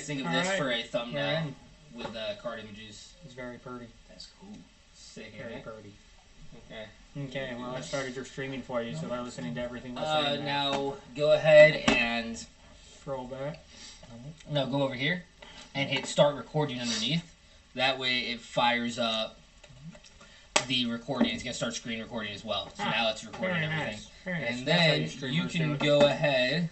think of this for a thumbnail with card images. It's very pretty. That's cool. Sick, Very pretty. Okay. Okay, well, I started your streaming for you, so they're listening to everything we're saying. Now, go ahead and... Scroll back. No, go over here and hit start recording underneath. That way it fires up the recording. It's going to start screen recording as well. So now it's recording everything. Very nice. And then you can go ahead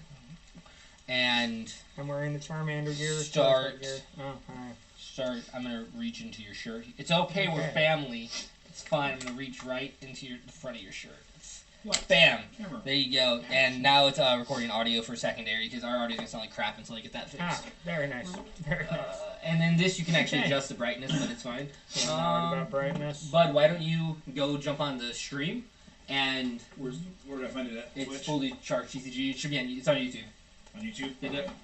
and... I'm wearing the Charmander gear. Start. Oh, alright. Start. I'm going to reach into your shirt. It's okay, we're family. It's fine. I'm going to reach right into the front of your shirt. What? Bam! There you go. And now it's recording audio for secondary because our audio's going to sound like crap until I get that fixed. Very nice. Very nice. And then this, you can actually adjust the brightness, but it's fine. About brightness. Bud, why don't you go jump on the stream and... Where did I find it at? It's Twitch? fully charged CCG. It should be on... It's on YouTube. On YouTube?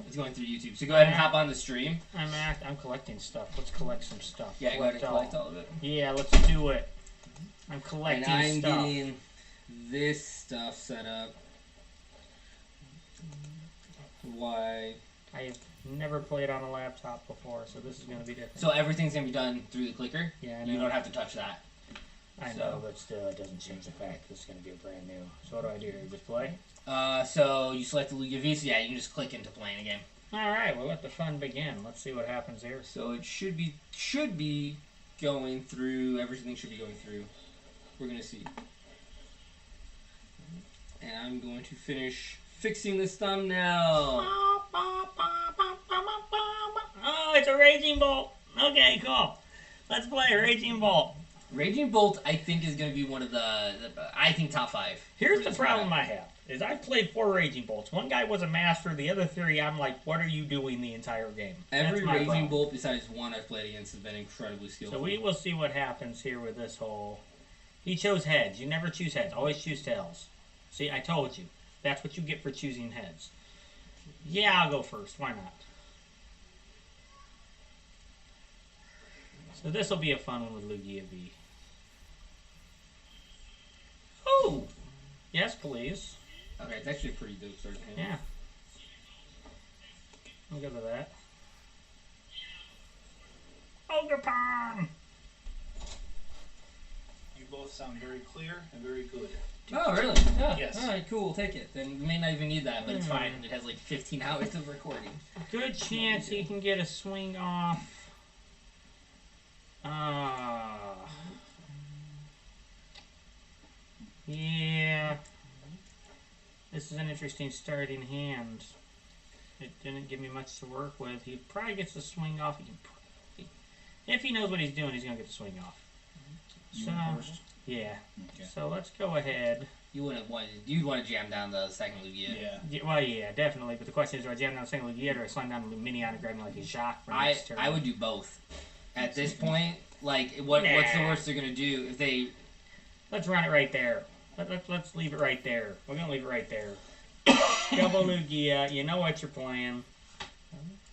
It's going through YouTube. So go ahead and hop on the stream. I'm collecting stuff. Let's collect some stuff. Yeah, go ahead and collect all of it. Yeah, let's do it. I'm collecting stuff. And I'm getting this stuff set up. Why? I have never played on a laptop before, so this is going to be different. So everything's going to be done through the clicker? Yeah, I know. You don't have to touch that. I know, but still, it doesn't change the fact this is going to be a brand new. So what do I do here? Just play? So you select the Lugia V, so yeah, you can just click into playing a game. Alright, well let the fun begin. Let's see what happens here. So it should be going through, everything should be going through. We're going to see. And I'm going to finish fixing this thumbnail. Oh, it's a Raging Bolt. Okay, cool. Let's play Raging Bolt. Raging Bolt, I think, is going to be one of the I think, top 5. Here's the problem I have, is I've played 4 Raging Bolts. One guy was a master, the other 3, I'm like, what are you doing the entire game? Every Raging Bolt besides one I've played against has been incredibly skillful. So we will see what happens here with this whole... He chose heads. You never choose heads. Always choose tails. See, I told you. That's what you get for choosing heads. Yeah, I'll go first. Why not? So this will be a fun one with Lugia V. Oh! Yes, please. Okay, it's actually a pretty dope start to him. Yeah. I'm good with that. Ogerpon! You both sound very clear and very good. Oh, really? Yeah. Yes. Alright, cool. We'll take it. Then we may not even need that, but it's fine. It has like 15 hours of recording. Good chance he can get a swing off. Yeah. This is an interesting starting hand. It didn't give me much to work with. He probably gets the swing off. He can probably, if he knows what he's doing, he's going to get the swing off. So, yeah. Okay. So let's go ahead. You'd want to jam down the second Lugia. Yeah. Well, yeah, definitely. But the question is, do I jam down the second Lugia or slam down the Minion and grab me like a Jacques for next turn? I would do both. At this point, like, what's the worst they're going to do if they... Let's run it right there. Let's leave it right there. We're going to leave it right there. Double Lugia. You know what you're playing.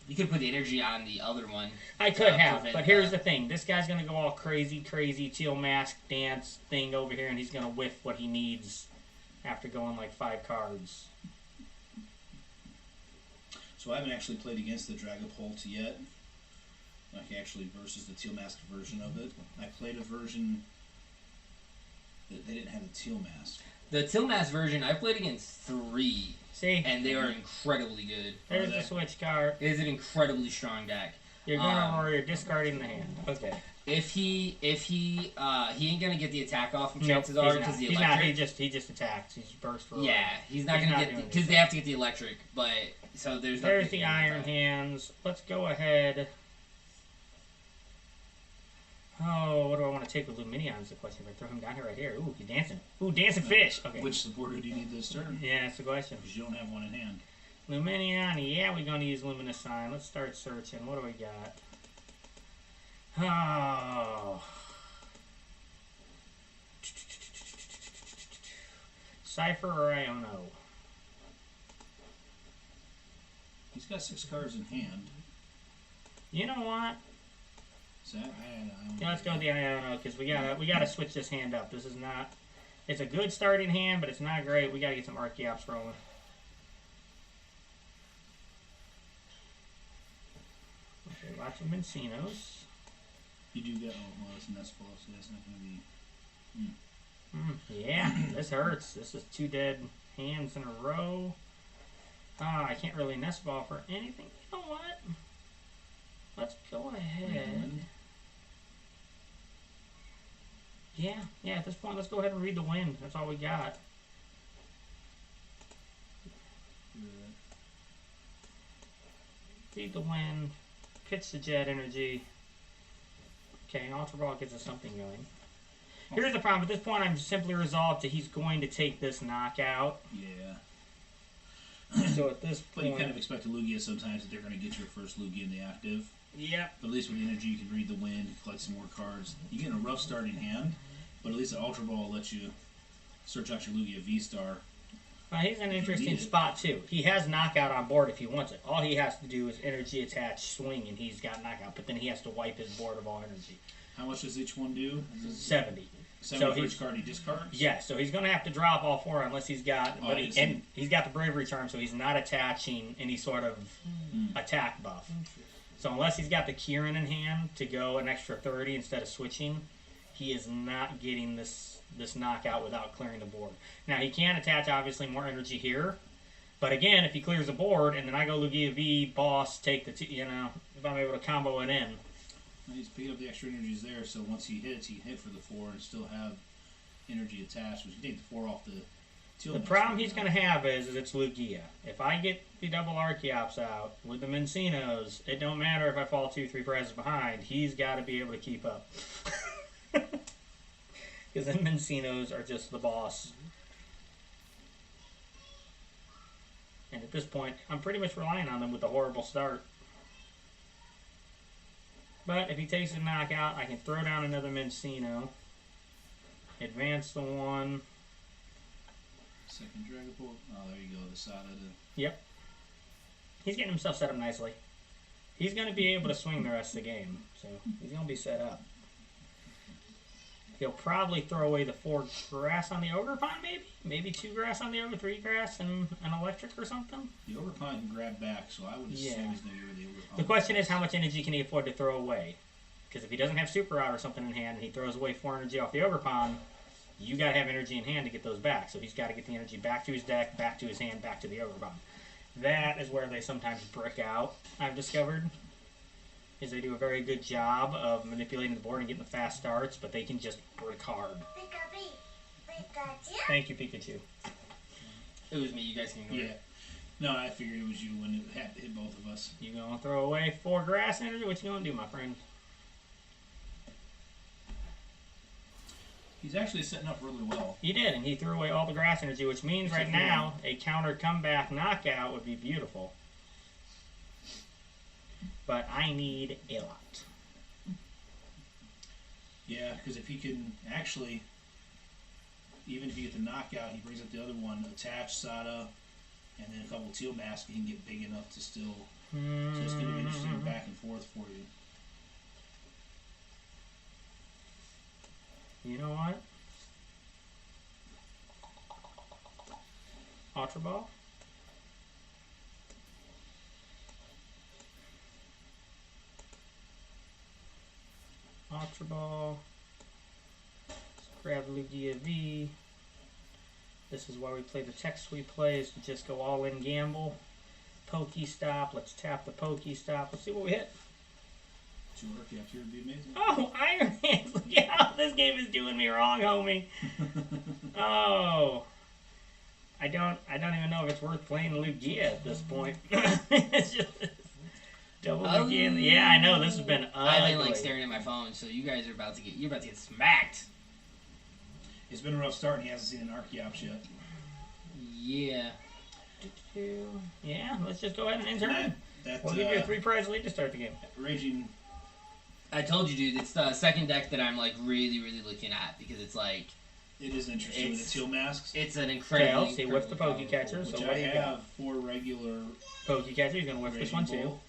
You could put the energy on the other one. I could have, but here's the thing. This guy's going to go all crazy teal mask dance thing over here, and he's going to whiff what he needs after going like 5 cards. So I haven't actually played against the Dragapult yet. Like actually versus the teal mask version of it. I played a version that they didn't have the teal mask. The teal mask version, I played against 3. See? And they are incredibly good. There's the switch card. It is an incredibly strong deck. You're gonna or you're discarding the hand. Okay. If he ain't gonna get the attack off from chances are because the electric. He just attacks. He's burst for. Yeah, he's not gonna get because they have to get the electric. But so there's the iron hands. Let's go ahead. Oh, what do I want to take with Luminion is the question. If I throw him down here right here. Ooh, he's dancing. Ooh, dancing fish. Okay. Which supporter do you need this turn? Yeah, that's the question. Because you don't have one in hand. Luminion, yeah, we're going to use Luminous Sign. Let's start searching. What do we got? Oh. Cypher or Iono? He's got 6 cards in hand. You know what? Yeah, let's go with the Iono because we gotta switch this hand up. This is not. It's a good starting hand, but it's not great. We gotta get some Archeops rolling. lots of Mencinos. You do get, oh, well, it's Nest Ball, so that's not going to be. Yeah, this hurts. This is 2 dead hands in a row. I can't really Nest Ball for anything. You know what? Let's go ahead. Yeah, at this point, let's go ahead and read the wind. That's all we got. Read the wind. Pitch the jet energy. Okay, Ultra Ball gets us something going. Here's the problem. At this point, I'm simply resolved to he's going to take this knockout. Yeah. So at this But point... you kind of expect a Lugia sometimes that they're going to get your first Lugia in the active. Yep. But at least with the energy, you can read the wind, collect some more cards. You get a rough starting hand, but at least the Ultra Ball will let you search out your Lugia V-Star. Well, he's in an interesting spot, too. He has knockout on board if he wants it. All he has to do is energy attach, swing, and he's got knockout. But then he has to wipe his board of all energy. How much does each one do? 70. 70 for each card he discards? Yeah, so he's going to have to drop all 4 unless he's got... Oh, and he's got the bravery charm, so he's not attaching any sort of attack buff. So unless he's got the Kieran in hand to go an extra 30 instead of switching, he is not getting this knockout without clearing the board. Now, he can attach, obviously, more energy here. But again, if he clears the board, and then I go Lugia V, boss, take the... if I'm able to combo it in... He's picking up the extra energies there, so once he hits, he can hit for the 4 and still have energy attached, which you take the 4 off the teal. The problem he's going to have is it's Lugia. If I get the double Archeops out with the Mencinos, it don't matter if I fall 2-3 prizes behind. He's got to be able to keep up. Because the Mencinos are just the boss. And at this point, I'm pretty much relying on them with the horrible start. But if he takes a knockout, I can throw down another Mencino. Advance the 1. Second Dragapult. Oh, there you go. The Sada. Yep. He's getting himself set up nicely. He's going to be able to swing the rest of the game. So he's going to be set up. He'll probably throw away the 4 grass on the Ogre Pond, maybe? Maybe 2 grass on the Ogre, 3 grass, and an electric or something? The Ogre Pond can grab back, so I would assume he's going to get rid of the Ogre Pond. The question is, how much energy can he afford to throw away? Because if he doesn't have Super Rod or something in hand, and he throws away 4 energy off the Ogre Pond, you got to have energy in hand to get those back. So he's got to get the energy back to his deck, back to his hand, back to the Ogre Pond. That is where they sometimes brick out, I've discovered. Is they do a very good job of manipulating the board and getting the fast starts, but they can just brick hard. Thank you, Pikachu. It was me. You guys can ignore Yeah. it. No, I figured it was you when it hit both of us. You gonna throw away 4 grass energy? What you gonna do, my friend? He's actually setting up really well. He did, and he threw away all the grass energy, which means right now a counter comeback knockout would be beautiful. But I need a lot. Yeah, because if he can actually, even if you get the knockout, he brings up the other one, attach Sada, and then a couple teal masks, he can get big enough to still. So it's going to be interesting back and forth for you. You know what? Ultra Ball? Ultra Ball. Let's grab Lugia V. This is why we play the text we play, is to just go all in gamble. Pokestop. Let's tap the Pokestop. Let's see what we hit. 2 Archeops here would be amazing. Oh, Iron Hands! Look at how this game is doing me wrong, homie. Oh, I don't even know if it's worth playing Lugia at this point. It's just double Lugia. Yeah, I know this has been ugly. I've been like staring at my phone, so you're about to get smacked. It's been a rough start, and he hasn't seen an Archeops yet. Yeah. Yeah, let's just go ahead and end turn. That, We'll give you a 3-prize lead to start the game. Raging. I told you, dude. It's the second deck that I'm like really, really looking at because it's like. It is interesting with the teal masks. It's an incredible. Okay, let's see what's the Pokecatcher. Which So what do you I got? have 4 regular. Pokecatcher. He's gonna whip this one too. Bull,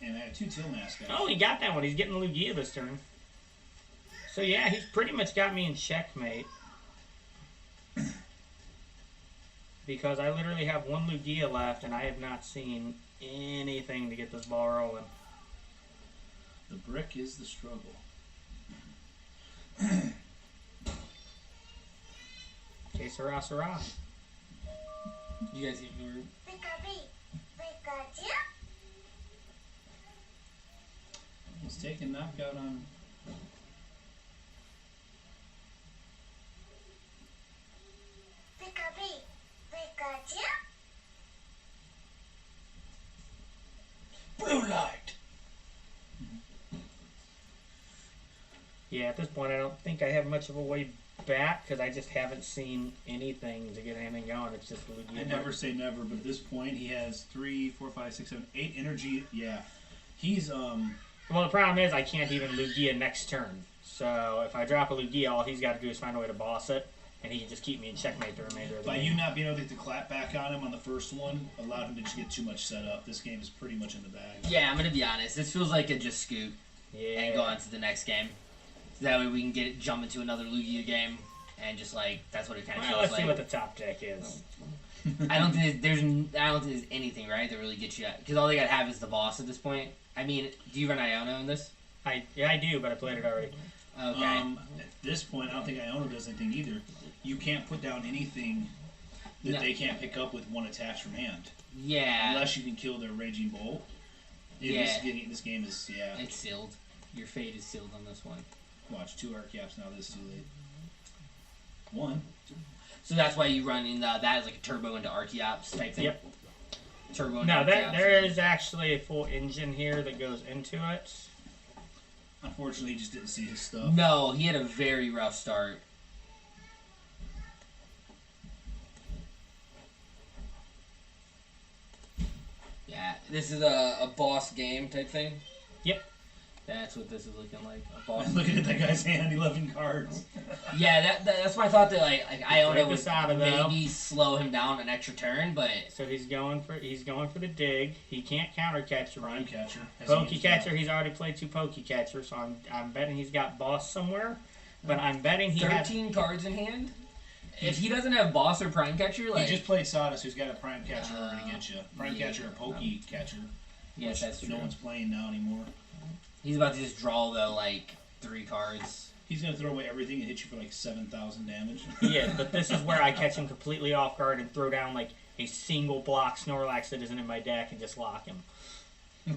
and I have 2 teal masks. Oh, he got that one. He's getting Lugia this turn. So yeah, he's pretty much got me in checkmate. Because I literally have 1 Lugia left, and I have not seen anything to get this ball rolling. Brick is the struggle. Okay, Sarah. You guys even He's taking knockout on. Blue light. Yeah, at this point, I don't think I have much of a way back because I just haven't seen anything to get anything going. It's just I never say never, but at this point, he has 3, 4, 5, 6, 7, 8 energy. Yeah, he's Well, the problem is I can't even Lugia next turn. So if I drop a Lugia, all he's got to do is find a way to boss it, and he can just keep me in checkmate the remainder of the By game. you not being able to get the clap back on him on the first one, allowed him to just get too much set up. This game is pretty much in the bag. Yeah, I'm gonna be honest. This feels like a just scoop Yeah. and go on to the next game. So that way we can jump into another Lugia game and just like that's what it kind of Well, feels let's like. see what the top deck is. I don't think there's anything right that really gets you because all they gotta have is the boss at this point. I mean, do you run Iono in this? I do, but I played it already. Okay. At this point, I don't think Iono does anything either. You can't put down anything that No. they can't pick up with one attach from hand. Yeah. Unless you can kill their Raging Bolt. Yeah. This game is, yeah. It's sealed. Your fate is sealed on this one. Watch, 2 arc caps now, this is too late. 1. So that's why you run in that as like a turbo into Archeops type thing. Yep. Turbo into No, Archeops. there is actually a full engine here that goes into it. Unfortunately, he just didn't see his stuff. No, he had a very rough start. Yeah, this is a boss game type thing. Yep. That's what this is looking like. A boss. Looking at that guy's hand, 11 cards. Yeah, that's my thought that like Iona would Asada, though. maybe slow him down an extra turn, but So he's going for the dig. He can't counter catch Prime right. catcher. Has Pokey used catcher. that. He's already played 2 pokey catchers, so I'm betting he's got boss somewhere. But I'm betting he had 13 cards in hand. If he doesn't have boss or prime catcher, like He just played Sodus, who's got a prime catcher already to get you. Prime yeah. catcher or pokey catcher. yes, which that's true. no one's playing now anymore. He's about to just draw though like 3 cards. He's gonna throw away everything and hit you for like 7,000 damage. He is, but this is where I catch him completely off guard and throw down like a single block Snorlax that isn't in my deck and just lock him.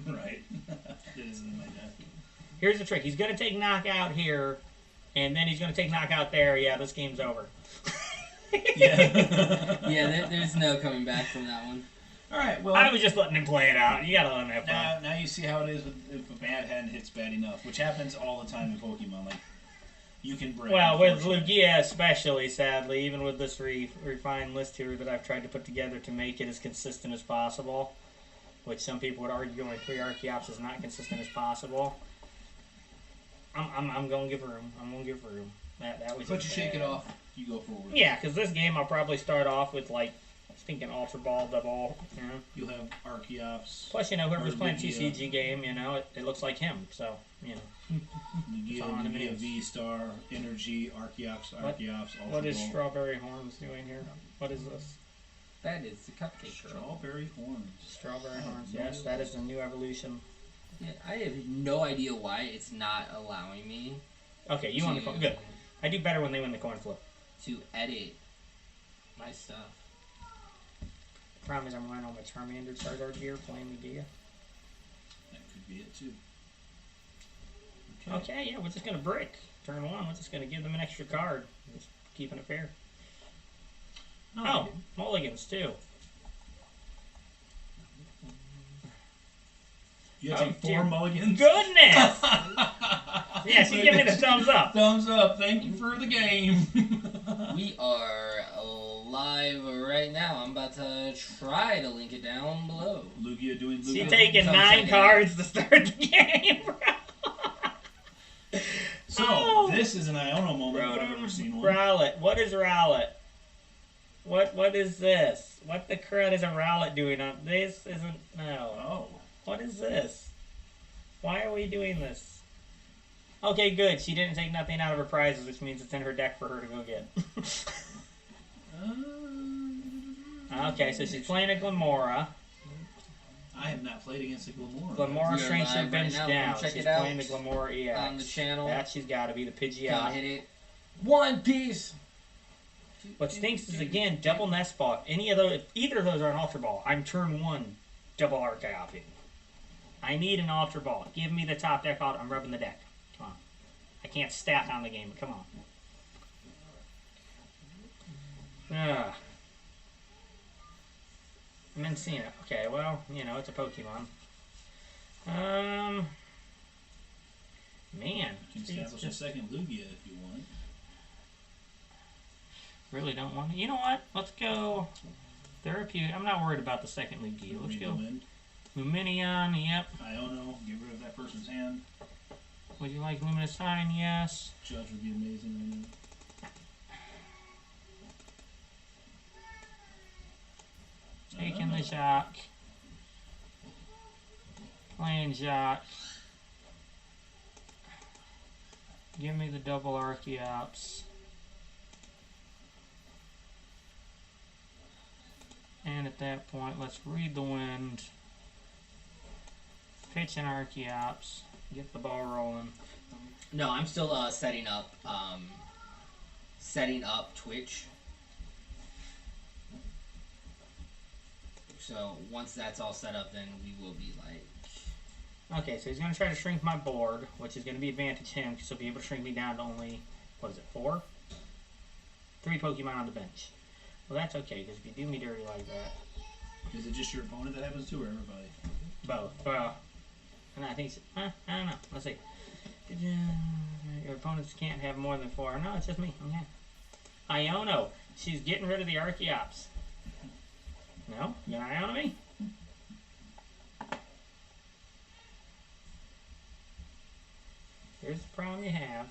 Right. It isn't in my deck. Here's the trick. He's going to take knockout here, and then he's going to take knockout there. Yeah, this game's over. Yeah. Yeah, there's no coming back from that one. All right. Well, I was just letting him play it out. You got to let him have fun. now you see how it is if a bad hand hits bad enough, which happens all the time in Pokemon. Like you can break. Well, with unfortunately. Lugia especially, sadly, even with this refined list here that I've tried to put together to make it as consistent as possible, which some people would argue only 3 Archeops is not consistent as possible. I'm going to give room. I'm going to give room. That was. But you shake it off. You go forward. Yeah, because this game I'll probably start off with like thinking Ultra Ball, double. You know. You'll have Archeops. Plus, you know, whoever's Or playing Lugia. TCG game, you know, it looks like him. So, you know. Lugia, on him Lugia is. V-Star, Energy, Archeops, What- Ultra What is Ball. Strawberry Horns doing here? What is this? That is the cupcake girl. Strawberry Horns. Strawberry Oh, Horns. no. Yes, that is the new evolution. Yeah, I have no idea why it's not allowing me Okay, you won the coin. Good. I do better when they win the coin flip. to edit my stuff. The problem is I'm wearing all my Charmander Charizard gear playing Lugia. That could be it too. Okay, yeah, we're just going to brick. Turn 1, we're just going to give them an extra card. Just keeping it fair. Oh, mulligans too. You have to Oh, take 4 dear mulligans. Goodness! Yeah, she gave me the thumbs up. Thumbs up. Thank you for the game. We are live right now. I'm about to try to link it down below. Lugia doing Lugia. She taking Come 9 check it cards to start the game, bro. So, Oh. this is an Iono moment if I've ever seen one. Rowlet. What is Rowlet? What is this? What the crud is a Rowlet doing on this? Isn't no. Oh. What is this? Why are we doing this? Okay, good. She didn't take nothing out of her prizes, which means it's in her deck for her to go get. Okay, so she's playing a Glamora. I have not played against a Glamora. Glamora We are shrinks her live bench right now. down. Come check She's it out playing the Glamora EX. on the channel. That she's got to be the Gonna Pidgeot. hit it. One piece. What stinks is, again, double nest ball. If either of those are an Ultra Ball, I'm turn 1 double Archeopy. I need an Ultra Ball. Give me the top deck out. I'm rubbing the deck. Come on. I can't stack on the game, but come on. Mencina. Okay, well, you know, it's a Pokemon. Man. You can establish a second Lugia if you want. Really don't want to. You know what? Let's go Therapeutic. I'm not worried about the second Lugia. Let's go Luminion. Yep. Iono. Get rid of that person's hand. Would you like Luminous Sign? Yes. Judge would be amazing right now. Taking the Jock. Playing Jock. Give me the double Archeops. And at that point, let's read the wind. Pitch an Archeops. Get the ball rolling. No, I'm still setting up Twitch. So once that's all set up, then we will be like. Okay, so he's going to try to shrink my board, which is going to be advantage him because he'll be able to shrink me down to only, what is it, 4? 3 Pokemon on the bench. Well, that's okay, because if you do me dirty like that... Is it just your opponent that happens to, or everybody? Both. Well, and I think... I don't know. Let's see. Your opponents can't have more than 4. No, it's just me. Okay. Iono. She's getting rid of the Archeops. No? You gonna Iono me? Here's the problem you have.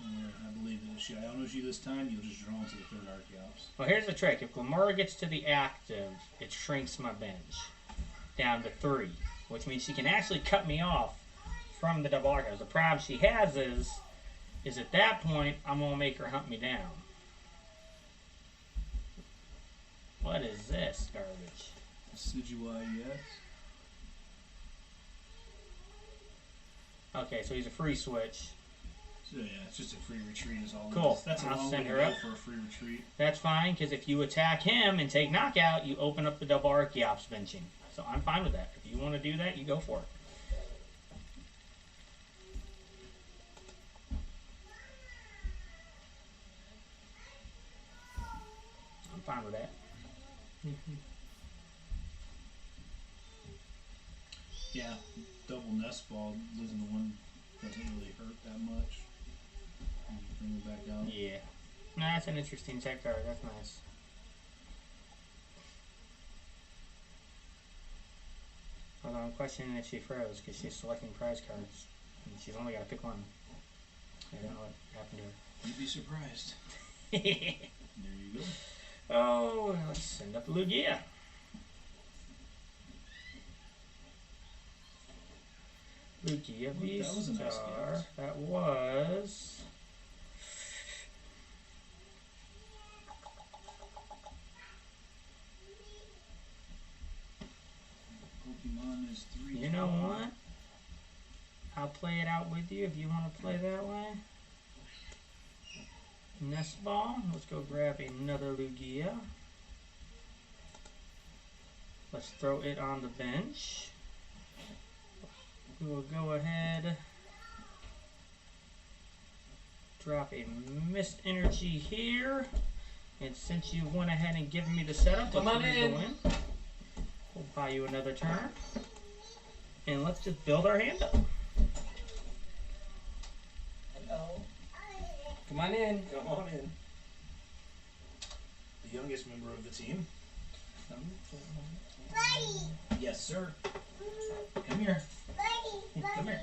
I believe that if she Ionos you this time, you'll just draw into the third Archeops. Well, here's the trick. If Glamora gets to the active, it shrinks my bench down to 3, which means she can actually cut me off from the double Archeops. The problem she has is at that point, I'm going to make her hunt me down. What is this garbage? Decidueye, yes. Okay, so he's a free switch. So yeah, it's just a free retreat is all Cool. it is. That's a I'll long send way her to go up. for a free retreat. That's fine, because if you attack him and take knockout, you open up the double Archeops benching. So I'm fine with that. If you want to do that, you go for it. I'm fine with that. Yeah, double nest ball, losing the one doesn't really hurt that much. You bring it back out. Yeah. No, that's an interesting tech card. That's nice. Although I'm questioning if she froze because she's selecting prize cards. And she's only got to pick one. I don't know what happened to You'd be surprised. her. There you go. Oh, let's send up Lugia. Lugia That was a nice V-Star. gift. That was... Pokemon is 3. You know what? I'll play it out with you if you want to play that way. Nest Ball. Let's go grab another Lugia. Let's throw it on the bench. We will go ahead. Drop a Mist Energy here. And since you went ahead and given me the setup, Come on let's in. go in. We'll buy you another turn. And let's just build our hand up. Hello. Come on in. Come on in. The youngest member of the team. Yes, sir. Come here. Come here.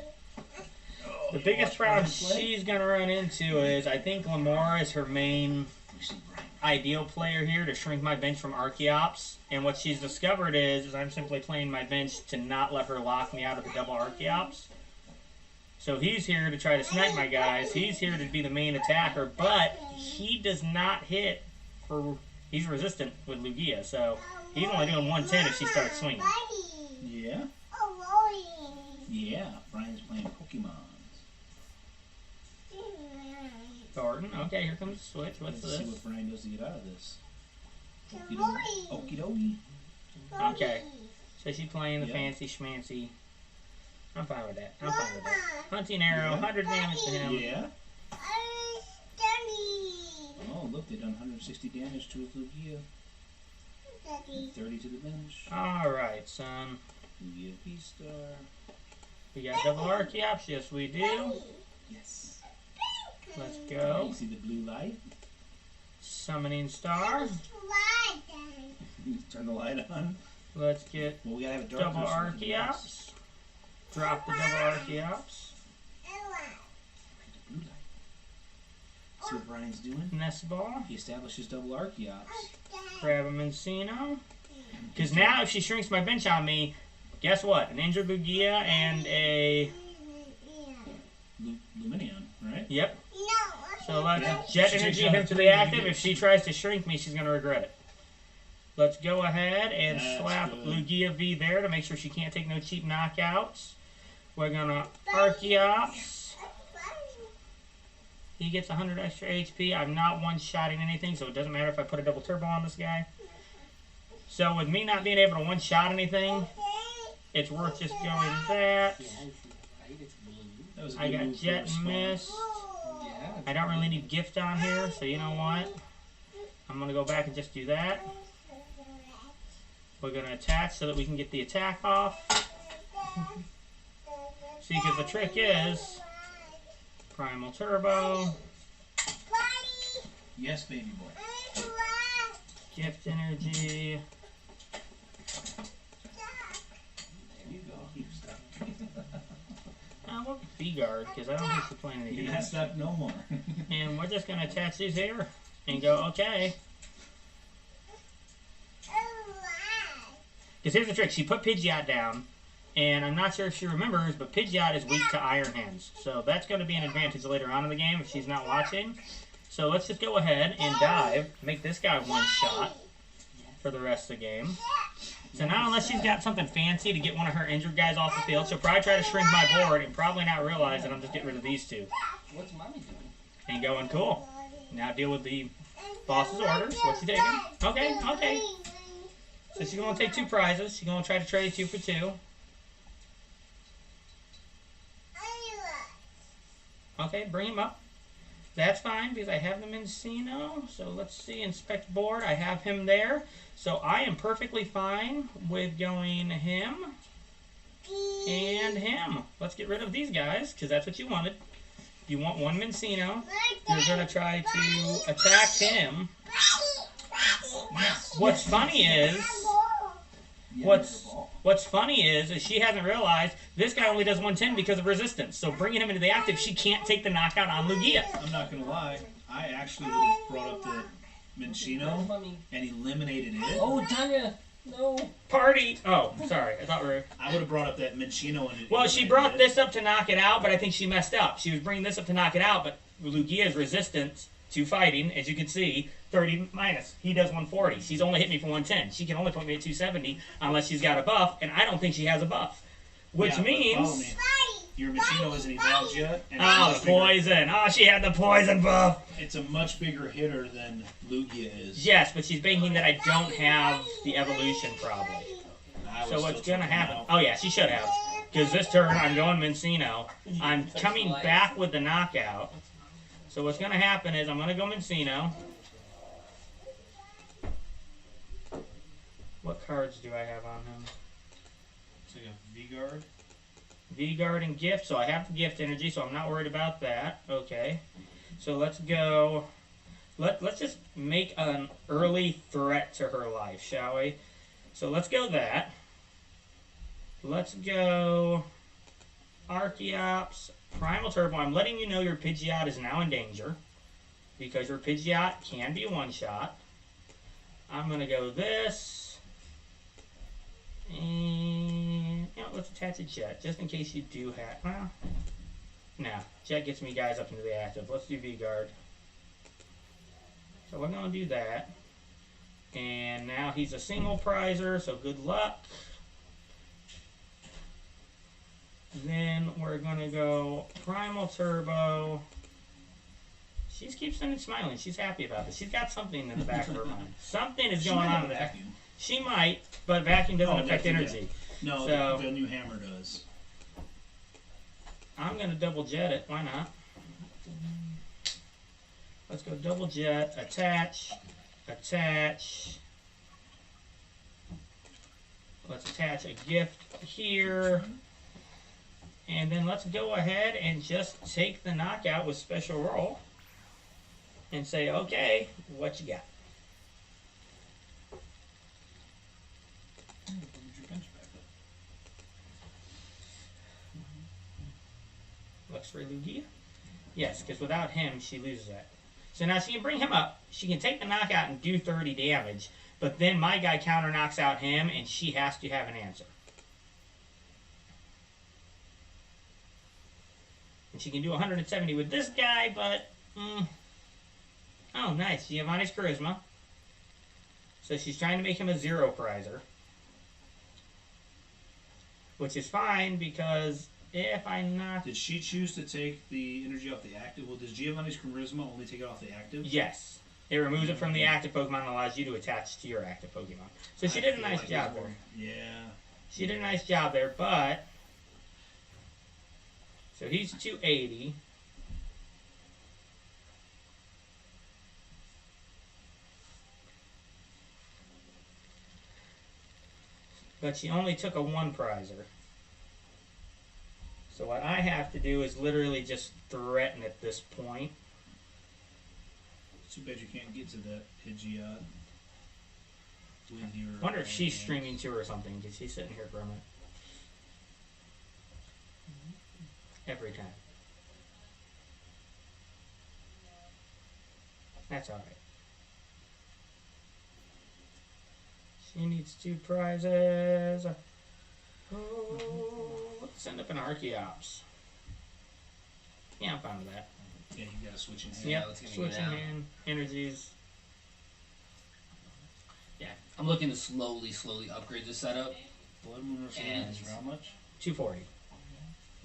Oh, The you biggest watch problem Brian play? she's going to run into is I think Glamora is her main You see Brian. ideal player here to shrink my bench from Archeops. And what she's discovered is I'm simply playing my bench to not let her lock me out of the double Archeops. So he's here to try to snipe my guys. He's here to be the main attacker, but he does not hit for... He's resistant with Lugia, so He's only doing 110 if she starts swinging. Yeah? Yeah, Brian's playing Pokemon. Thornton. Okay, here comes the switch. What's Let's see this? what Brian does to get out of this. Okie dokie. Okay. So she's playing the Yeah. fancy schmancy. I'm fine with that. I'm fine with that. Hunting arrow, Yeah. 100 damage to him. Yeah. Oh, look, they done 160 damage to his Lugia. 30 to the bench. Alright, son. Lugia V-Star. We got double Archeops. Yes, we do. Yes. Let's You go. see the blue light? Summoning star. Turn the light on. Let's get Well, we gotta have a dark double version of the box. Archeops. Drop the double Archeops. The blue light. See what Brian's doing? Nest ball. He establishes double Archeops. Grab a Mencino. Because now if she shrinks my bench on me, guess what? An injured Lugia and a... Luminion, right? Yep. So let's Yeah. jet She takes energy down him a to 3, the you active. get If she 2. tries to shrink me, she's going to regret it. Let's go ahead and That's slap good. Lugia V there to make sure she can't take no cheap knockouts. We're going to Archeops. He gets 100 extra HP. I'm not one-shotting anything, so it doesn't matter if I put a double turbo on this guy. So with me not being able to one-shot anything, it's worth just going that. That was a I good got move for Jet and respawn. Miss. I don't really need Gift on here, so you know what? I'm going to go back and just do that. We're going to attach so that we can get the attack off. See, because the trick is Primal Turbo, Yes, baby boy. Gift Energy. There you go. Keep stuck. I want V-Guard because I don't think we're playing any You're of not these. stuck no more. And we're just going to attach these here and go, okay. Because here's the trick. She put Pidgeot down, and I'm not sure if she remembers, but Pidgeot is weak to Iron Hands. So that's going to be an advantage later on in the game if she's not watching. So let's just go ahead and dive, make this guy one shot for the rest of the game. So now unless she's got something fancy to get one of her injured guys off the field, she'll probably try to shrink my board and probably not realize that I'm just getting rid of these two. What's mommy doing? And going, cool. Now deal with the boss's orders. What's she taking? Okay, okay. So she's going to take 2 prizes. She's going to try to trade 2 for 2. Okay, bring him up. That's fine because I have the Mencino. So let's see, inspect board. I have him there. So I am perfectly fine with going him and him. Let's get rid of these guys because that's what you wanted. You want one Mencino. You're going to try to attack him. What's funny is... What's funny is she hasn't realized this guy only does 110 because of resistance. So bringing him into the active, she can't take the knockout on Lugia. I'm not gonna lie. I actually would have brought up the Minccino and eliminated it. Oh, Tanya! No. Party! Oh, sorry. I thought we were... I would have brought up that Minccino and Well, she brought this up to knock it out, but I think she messed up. She was bringing this up to knock it out, but Lugia's resistance to fighting, as you can see, 30 minus. He does 140. She's only hit me for 110. She can only put me at 270 unless she's got a buff, and I don't think she has a buff. Which means... Your Minccino isn't evolved yet. And Oh, it's the poison. Oh, she had the poison buff. It's a much bigger hitter than Lugia is. Yes, but she's banking that I don't have the evolution probably. I So would what's still going to take him happen? out. Oh, yeah, she should have. Because this turn, I'm going Mencino. I'm coming back with the knockout. So what's going to happen is I'm going to go Mencino. What cards do I have on him? So you have V-Guard. V-Guard and Gift. So I have the Gift energy, so I'm not worried about that. Okay. So let's go... Let's just make an early threat to her life, shall we? So let's go that. Let's go Archeops, Primal Turbo. I'm letting you know your Pidgeot is now in danger because your Pidgeot can be one-shot. I'm going to go this. And you know, let's attach a Jet just in case you do have... Well, no. Jet gets me guys up into the active. Let's do V-Guard. So we're going to do that. And now he's a single prizer, so good luck. Then we're going to go Primal Turbo. She keeps smiling. She's happy about this. She's got something in the back of her mind. Something is going on in the back. She might, but vacuum doesn't affect energy. Yeah. No, so, the new hammer does. I'm going to double jet it. Why not? Let's go double jet, attach, attach. Let's attach a gift here. And then let's go ahead and just take the knockout with special roll and say, okay, what you got? Looks for Lugia? Yes, because without him, she loses that. So now she can bring him up. She can take the knockout and do 30 damage. But then my guy counter knocks out him, and she has to have an answer. And she can do 170 with this guy, but... Oh, nice. Giovanni's Charisma. So she's trying to make him a 0 prizer. Which is fine, because if I knock... Did she choose to take the energy off the active? Well, does Giovanni's Charisma only take it off the active? Yes. It removes it from the active Pokemon and allows you to attach to your active Pokemon. So she did a nice job there. Yeah. She did a nice job there, but... So he's 280. But she only took a 1 prizer. So what I have to do is literally just threaten at this point. Too bad you can't get to that Pidgeot with your... I wonder if she's streaming too or something, because she's sitting here grumbling. Every time. That's alright. She needs 2 prizes. Oh, let's send up an Archeops. Yeah, I'm fine with that. Yeah, you gotta switch in hand. Yep, let's get it switching down. in. Energies. Yeah, I'm looking to slowly upgrade the setup. Blood Moon or And- is for how much? 240.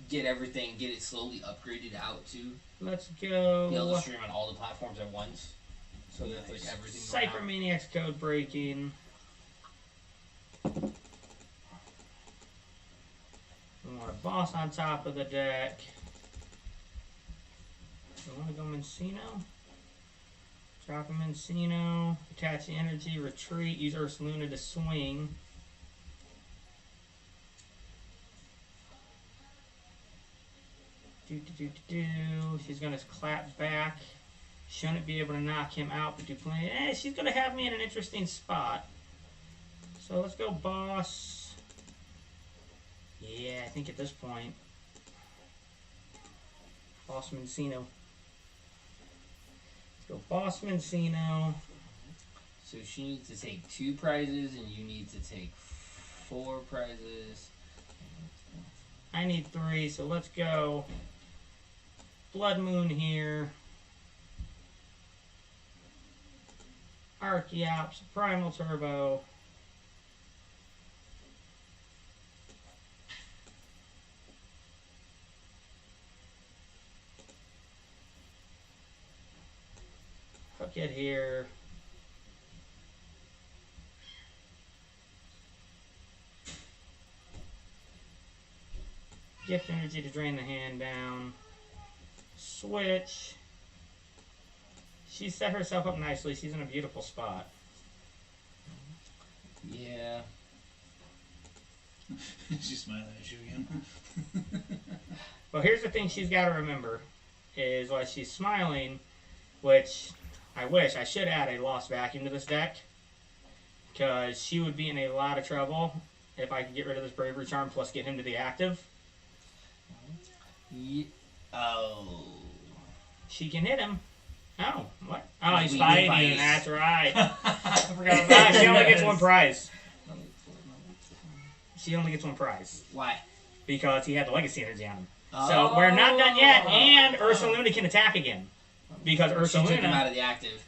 Get everything, get it slowly upgraded out to Let's be able go. to stream on all the platforms at once. So that's like everything. Cypher Maniac's code breaking. We want a boss on top of the deck. We want to go Mencino. Drop a Mencino. Attach the energy. Retreat. Use Ursaluna to swing. She's going to clap back. Shouldn't be able to knock him out, but do play. She's going to have me in an interesting spot. So let's go boss. Yeah, I think at this point, boss Mencino. Let's go boss Mencino. So she needs to take 2 prizes, and you need to take 4 prizes. I need 3, so let's go Blood Moon here. Archeops, Primal Turbo. Hook it here. Gift energy to drain the hand down. Switch. She set herself up nicely. She's in a beautiful spot. Yeah. She's smiling at you again. Well, here's the thing she's got to remember, is while she's smiling, which I wish I should add a Lost Vacuum to this deck, because she would be in a lot of trouble if I could get rid of this Bravery Charm plus get him to the active. Oh. She can hit him. Oh, what? Oh, he's We fighting. fight. That's right. I forgot about She only gets 1 prize. She only gets 1 prize. Why? Because he had the Legacy Energy on him. So we're not done yet, and Ursaluna can attack again. Because She took him Ursaluna... out of the active.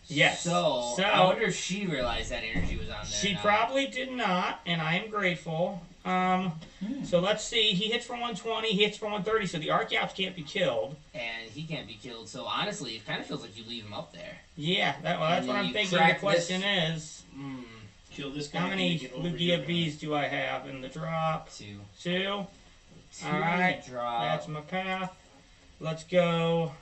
Yes. So, So- I wonder if she realized that energy was on there. She or not. probably did not, and I am grateful. So let's see. He hits for 120. He hits for 130. So the Archeops can't be killed. And he can't be killed. So honestly, it kind of feels like you leave him up there. Yeah, that's And what I'm you thinking. The crack question is, Kill this guy. how and many make it over Lugia here. Vs do I have in the drop? 2. 2. 2 All right, drop. that's my path. Let's go.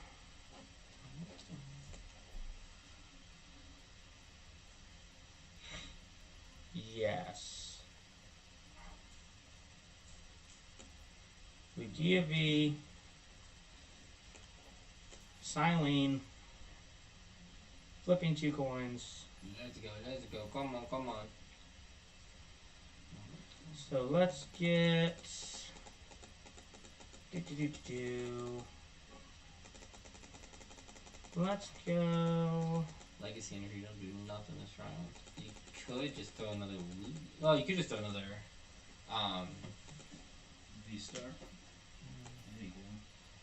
Yes. Lugia V. Silene. Flipping 2 coins. Let's go. Let's go. Come on. Come on. So let's get. Let's go. Legacy energy doesn't do nothing this round. You could just throw another. Well, you could just throw another. V-Star. There you go.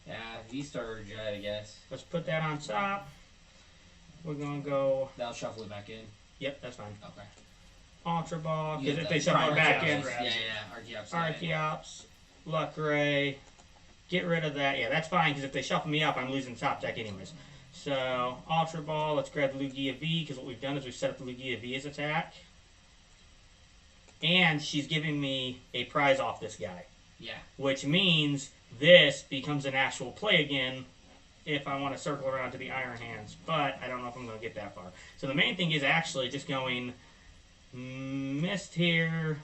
Yeah, V-Star or Jet, I guess. Let's put that on top. We're gonna go. That'll shuffle it back in. Yep, that's fine. Okay. Ultra Ball, You because get if the they shuffle it back Archeops. in. Yeah. Archeops. Archeops, Luck Ray. Get rid of that. Yeah, that's fine, because if they shuffle me up, I'm losing top deck anyways. So, Ultra Ball, let's grab the Lugia V, because what we've done is we've set up the Lugia V as attack. And she's giving me a prize off this guy. Yeah. Which means this becomes an actual play again if I want to circle around to the Iron Hands. But I don't know if I'm going to get that far. So the main thing is actually just going Mist here,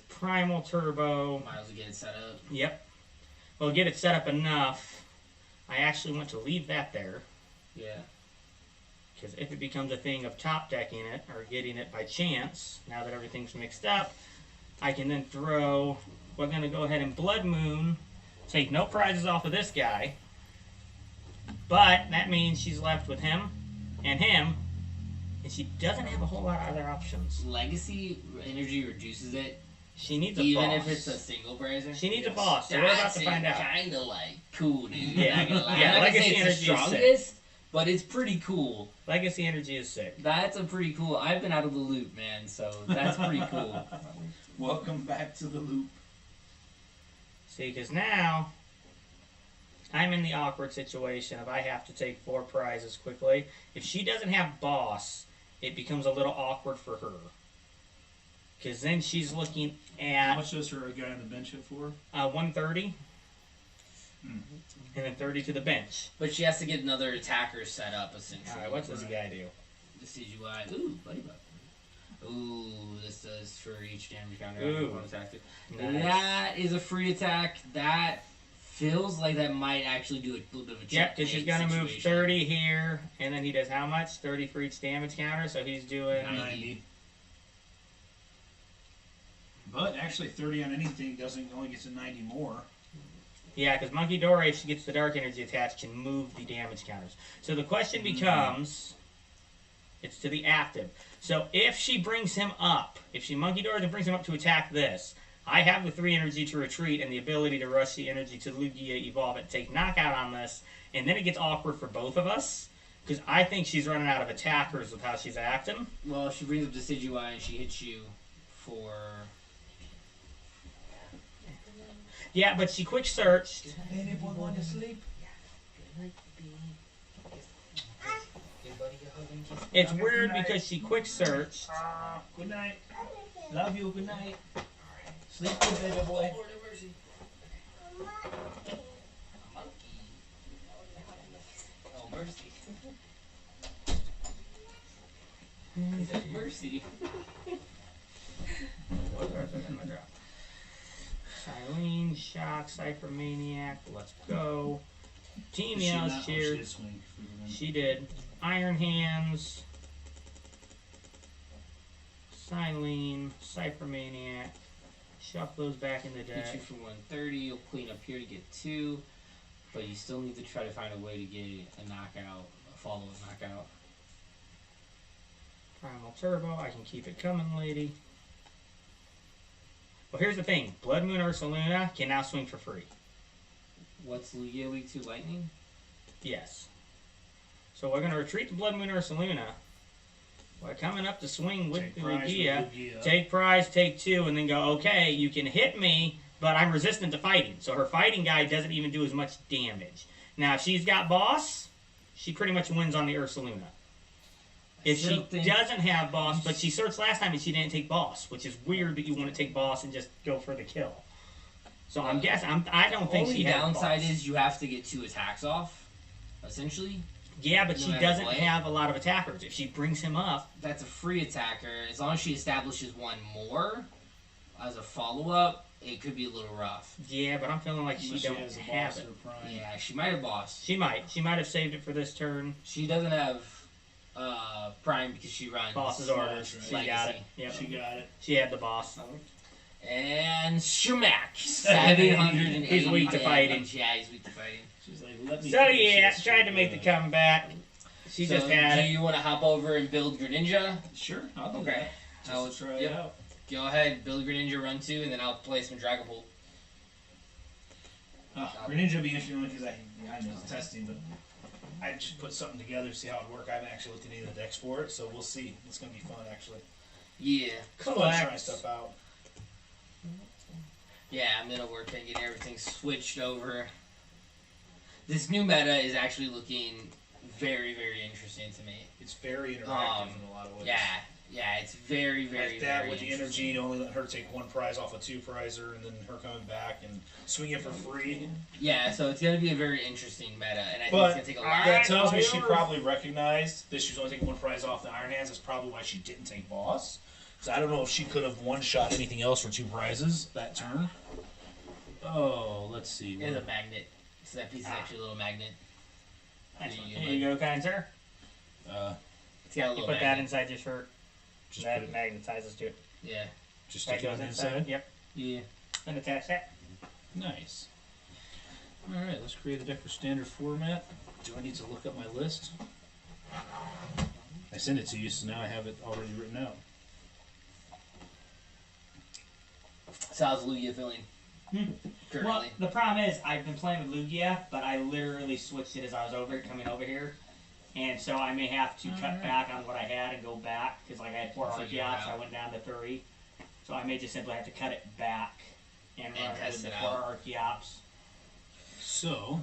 Primal Turbo. Miles to get it set up. Yep. Well, get it set up enough. I actually want to leave that there. Yeah. Because if it becomes a thing of top decking it, or getting it by chance, now that everything's mixed up, I can then throw, we're going to go ahead and Blood Moon, take no prizes off of this guy, but that means she's left with him, and she doesn't have a whole lot of other options. Legacy energy reduces it. She needs a Even boss. if it's a single brazier. She needs a Yes. boss, so we're about to find out. Kind of like cool, dude. Yeah. Not gonna lie. Yeah, I'm not gonna Legacy say it's energy the is sick. strongest, but it's pretty cool. Legacy energy is sick. That's a pretty cool. I've been out of the loop, man, so that's pretty cool. Welcome back to the loop. See, because now I'm in the awkward situation of I have to take 4 prizes quickly. If she doesn't have boss, it becomes a little awkward for her. Because then she's looking How at much does her guy on the bench hit for? 130, Hmm. and then 30 to the bench. But she has to get another attacker set up, essentially. All right, what's this guy do? This is UI. Ooh, buddy bug. Ooh, this does for each damage counter. Ooh. One attack. Nice. That is a free attack. That feels like that might actually do a little bit of a check. Yep, because she's going to move 30 here, and then he does how much? 30 for each damage counter, so he's doing... 90. But actually, 30 on anything only gets a 90 more. Yeah, because Monkey Dora, if she gets the dark energy attached, can move the damage counters. So the question becomes, it's to the active. So if she brings him up, if she Monkey Dora and brings him up to attack this, I have the 3 energy to retreat and the ability to rush the energy to Lugia, evolve it, take knockout on this, and then it gets awkward for both of us. Because I think she's running out of attackers with how she's acting. Well, she brings up Decidueye and she hits you for... Yeah, but she quick searched. Anyone want to sleep? It's weird because she quick searched. Good night. Love you. Good night. Sleep good, baby boy. Oh, mercy. Mercy. Silene, Shock, Cypher Maniac, let's go. Team She Yells not- cheered. she did swing for the She did. Iron Hands, Silene, Cypher Maniac. Shuffle those back in the Hit deck. you for 130. You'll clean up here to get 2. But you still need to try to find a way to get a knockout, a follow-up knockout. Primal Turbo, I can keep it coming, lady. Well, here's the thing. Blood Moon Ursaluna can now swing for free. What's Lugia weak to? Lightning? Yes. So we're going to retreat to Blood Moon Ursaluna. We're coming up to swing with Take the prize with Lugia. Lugia. Take prize, take 2, and then go, okay, you can hit me, but I'm resistant to fighting. So her fighting guy doesn't even do as much damage. Now, if she's got boss, she pretty much wins on the Ursaluna. If she doesn't have boss, but she searched last time and she didn't take boss, which is weird that you want to take boss and just go for the kill. So I'm guessing, I don't think she has boss. The only downside is you have to get 2 attacks off, essentially. Yeah, but she doesn't have a lot of attackers. If she brings him up... That's a free attacker. As long as she establishes 1 more as a follow-up, it could be a little rough. Yeah, but I'm feeling like she don't have it. Yeah, she might have boss. She might. She might have saved it for this turn. She doesn't have prime because she runs boss's orders. Right. She got it. Yep. She got it. She had the boss. And Shumak, 780. He's weak to fighting. Yeah, he's weak to fighting. She's like, let me. So yeah, tried to make the comeback. She just had it. Do you want to hop over and build Greninja? Sure, I'll do that. Just to try it out. Go ahead, build Greninja, run 2, and then I'll play some Dragapult. Greninja will be interesting because I know it's testing, but I just put something together to see how it would work. I haven't actually looked at any of the decks for it, so we'll see. It's going to be fun, actually. Yeah. Fun trying stuff out. Yeah, I'm going to work on getting everything switched over. This new meta is actually looking very, very interesting to me. It's very interactive in a lot of ways. Yeah, it's very, very, like that very with the energy, only let her take 1 prize off a 2 prizer, and then her coming back and swinging for free. Yeah, so it's going to be a very interesting meta, and I think it's going to take a lot. That tells me she probably recognized that she was only taking 1 prize off the Iron Hands. That's probably why she didn't take boss. So I don't know if she could have one-shot anything else for 2 prizes that turn. Oh, let's see. It's a magnet. So that piece is actually a little magnet. Here you go, kind sir. It's got a little you put magnet. that inside your shirt. Just that magnetizes to it. Yeah. Just stick it on the inside? Yep. Yeah. And attach that. Nice. Alright, let's create a deck for standard format. Do I need to look up my list? I sent it to you, so now I have it already written out. So how's Lugia feeling? Currently. Well, the problem is, I've been playing with Lugia, but I literally switched it as I was coming over here. And so I may have to cut back on what I had and go back, because like I had 4 Archeops, I went down to 3. So I may just simply have to cut it back and run with the 4 Archeops. So,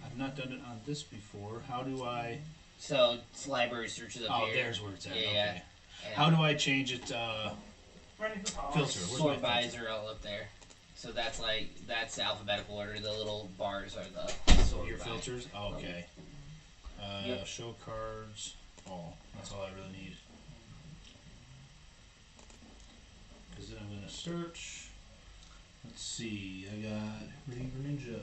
I've not done it on this before. How do I... So, it's library searches up here. Oh, there's where it's at. Yeah. Okay. How do I change it, filter? Sort visor all up there. So that's alphabetical order. The little bars are the sort your by. filters? Oh, okay. Yep. Show cards. All. That's all I really need. Because then I'm going to search. Let's see. I got Reading Ninja.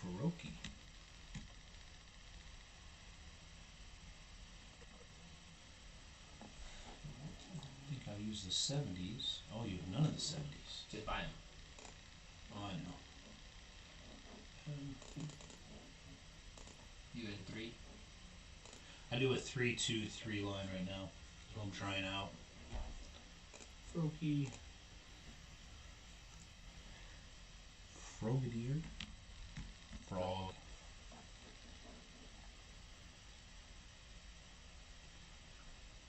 Faroki. I think I'll use the 70s. Oh, you have none of the 70s. Just buy them. Oh, I know. You in 3? I do a 3-2-3 line right now. That's what I'm trying out. Faroki. Frogadier. Frog.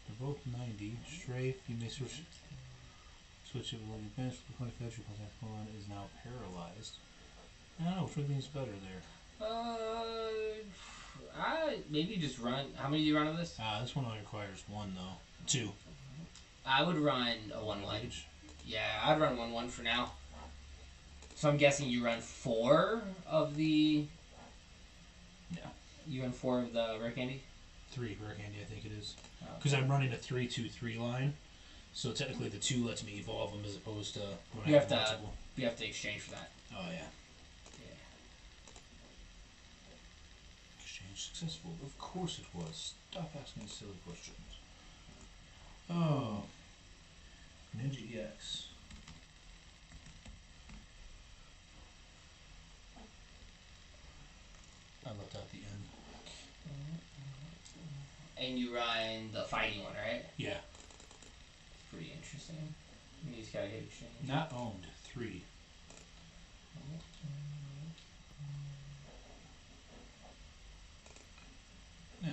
They're both 90. Strafe, you may switch it when you finish the 25th. Your contact one is now paralyzed. I don't know, which one means better there? Maybe just run. How many do you run of this? This one only requires 1 though. 2. I would run a 1-1. Yeah, I'd run 1-1 for now. So I'm guessing you run 4 of the... Yeah. You run 4 of the rare candy? 3 rare candy, I think it is. Because I'm running a 3-2-3 line. So technically the 2 lets me evolve them as opposed to when you I have to multiple. You have to exchange for that. Oh yeah. Exchange successful. Of course it was. Stop asking silly questions. Oh. Ninja EX. I left out the end. And you run the fighting one, right? Yeah. Pretty interesting. You just gotta hit exchange. Not owned. 3. Now,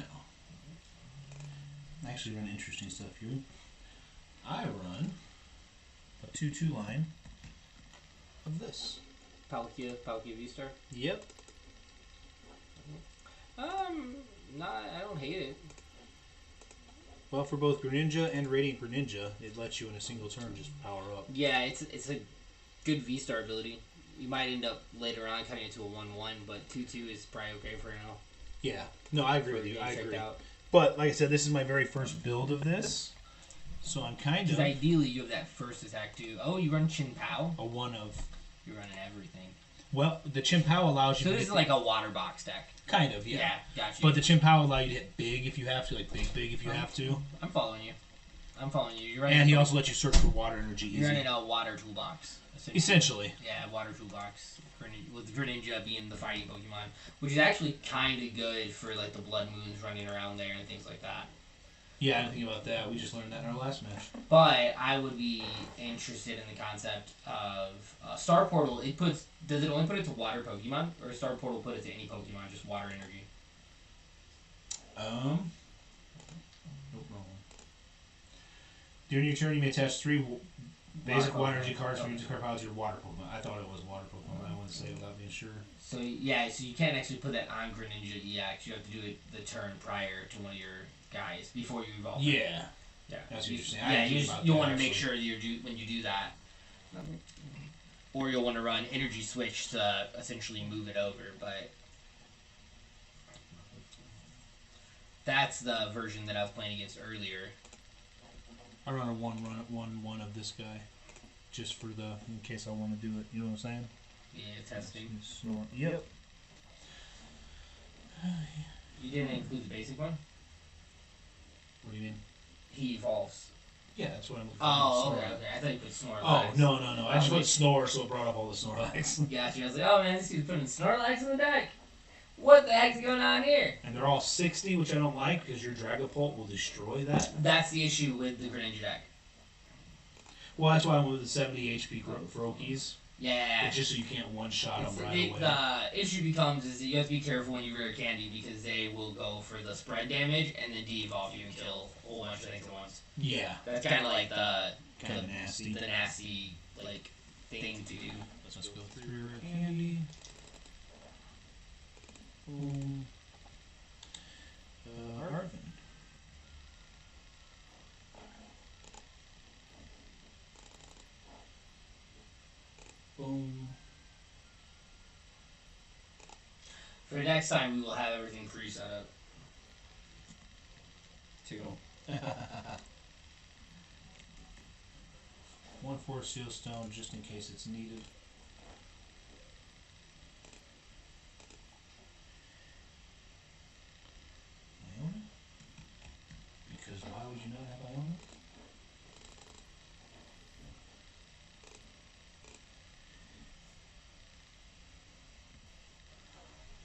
I actually run interesting stuff here. I run a 2/2 line of this. Palkia V-Star? Yep. I don't hate it. Well, for both Greninja and Radiant Greninja, it lets you in a single turn just power up. Yeah, it's a good V-Star ability. You might end up later on cutting it to a 1/1, but 2/2 is probably okay for now. Yeah. No, I agree with you. I agree. Out. But, like I said, this is my very first build of this. So I'm kind of... Because ideally you have that first attack too. Oh, you run Chin Pao? A 1 of... You're running everything. Well, the Chin Pao allows you So to... this is like a water box deck. Kind of, yeah. Yeah, gotcha. But the Chin Pao allows you to hit big if you have to, like big if you have to. I'm following you. You're running. And he also lets you search for water energy easy. You're running a water toolbox. Essentially. Yeah, water toolbox. With Greninja being the fighting Pokemon, which is actually kind of good for like the Blood Moons running around there and things like that. Yeah, I didn't think about that. We just learned that in our last match. But I would be interested in the concept of Star Portal. Does it only put it to water Pokemon, or Star Portal put it to any Pokemon, just water energy? Nope, wrong one. During your turn, you may attach 3 basic water energy cards from your discard pile to your water Pokemon. I thought it was water Pokemon. I wouldn't say it without being sure. So yeah, so you can't actually put that on Greninja EX. You have to do it the turn prior to one of your guys before you evolve. Yeah. Yeah. That's what you're saying. Yeah, you'll want to make sure when you do that. Or you'll want to run Energy Switch to essentially move it over, but that's the version that I was playing against earlier. I run a 1/1 of this guy, just for in case I want to do it. You know what I'm saying? Yeah, testing. Yep. You didn't include the basic one? What do you mean? He evolves. Yeah, that's what I'm looking for. Oh, okay. I thought you put Snorlax. Oh, no. I just put Snore, so it brought up all the Snorlax. Gotcha. I was like, oh man, this dude's putting Snorlax in the deck. What the heck's going on here? And they're all 60, which I don't like, because your Dragapult will destroy that. That's the issue with the Greninja deck. Well, that's why I went with the 70 HP Froakies. Yeah. It's just so you can't one-shot them right away. The issue becomes is that you have to be careful when you rare candy, because they will go for the spread damage and then de-evolve you and kill a whole bunch of things at once. Yeah. That's kind of like the nasty. The nasty thing to do. Let's go through your rare candy. Boom. Arvin. Boom. For next time, we will have everything pre-set up. Too. 1/4 Seal Stone, just in case it's needed. Iona? Because why would you not have Iona?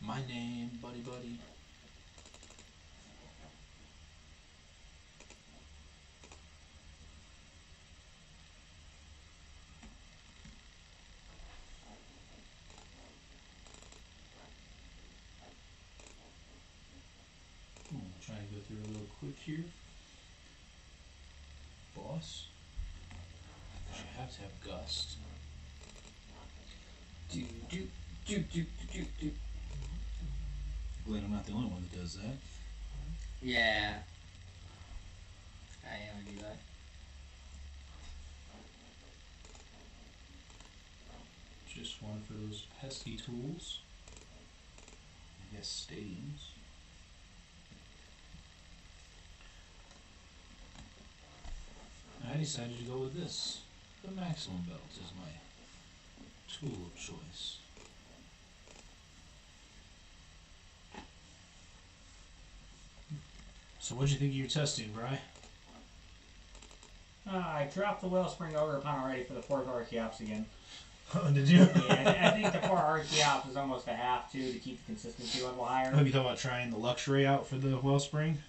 My name, buddy. Trying to go through a little quick here. Boss. You have to have Gust. Glad I'm not the only one that does that. Yeah. I am do that. Just one for those pesky tools. I guess stadiums. I decided to go with this. The maximum belt is my tool of choice. So what'd you think of your testing, Bri? I dropped the Wellspring over upon already for the 4th Archeops again. Oh, did you? Yeah, I think the 4 Archeops is almost a have to keep the consistency level higher. Have you thought about trying the Luxray out for the Wellspring?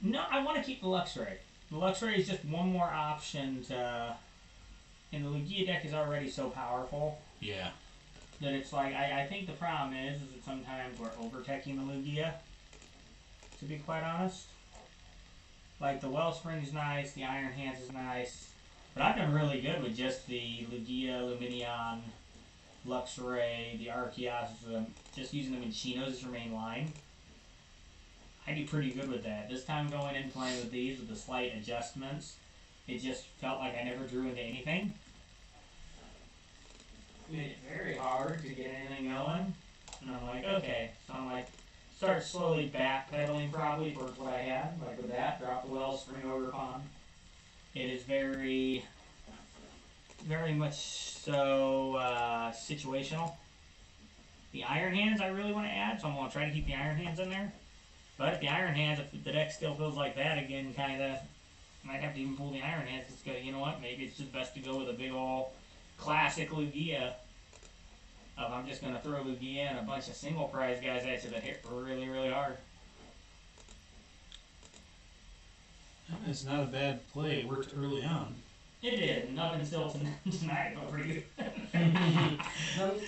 No, I want to keep the Luxray. The Luxray is just one more option to... And the Lugia deck is already so powerful. Yeah. That it's like, I think the problem is that sometimes we're over-teching the Lugia. To be quite honest. Like, the Wellspring's nice, the Iron Hands is nice. But I've done really good with just the Lugia, Luminion, Luxray, the Arceus, just using the Minchinos as your main line. I do pretty good with that. This time going in playing with these with the slight adjustments, it just felt like I never drew into anything. It made it very hard to get anything going. And I'm like, okay. So I'm like, start slowly backpedaling probably towards what I had. Like with that, drop the Wellspring over Pond. It is very, very much so situational. The Iron Hands I really want to add, so I'm going to try to keep the Iron Hands in there. But if the Iron Hands, if the deck still feels like that again, kind of, might have to even pull the Iron Hands. Just go, you know what, maybe it's just best to go with a big old classic Lugia. I'm just going to throw Lugia and a bunch of single prize guys at you that hit really, really hard. It's not a bad play. It worked early on. It did. Up until tonight, but pretty good.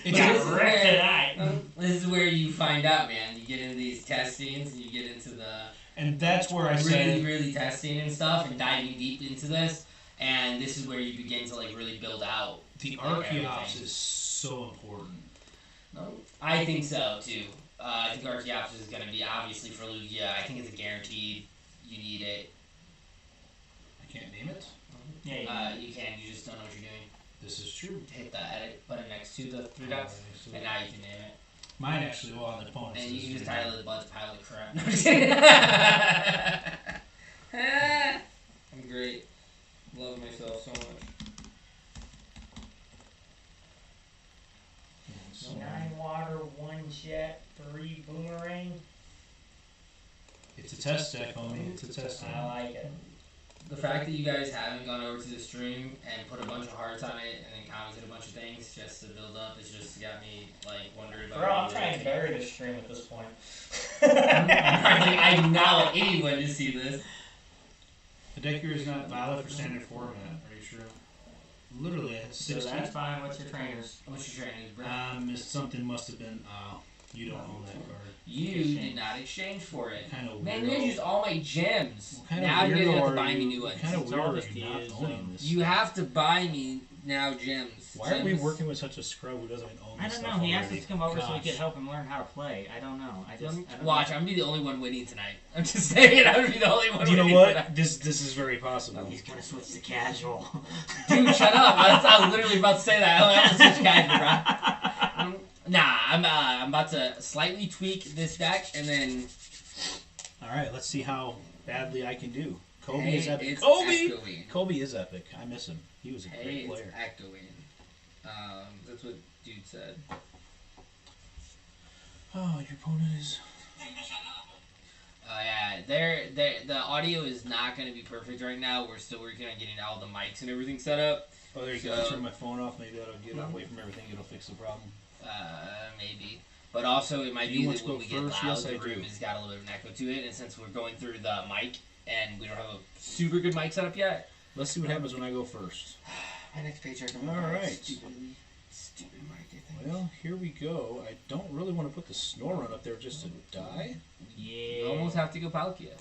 This Got wrecked tonight. This is where you find out, man. You get into these testings, and you get into the And that's where I really, said, really testing and stuff, and diving deep into this. And this is where you begin to like really build out. the Archeops is so important. No, I think so too. I think Archeops is going to be obviously for Lugia. I think it's a guaranteed. You need it. I can't name it. Yeah, You can. You just don't know what you're doing. This is true. Hit the edit button next to the three dots, and now you can name it. Mine actually, well, on the opponent. And you can just title it "Bud's Pile of Crap." I'm great. Love myself so much. 9 water, 1 jet, 3 boomerang. It's a test deck, homie. It's a test deck. I like it. The fact that you guys haven't gone over to the stream and put a bunch of hearts on it and then commented a bunch of things just to build up, it's just got me like wondering about. Bro, I'm trying to bury this stream at this point. I do not want anyone to see this. The deck here is not valid for standard format. Are you sure? Literally, it's So 16. that's fine. What's your trainers? What's your trainers, bro? Something must have been. You don't own that card. You did not exchange for it. Kind of Man, weird. you guys used all my gems. What kind Now of you guys weirdo have to are buy me you? new ones. What kind of It's weird all are just you to not use owning them. this? You have to buy me now gems. Why are we Gems. working with such a scrub who doesn't own I this don't stuff know. He asked already? us to come over so we Gosh. could help him learn how to play. I don't know. I don't Watch, know. I'm gonna be the only one winning tonight. I'm just saying, I'm gonna be the only one You know winning what? tonight. This is very possible. He's gonna switch to casual. Dude, shut up. I was literally about to say that. I'm gonna switch guys, bro. Nah, I'm about to slightly tweak this deck, and then... All right, let's see how badly I can do. Kobe Hey, is epic. it's Kobe! echoing. Kobe is epic. I miss him. He was a Hey, great it's player. echoing. That's what dude said. Oh, your opponent is... Yeah, the audio is not going to be perfect right now. We're still working on getting all the mics and everything set up. Oh, there you go. I turned my phone off. Maybe that'll get away from everything. It'll fix the problem. Maybe. But also, it might Do you be want that to when go we get first? loud, Yes, the I room do. has got a little bit of an echo to it. And since we're going through the mic and we don't have a super good mic setup yet, Let's see what happens when I go first. my next paycheck. All right. Stupid mic, I think. Well, here we go. I don't really want to put the Snorunt up there just to die. You almost have to go Palkia.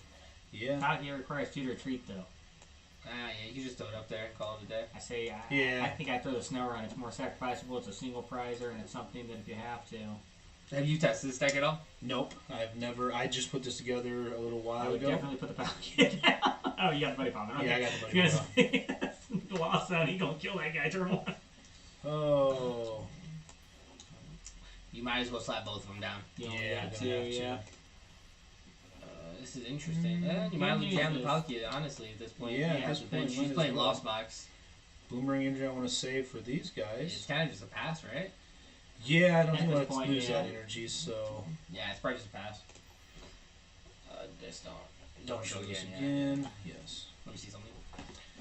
Yeah. Palkia requires 2 to retreat though. Yeah, you can just throw it up there and call it a day. I say, Yeah. I think I throw the snow run. It's more sacrificable. It's a single prizer, and it's something that if you have to, Have you tested this deck at all? Nope. I've never. I just put this together a little I while would ago. definitely put the Palkia down. Oh, you got the buddy bomb. Okay. Yeah, I got the buddy bomb. Yes. Lost out. He gonna kill that guy turn 1. Oh. You might as well slap both of them down. You Yeah, only I'm got gonna 2, have to. yeah. This is interesting. You might as well jam the Palkia, honestly, at this point. Yeah, You at this have to point, think. might She's as playing well. Lost Box. Boomerang injury I want to save for these It's guys. kind of just a pass, right? Yeah, I don't At think this let's point, lose yeah. that energy, so... Yeah, it's probably just a pass. Just don't show this again. Yeah. again. Yes. Let me see something.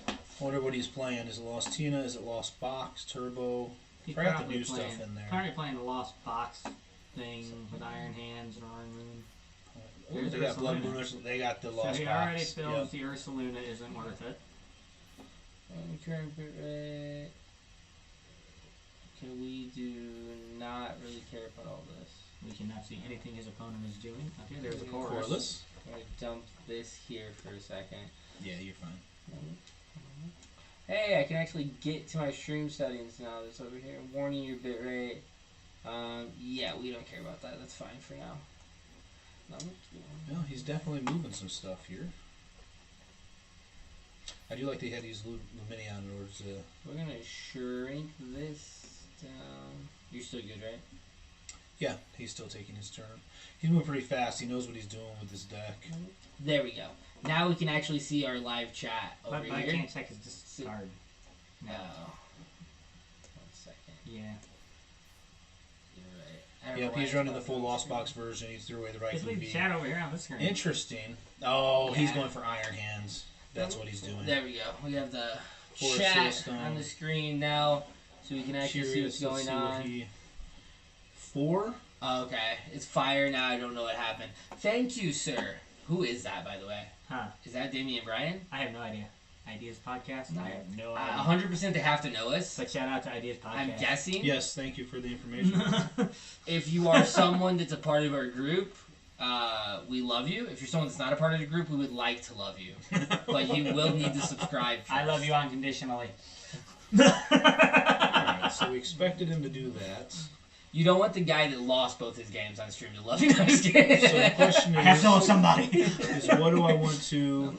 I wonder what he's playing. Is it Lost Tina? Is it Lost Box? Turbo? He's Probably got the probably new playing- stuff in there. Probably playing the Lost Box thing with Iron Hands and Roaring Moon. Ooh, they got Blood Mooners. They got the Lost So he Box. already feels the Ursaluna isn't worth it. Current bit rate. Okay, we do not really care about all this. We cannot see anything his opponent is doing. Okay, there's a chorus. Coreless. I'm gonna dump this here for a second. Yeah, you're fine. Hey, I can actually get to my stream settings now. This over here. Warning your bitrate. Yeah, we don't care about that. That's fine for now. Well, he's definitely moving some stuff here. I do like they had to use Luminion in order to... We're gonna shrink this down. You're still good, right? Yeah, he's still taking his turn. He's moving pretty fast. He knows what he's doing with his deck. There we go. Now we can actually see our live chat over But I here. can't check his discard. No. Oh. 1 second. Yeah. You're right. I don't know Yep, why he's it's running the not full on Lost screen. Box version. He threw away the right Just leave the V. chat over here on this screen. Interesting. Oh, he's Yeah. going for Iron Hands. That's what he's doing. There we go. We have the Forest chat Sealstone. on the screen now, so we can actually see what's Curious, let's going see what on. he... 4? Okay, it's fire now. I don't know what happened. Thank you, sir. Who is that, by the way? Huh. Is that Damian Bryan? I have no idea. Ideas Podcast? I have no idea. 100% they have to know us. But shout out to Ideas Podcast. I'm guessing. Yes, thank you for the information. If you are someone that's a part of our group, we love you. If you're someone that's not a part of the group, we would like to love you. But you will need to subscribe first. I love you unconditionally. Alright, so we expected him to do that. You don't want the guy that lost both his games on stream to love you. I'm just kidding. So the question I have is, to know somebody. is what do I want to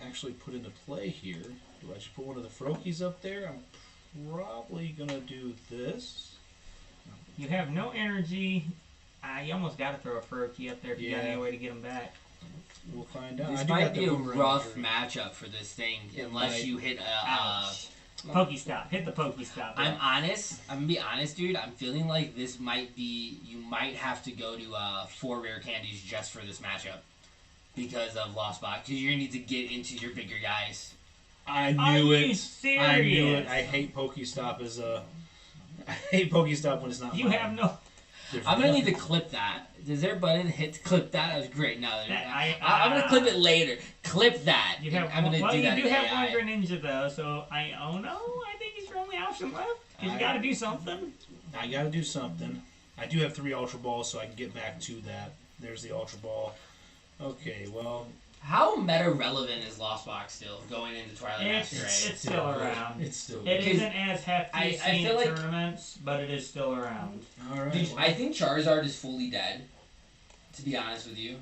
actually put into play here? Do I just put one of the Frokies up there? I'm probably going to do this. You have no energy. You almost got to throw a Froakie up there if you got Yeah. any way to get him back. We'll find out. I This do might got the be a boomerang rough injury. matchup for this thing, It unless might. you hit a. Ouch. Pokestop. Hit the Pokestop. I'm honest. I'm gonna be honest, dude. I'm feeling like this might be. You might have to go to 4 rare candies just for this matchup because of Lost Box. Because you're gonna need to get into your bigger guys. I Are knew you it. serious? I knew it. I hate Pokestop as a... I hate Pokestop when it's not You mine. have no. There's I'm gonna need nothing- to clip that. Does there a button hit to clip that? That was great. No, I'm gonna clip it later. Clip that. You have I'm gonna well, do you that. do in have AI. one Greninja though, so I think he's your only option left. Cause you got to do something. I gotta do something. I do have 3 Ultra Balls, so I can get back to that. There's the Ultra Ball. Okay, well... How meta relevant is Lost Box still going into Twilight Masquerade? It's still around. It's still It good. isn't as hefty I as seen feel at like- tournaments, but it is still around. Alright. Dude, I think Charizard is fully dead, to be honest with you.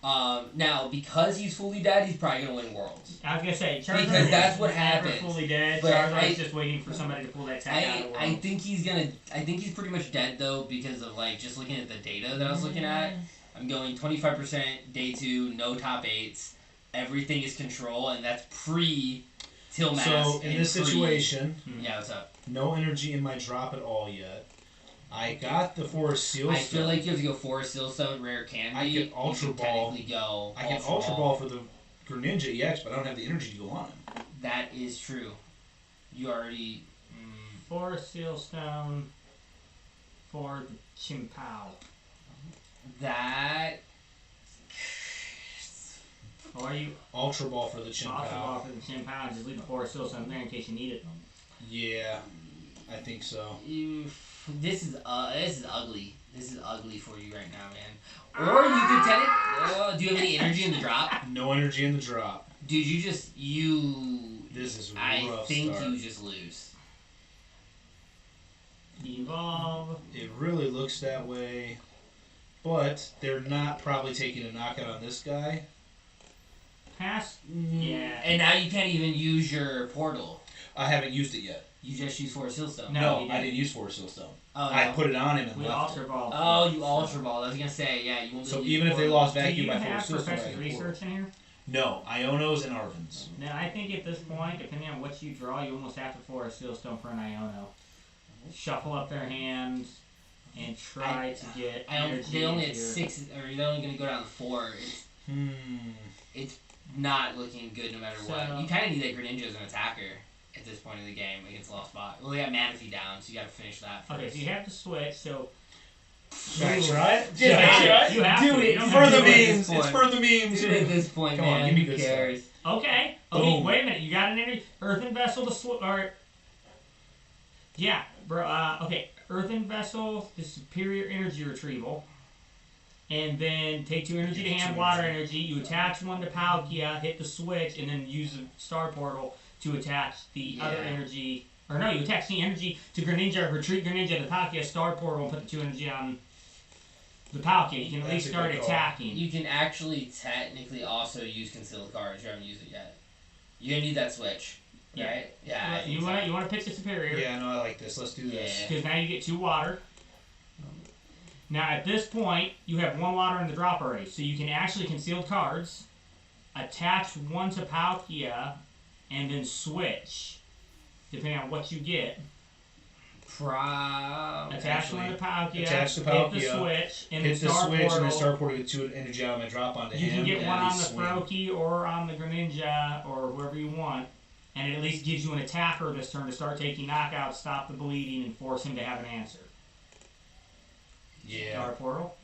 Now, because he's fully dead, he's probably going to win Worlds. I was gonna say Charizard Because that's is what never happens. fully dead. But Charizard's just waiting for somebody to pull that tag out of the I world. think he's pretty much dead, though, because of, like, just looking at the data that I was looking at. I'm going 25% day 2, no top 8s. Everything is control, and that's pre-Till Mask. So, in and this situation, Yeah, what's up? no energy in my drop at all yet. I got the Forest Seal I feel Stone. like you have to go Forest Sealstone, Rare Candy. I can Ultra you can Ball. technically go I can Ultra Ball for the Greninja EX, but I don't have the energy to go on him. That is true. You already... Forest Sealstone for the Chimpao. That... Or you Ultra Ball for the Ultra Ball Chimpao. for the Chimpao and just leave the Forest Sealstone there in case you need it. Yeah, I think so. This is ugly. This is ugly for you right now, man. Or you could technically... do you have any energy in the drop? No energy in the drop. Dude, you... This is a I rough think start. you just lose. Evolve. It really looks that way, but they're not probably taking a knockout on this guy. Pass. Yeah. And now you can't even use your portal. I haven't used it yet. You just use Forest Sealstone. No, I didn't use Forest Sealstone. Oh, no. I put it on him and We left Ultra it. Ball. Oh, you Ultra Ball. I was gonna say, yeah, you won't. So use even if they portal. lost Do vacuum you by have Forest Sealstone, I Professor's can portal. Research in here? No, Ionos and Arvins. Now, I think at this point, depending on what you draw, you almost have to Forest Sealstone for an Iono. Shuffle up their hands and try to get energy. They only into had your- 6, or they're only gonna go down to 4. It's not looking good no matter what. So- You kind of need that Greninja as an attacker at this point in the game against Lost Bot. Well, they got Manaphy down, so you got to finish that first. Okay, so you have to switch. So Should I try it? Just Try You have do to. it. You don't For have the to do it. memes. It's for the memes. Do it at this point, Come man. on, give me Who good cares? Okay. Boom. Wait a minute. You got an energy earthen vessel to or yeah, bro. Okay, earthen vessel to superior energy retrieval, and then take 2 energy to hand, water energy. You attach one to Palkia, hit the switch, and then use the star portal to attach the other energy. Or no, you attach the energy to Greninja, retreat Greninja to Palkia, star portal, and put the 2 energy on the Palkia. You can at least start attacking. You can actually technically also use concealed cards. You haven't used it yet. You're gonna need that switch, right? Yeah. I think You want to pitch the superior. Yeah, no, I like this. Let's do this. Because now you get 2 water. Now at this point, you have 1 water in the drop already, so you can actually conceal cards, attach 1 to Palkia, and then switch, depending on what you get. Attach 1 to Palkia, attach to hit the switch, and hit then the star switch, portal. and then star portal get 2 energy out of my drop onto You him. can get 1 on the swing. Froakie or on the Greninja or whoever you want, and it at least gives you an attacker this turn to start taking knockouts, stop the bleeding, and force him to have an answer. Yeah. Star portal.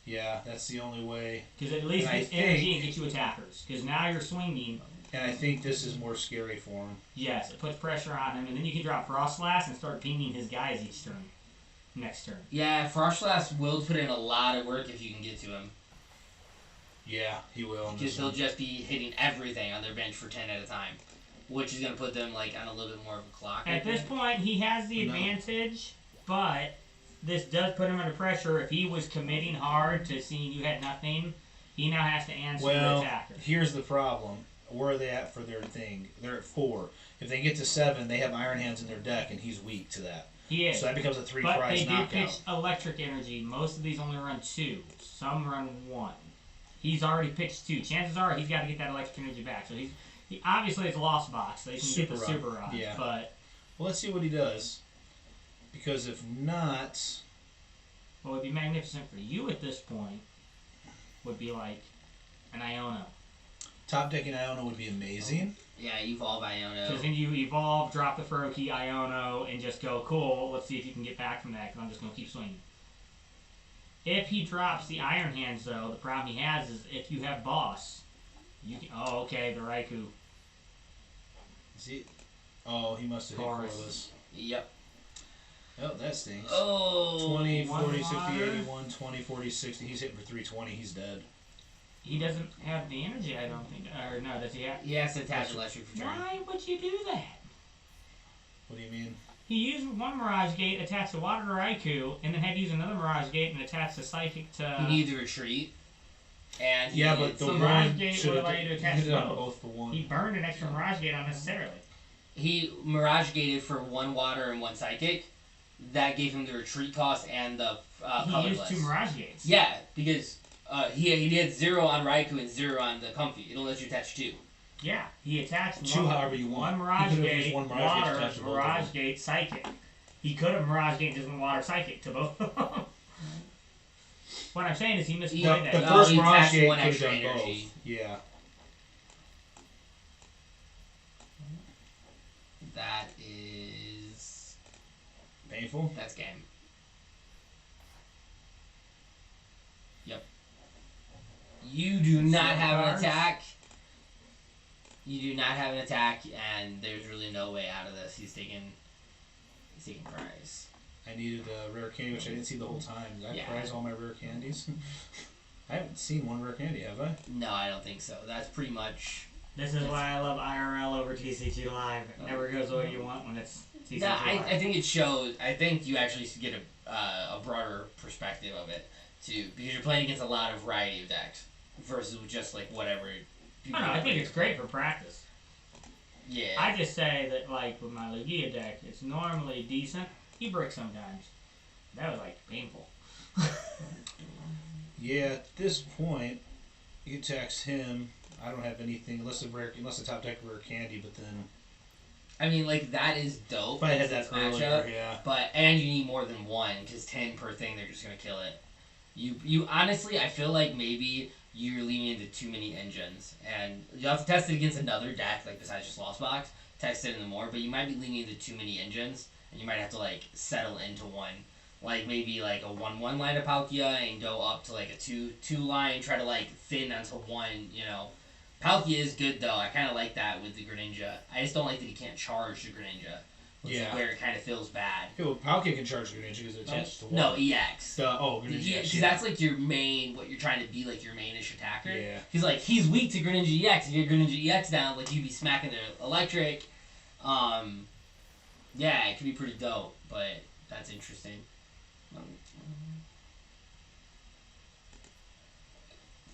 Yeah, that's the only way. Because at least gets energy and gets you attackers. Because now you're swinging. And I think this is more scary for him. Yes, it puts pressure on him, and then you can drop Frost Blast and start pinging his guys each turn. Next turn. Yeah, Frost Blast will put in a lot of work if you can get to him. Yeah, he will. Because they'll just be hitting everything on their bench for 10 at a time. Which is going to put them like on a little bit more of a clock. At this point, he has the advantage, but this does put him under pressure. If he was committing hard to seeing you had nothing, he now has to answer the attacker. Here's the problem. Where are they at for their thing? They're at 4. If they get to 7, they have Iron Hands in their deck, and he's weak to that. He is. So that becomes a 3 but prize they do knockout. pitch electric energy. Most of these only run 2. Some run 1. He's already pitched 2. Chances are he's got to get that electric energy back. So he obviously it's a lost box. So he can get the super rod. Yeah. But well, let's see what he does. Because if not, what would be magnificent for you at this point would be like an Iono. top decking Iono would be amazing. Yeah, evolve Iono. Because then you evolve, drop the Froakie, Iono, and just go, cool, let's see if you can get back from that, because I'm just going to keep swinging. If he drops the Iron Hands, though, the problem he has is if you have Boss, you can... Oh, okay, the Raikou. Is he? Oh, he must have hit Corliss. Yep. Oh, that stinks. Oh. 20, 40, 60, water. 81, 20, 40, 60. He's hitting for 320. He's dead. He doesn't have the energy, I don't think. Or no, does he have... He has to attach electric for turn. Why would you do that? What do you mean? He used 1 Mirage Gate, attached the Water to Raikou, and then had to use another Mirage Gate and attach the Psychic to... He needs a retreat. And he Yeah, but needs... the So one Mirage Gate should would have allow you to attach hit it on both. both for 1. He burned an extra Mirage Gate unnecessarily. He Mirage Gated for 1 water and 1 psychic. That gave him the retreat cost and the He colorless. used 2 Mirage Gates. Yeah, because he had 0 on Raikou and 0 on the Comfy. It'll let you attach 2. Yeah, he attached 2 one, however you want. 1 Mirage He could've Gate, used 1 Mirage Gate to Water, attach to both of Mirage them. Gate, Psychic. He could have Mirage Gate just 1 Water, Psychic to both of them. What I'm saying is he misplayed that. The No, first he Mirage attached Gate 1 could have extra done both. energy. Yeah. That is... Painful? That's game. Yep. You do not have an attack. You do not have an attack, and there's really no way out of this. He's taking prize. I needed a rare candy, which I didn't see the whole time. Did I Yeah. prize all my rare candies? I haven't seen 1 rare candy, have I? No, I don't think so. That's pretty much... This is why I love IRL over TCG Live. It never goes the way you want when it's TCG No, Live. I think it shows... I think you actually get a broader perspective of it, too. Because you're playing against a lot of variety of decks. Versus just, like, whatever... I think it's great for practice. Yeah. I just say that, like, with my Lugia deck, it's normally decent. You break sometimes. That was, like, painful. Yeah, at this point, you text him. I don't have anything unless the top deck rare candy, but then I mean, like, that is dope. if I had It's that a earlier, matchup, yeah. and you need more than 1, because 10 per thing, they're just gonna kill it. You honestly, I feel like maybe you're leaning into too many engines, and you have to test it against another deck, like besides just Lost Box, test it in the more, but you might be leaning into too many engines, and you might have to like settle into one. like maybe like a 1/1 line of Palkia and go up to like a 2/2 line, try to like thin onto one, you know. Palkia is good though. I kind of like that with the Greninja. I just don't like that he can't charge the Greninja. Which is where it kind of feels bad. Yeah, well, Palkia can charge Greninja because it attaches to no EX. Greninja EX. Because that's like your main, what you're trying to be like your mainish attacker. Yeah. He's weak to Greninja EX. If you get Greninja EX down, like you'd be smacking the electric. Yeah, it could be pretty dope, but that's interesting.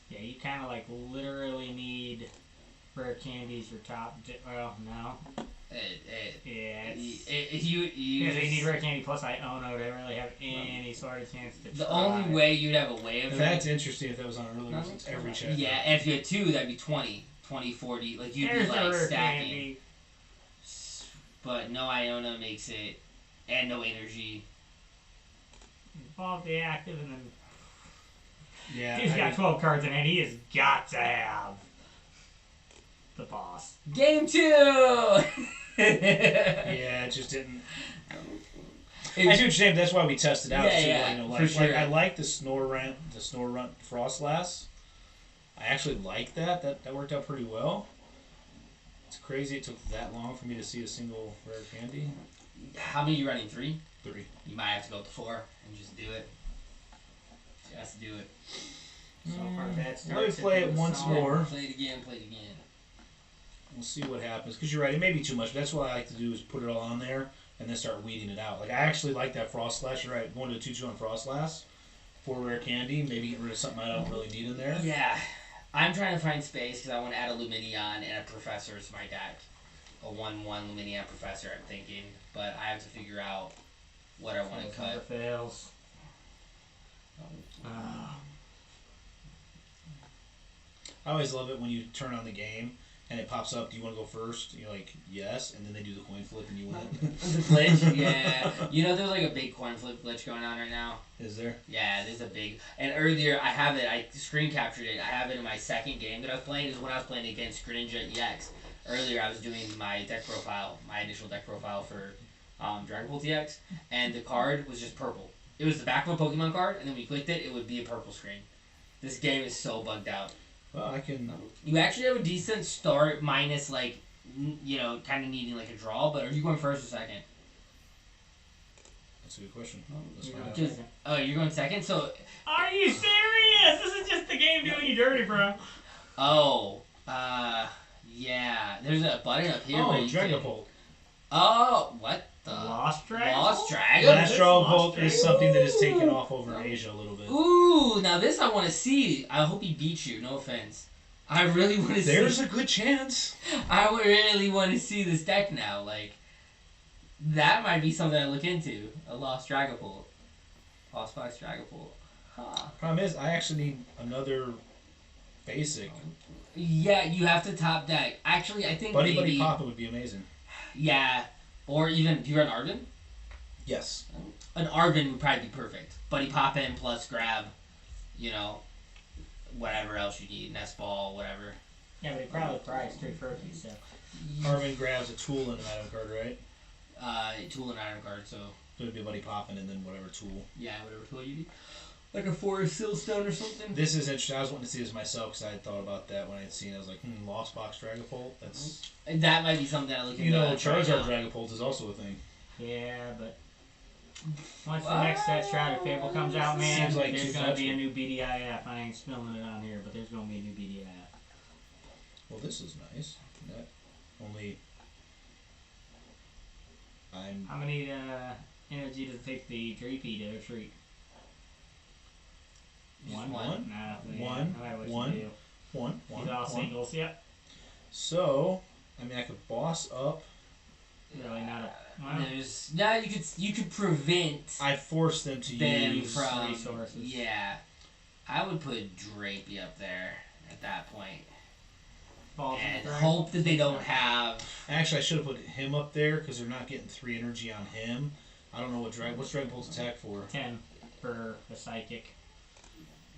Yeah, you kind of like literally need rare candies or top. Well, no. Yeah, you they need rare candy plus Iono to really have any sort of chance to the try. only way you'd have a way of that's interesting if that was on earlier since every check. Yeah, and if you had 2, that'd be 20, 40. Like you'd be like stacking. Candy. But no Iona makes it, and no energy. Involve the active and then. Yeah, He's got 12 cards in it. He has got to have the boss. Game 2. Yeah, it just didn't. I see what you're saying. That's why we tested out. For sure. Like, I like the Snorunt Frostlass. I actually like that. That worked out pretty well. It's crazy it took that long for me to see a single rare candy. How many are you running? 3? 3. You might have to go up to 4 and just do it. Just do it. So far, let me play it once more. Play it again. We'll see what happens. Because you're right, it may be too much. But that's what I like to do is put it all on there and then start weeding it out. Like I actually like that Frostlass. You're right. Going to a 2/2 on Frostlass. 4 rare candy. Maybe get rid of something I don't really need in there. Yeah. I'm trying to find space because I want to add a Lumineon and a Professor to my deck. A 1/1 Lumineon Professor, I'm thinking. But I have to figure out what I want to cut. Never fails. I always love it when you turn on the game and it pops up, do you want to go first? And you're like, yes, and then they do the coin flip and you win. The glitch, yeah. You know, there's like a big coin flip glitch going on right now. Is there? Yeah, there's a big. And earlier, I have it. I screen captured it. I have it in my second game that I was playing. Is when I was playing against Greninja EX. Earlier, I was doing my deck profile, my initial deck profile for Dragon Ball EX, and the card was just purple. It was the back of a Pokemon card, and then when you clicked it, it would be a purple screen. This game is so bugged out. Well, I can. You actually have a decent start, minus like, you know, kind of needing like a draw. But are you going first or second? That's a good question. Oh, you're going second. So. Are you serious? This is just the game doing you dirty, bro. Oh, yeah. There's a button up here. Oh, Dragapult. Oh, what the? Lost Dragon? Lost Dragon? Lost Dragapult is something that is taken off over Asia a little bit. Ooh, now this I want to see. I hope he beats you. No offense. I really want to see. There's a good chance. I really want to see this deck now. Like, that might be something I look into. A Lost Dragapult. Lost Box Dragapult. Huh. Problem is, I actually need another basic. Yeah, you have to top deck. Actually, I think Buddy Papa would be amazing. Yeah, or even, do you run Arvin? Yes. An Arvin would probably be perfect. Buddy Poppin plus grab, you know, whatever else you need, Nest Ball, whatever. Yeah, but he probably straight for you, so. Arvin grabs a tool and an item card, right? Tool and item card, so. So it'd be Buddy Poppin and then whatever tool. Yeah, whatever tool you need. Like a Forest Silstone or something. This is interesting. I was wanting to see this myself because I had thought about that when I had seen it. I was like, Lost Box Dragapult? That's... And that might be something I look into. You know, Charizard Dragapult is also a thing. Yeah, but once the next set Shrouded Fable comes out, man, Seems like there's going to be a new BDIF. I ain't spilling it on here, but there's going to be a new BDIF. Well, this is nice. That only... How many energy does it take the Dreepy to retreat? One. One. These all singles, yep. So, I mean, I could boss up. Really not a... Well, you could prevent... I force them to use from resources. Yeah. I would put Drapey up there at that point. And hope that they don't have... Actually, I should have put him up there because they're not getting 3 energy on him. I don't know what's Dragapult's attack for. 10 for the Psychic.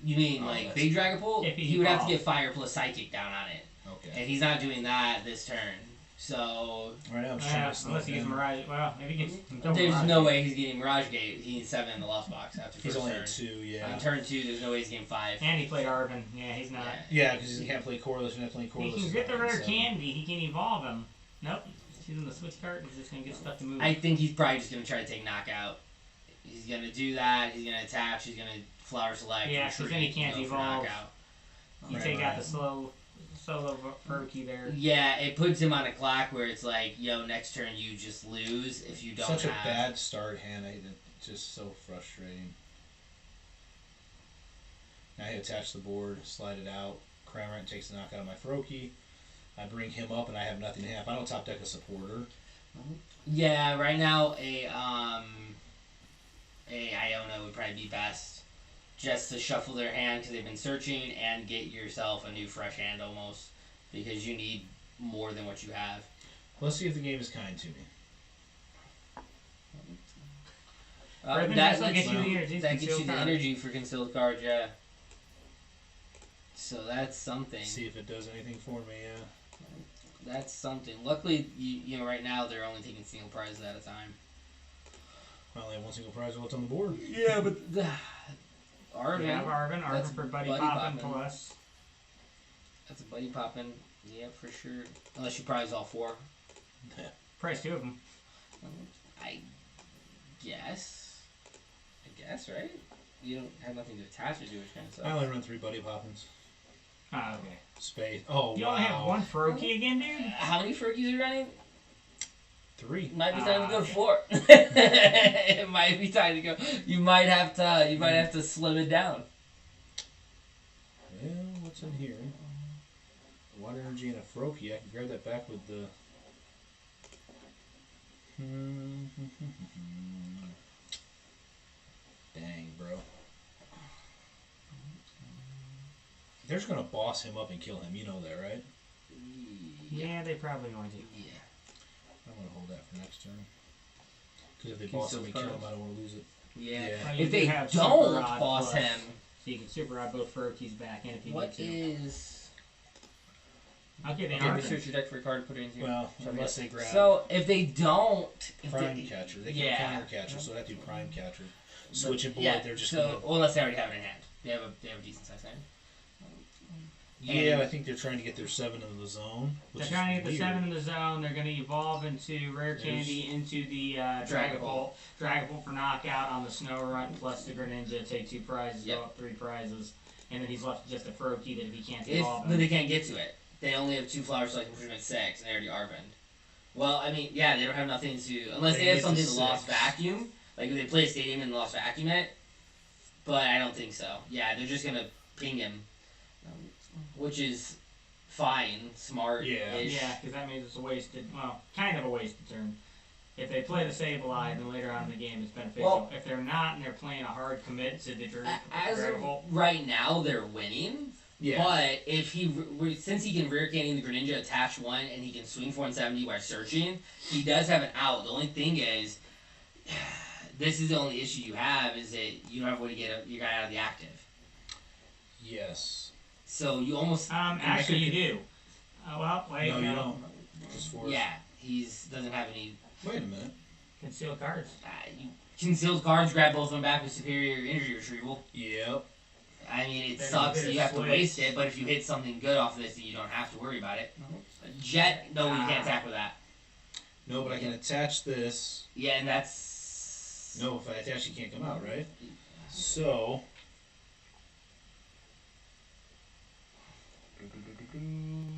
You mean Big Dragapult? He would have to get Fire plus Psychic down on it. Okay. And he's not doing that this turn. So Right now, I'm trying to unless he gets Mirage. Well, if he gets. there's no way he's getting Mirage Gate. He needs 7 in the lost box after He's first only turn. at 2, yeah. On turn 2, there's no way he's getting 5. And he played Arvin. Yeah, he's not. Yeah, because he can't play Corliss. You're not playing Corliss. He can get the rare candy. He can evolve him. Nope. He's using the switch card. He's just going to get stuff to move. I think he's probably just going to try to take knockout. He's going to do that. He's going to attach. He's going to flower select. Yeah, because then he can't evolve. You Right, take out right. the solo Furky there. Yeah, it puts him on a clock where it's like, yo, next turn you just lose if you don't Such have... a bad start hand. It's just so frustrating. Now he attach the board, slide it out. Cramorant takes the knockout of my Froakie. I bring him up and I have nothing to have. I don't top deck a supporter. Yeah, right now a Iona would probably be best. Just to shuffle their hand because they've been searching and get yourself a new fresh hand almost. Because you need more than what you have. Let's see if the game is kind to me. That gets you the energy. That gets you the energy for concealed cards, yeah. So that's something. See if it does anything for me, yeah. That's something. Luckily, you know, right now they're only taking single prizes at a time. I only have one single prize left on the board. Yeah, but Arvin. Yeah, Arvin for Buddy Poppin' plus. That's a Buddy Poppin', yeah, for sure. Unless you prize all 4. Prize 2 of them. I guess, right? You don't have nothing to attach it to, which kind of sucks. I only run 3 Buddy Poppins. Ah, okay. Space. Oh, You wow. only have 1 Froakie again, dude? How many Furkies are you running? 3. Might be time to go to okay. 4. It might be time to go. You might have to slim it down. Well, what's in here? Water energy and a Froakie. I can grab that back with the... Dang, bro. They're just gonna boss him up and kill him. You know that, right? Yeah, they probably going to. Yeah. I'm gonna hold that for next turn. Because if they Can boss you him and still kill him, cards? I don't want to lose it. Yeah. Yeah. Well, you If do they have don't Super Rod boss plus, him, so you can Super Rod both Furkies back in if you what need to. is? Okay, they Okay, are. research your deck for a card, put it into your... Well, unless they grab So, if they don't... Prime Catcher. They can counter Catcher, so I have to do Prime Catcher. Switch it board, Yeah, they're just so, gonna... well, unless they already have it in hand. They have a decent sized hand. Yeah, I think they're trying to get their 7 into the zone. They're trying to get the 7 in the zone. They're going to evolve into Rare Candy, into the Dragapult. Dragapult for knockout on the Snow Run, plus the Greninja. Take 2 prizes, Yep. go up 3 prizes. And then he's left with just a Froakie that if he can't If evolve but they him. can't get to it. They only have 2 flower selecting for 6, and they already Arvin. Well, I mean, yeah, they don't have nothing to... Unless they have get to something to Lost 6. Vacuum. Like, if they play a Stadium and Lost Vacuum it. But I don't think so. Yeah, they're just going to ping him. Which is... fine, smart. Yeah. Yeah, because that means it's a wasted, well, kind of a wasted turn. If they play the Sableye, then later on in the game it's beneficial. Well, if they're not and they're playing a hard commit to the As of Dragapult, right now, they're winning. Yeah. But if since he can Rare Candy the Greninja, attach 1, and he can swing 470 while searching, he does have an out. The only thing is, this is the only issue you have, is that you don't have a way to get your guy out of the active. Yes. So you almost... actually you do. Well, wait, No, you don't. Just force. Yeah, doesn't have any... Wait a minute. Conceal cards. Concealed cards, grab both of them back with superior energy retrieval. Yep. I mean, it Then sucks that you have to switch. waste it, but if you hit something good off of this, then you don't have to worry about it. Jet, no, you can't attack with that. No, but I can attach this. Yeah, and that's... No, if I attach, you can't come out, right? So...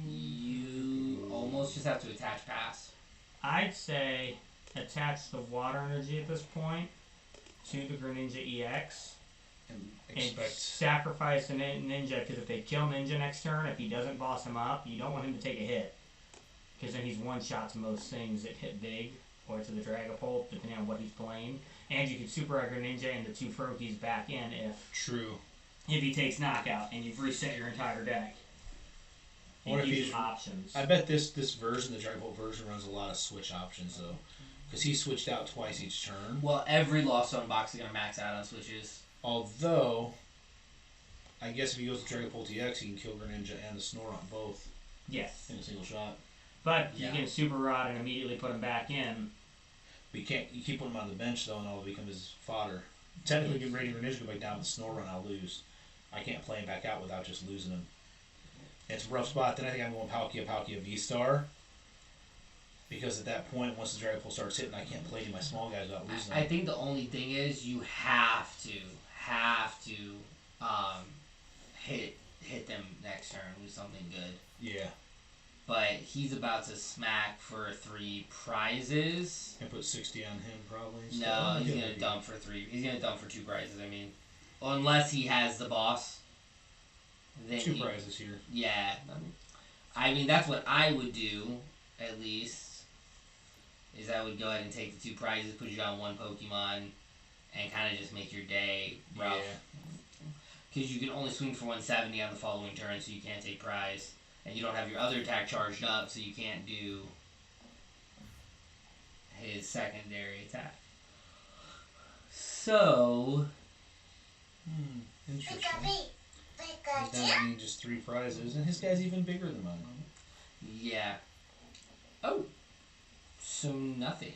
You almost just have to attach pass. I'd say attach the water energy at this point to the Greninja EX And and expect... sacrifice the Ninja, because if they kill Ninja next turn, if he doesn't boss him up, you don't want him to take a hit. Because then he's one-shots most things that hit big, or to the Dragapult, depending on what he's playing. And you can Super Egg Greninja and the 2 Froakies back in True. if he takes knockout, and you've reset your entire deck. What if gives he's- you options. I bet this version, the Dragapult version, runs a lot of switch options, though. Because he switched out twice each turn. Well, every Lost Zone box is going to max out on switches. Although, I guess if he goes to Dragapult EX, he can kill Greninja and the Snorunt both Yes. in a single shot. But Yeah. you can super rod and immediately put him back in. But you can't. You keep him on the bench though, and all become his fodder. Technically, get ready for Ninja go back down with Snore Run. I'll lose. I can't play him back out without just losing him. It's a rough spot. Then I think I'm going Palkia V-Star. Because at that point, once the Dragon Pulse starts hitting, I can't play any of my small guys without losing them. I think the only thing is you have to hit them next turn with something good. Yeah. But he's about to smack for 3 prizes. And put 60 on him probably. So No, he's gonna dump for 3. He's gonna dump for 2 prizes. I mean, unless he has the boss. Then 2 prizes here. Yeah, I mean that's what I would do at least. Is I would go ahead and take the 2 prizes, put you on 1 Pokemon, and kind of just make your day rough. Because you can only swing for 170 on the following turn, so you can't take prize. And you don't have your other attack charged up, so you can't do his secondary attack. So... Interesting. He's down to need just 3 prizes, and his guy's even bigger than mine. Yeah. Oh! So nothing.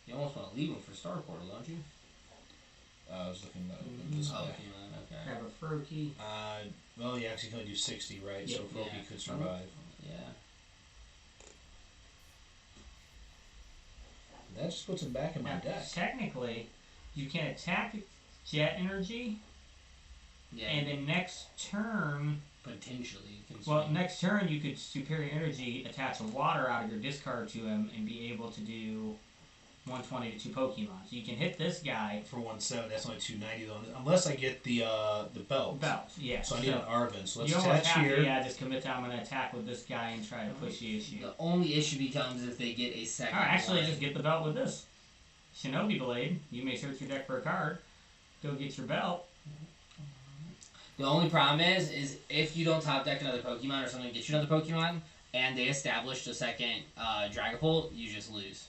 You almost want to leave him for Star Portal, don't you? I was looking at this guy. Okay. Grab a Froakie. Well, you actually can only do 60, right? Yeah. So Froakie could survive. Yeah. That just puts him back in my Now, deck. technically, you can attack Jet Energy, Yeah. and then next turn, Potentially. You can well, swing. next turn you could Superior Energy attach a water out of your discard to him and be able to do 120 to 2 Pokemon. So you can hit this guy. For 170, that's only 290 though. Unless I get the belt. Belt, yeah. So I need an Arvin. So let's you almost attach have here. to, just commit to I'm going to attack with this guy and try to push the issue. The only issue becomes if they get a second Actually, one. just get the belt with this. Shinobi Blade. You may search your deck for a card. Go get your belt. The only problem is if you don't top deck another Pokemon or something gets you another Pokemon, and they established a second Dragapult, you just lose.